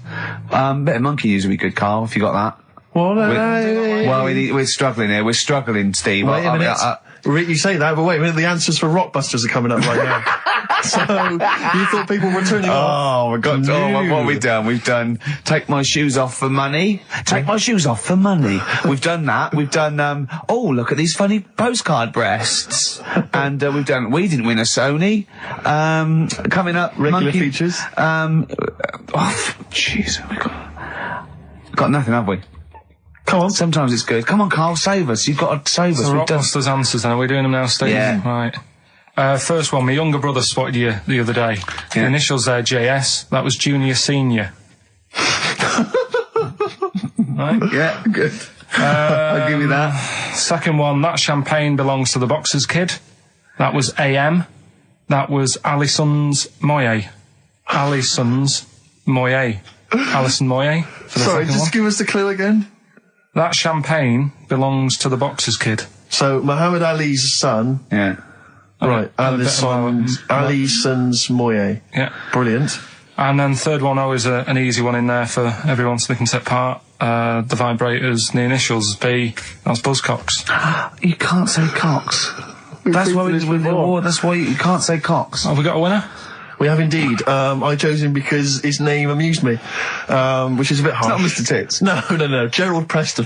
Bit of Monkey News would be good, Carl, if you got that. We're struggling here. We're struggling, Steve. Wait a minute. You say that, but wait a minute. The answers for Rockbusters are coming up right now. So you thought people were turning off? Oh, what have we done? We've done Take My Shoes Off for Money. Take My Shoes Off for Money. We've done that. We've done, oh, look at these funny postcard breasts. And we've done We Didn't Win a Sony. Coming up, Regular features. Jeez, we got nothing, have we? Come on. Sometimes it's good. Come on, Carl, save us. You've got to save us. So We've done. Rockbusters answers then. Are we doing them now, Steve? Yeah. Right. First one, my younger brother spotted you the other day. The initials there, JS. That was Junior Senior. Right? Yeah, good. I'll give you that. Second one, that champagne belongs to the Boxers Kid. That was AM. That was Alison's Moye. Alison's Moye. Alison Moyet for the Sorry, second just one. give us the clue again. That champagne belongs to the boxer's kid. So, Muhammad Ali's son. Yeah. Right, Alison's Moyet. Yeah. Brilliant. And then third one, always an easy one in there for everyone so they can take part. The vibrators, the initials B, that's Buzzcocks. You can't say Cox. That's why that's why you can't say Cox. Have we got a winner? We have indeed. I chose him because his name amused me, which is a bit harsh. Not Mr. Tits. No. Gerald Preston.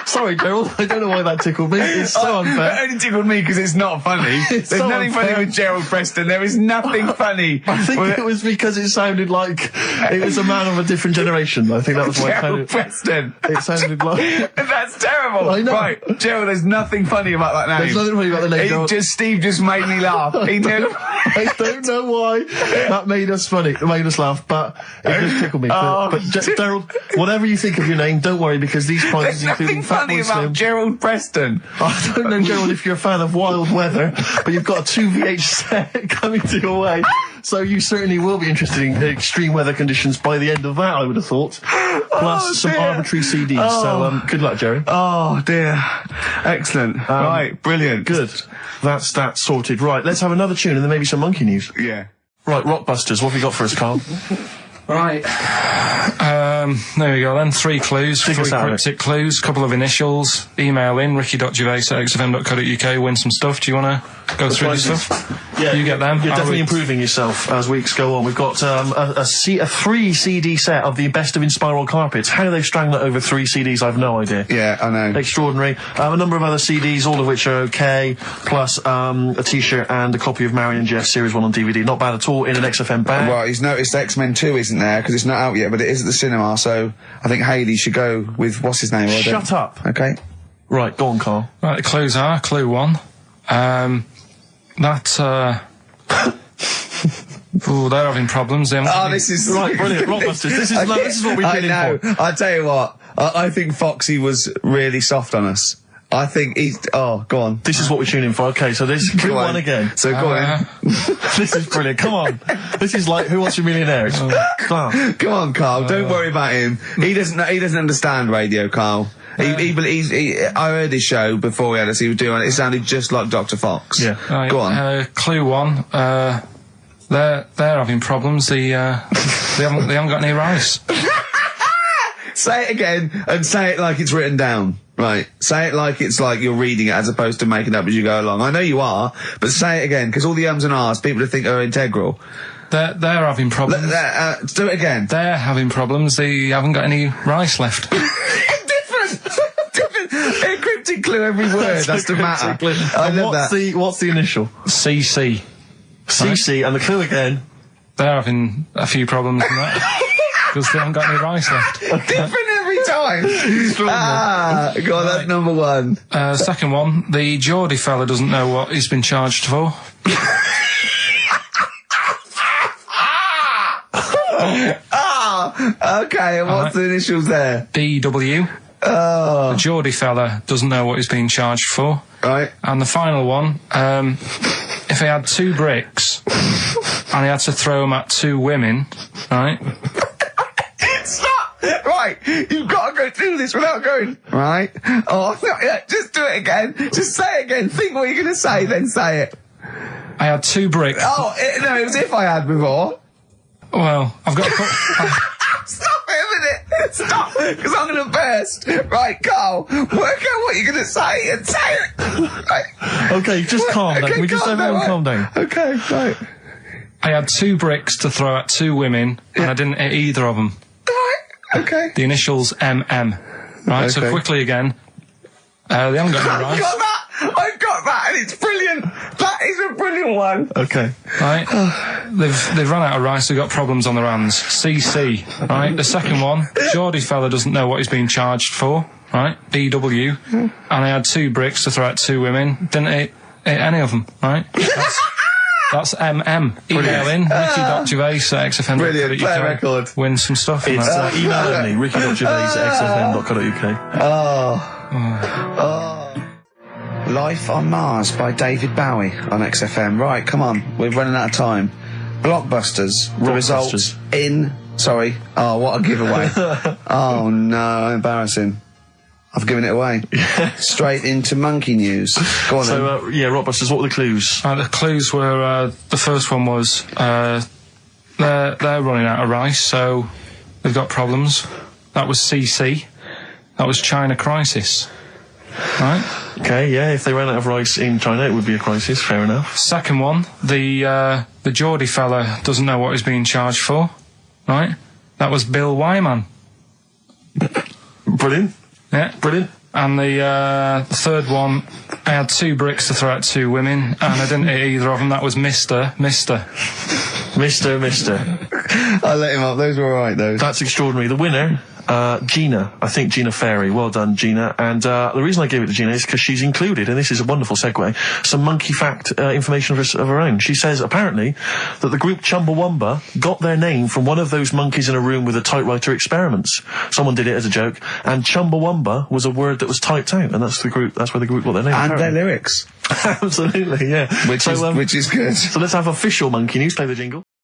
Sorry, Gerald. I don't know why that tickled me. It's so unfair. It only tickled me because it's not funny. There's so nothing funny unfair. with Gerald Preston. There is nothing funny. I think it was because it sounded like it was a man of a different generation. I think that was why Gerald Preston. it sounded like... That's terrible. I know. Right, Gerald, there's nothing funny about that name. There's nothing funny about the name, Gerald. Steve just made me laugh. He knew. I don't know why that made us funny. It made us laugh, but it just tickled me. But Gerald, whatever you think of your name, don't worry, because these prizes There's including nothing funny Fatboy about Slim. Gerald Preston. I don't know, Gerald, if you're a fan of Wild Weather, but you've got a 2VH set coming to your way, so you certainly will be interested in extreme weather conditions by the end of that, I would have thought. Plus some arbitrary CDs. So good luck, Jerry. Oh dear. Excellent. Right, brilliant. Good. That's that sorted. Right, let's have another tune and then maybe some monkey news. Yeah. Right, Rockbusters, what have you got for us, Carl? Right. There we go then. 3 clues, Dig 3 us out. cryptic clues, couple of initials. Email in ricky.gervais@xfm.co.uk, win some stuff. Do you want to go through the stuff? Yeah, You get them. You're I'll definitely read- improving yourself as weeks go on. We've got a 3 CD set of the best of Inspiral Carpets. How they've strung that over 3 CDs, I've no idea. Yeah, I know. Extraordinary. A number of other CDs, all of which are okay, plus a T-shirt and a copy of Marion Jeff Series 1 on DVD. Not bad at all in an XFM bag. Well, he's noticed X-Men 2 isn't there because it's not out yet, but it is at the cinema, so I think Hayley should go with, what's his name? Shut up. Okay. Right, go on, Carl. Right, the clues are, clue 1. Ooh, they're having problems. They haven't Oh, got any- this is... Right, brilliant. Rockbusters. This is what we've I been know. in for. I tell you what, I think Foxy was really soft on us. I think he's... Oh, go on. This is what we tune in for. Okay, so this clue Go on. 1 again. So go on. This is brilliant. Come on. This is like Who Wants to Be a Millionaire? It's class. Come on, Carl. Don't worry about him. He doesn't understand radio, Carl. I heard his show before we had us. He was doing it. It sounded just like Dr. Fox. Yeah. Right, Go on. clue 1. They're having problems. They haven't got any rice. Say it again and say it like it's written down. Right. Say it like it's like you're reading it as opposed to making up as you go along. I know you are, but say it again, because all the ums and ahs people would think are integral. They're having problems. Do it again. They're having problems. They haven't got any rice left. Different. A cryptic clue every word. That's the matter. I And love that. what's the initial? CC. CC, and the clue again. They're having a few problems in that. Because they haven't got any rice left. Different every time. Go on, that's number 1. Second one, the Geordie fella doesn't know what he's been charged for. Okay, and what's the initials there? BW. The Geordie fella doesn't know what he's being charged for. Right. And the final one, if he had 2 bricks and he had to throw them at 2 women, right? Stop! Right, you've got to go through this without going. Right? Oh, no, yeah, just do it again. Just say it again. Think what you're going to say, then say it. I had 2 bricks. Oh, no, it was if I had before. Well, I've got Stop it a minute. Stop, because I'm going to burst. Right, Carl, work out what you're going to say and say it. Right. Okay, just calm down. Okay, Can we just everyone right. calm down? Okay, right. I had 2 bricks to throw at 2 women, and I didn't hit either of them. Right, okay. The initials MM. Right, so Okay. quickly again. They haven't got any I've rice. got that, and it's brilliant. That is a brilliant one. Okay. Right, they've run out of rice. They've got problems on their hands. CC. Right, the second one. Geordie fella doesn't know what he's being charged for. Right, BW. And I had 2 bricks to throw at 2 women. Didn't hit any of them. Right. That's MM. Email in ricky.gervais@xfm.co.uk. Brilliant, play a record. Win some stuff. It's email only, ricky.gervais@xfm.co.uk. Life on Mars by David Bowie on XFM. Right, come on, we're running out of time. Blockbusters. The results Rockbusters. in... Sorry. Oh, what a giveaway. Oh, no. Embarrassing. I've given it away. Straight into monkey news. Go on then. So, yeah, Rockbusters, what were the clues? The clues were, the first one was, they're running out of rice, so they've got problems. That was CC. That was China crisis. Right? Okay, yeah, if they ran out of rice in China, it would be a crisis, fair enough. Second one, the Geordie fella doesn't know what he's being charged for. Right? That was Bill Wyman. Brilliant. Yeah. Brilliant. And the third one, I had 2 bricks to throw at 2 women, and I didn't hit either of them. That was Mister. I let him up. Those were alright, those. That's extraordinary. The winner, Gina. I think Gina Ferry. Well done, Gina. And the reason I gave it to Gina is because she's included, and this is a wonderful segue, some monkey fact information of her own. She says, apparently, that the group Chumbawamba got their name from one of those monkeys in a room with a typewriter experiments. Someone did it as a joke, and Chumbawamba was a word that was typed out, and that's where the group got their name. And apparently. their lyrics. Absolutely, yeah. Which is good. So let's have official monkey news. Play the jingle.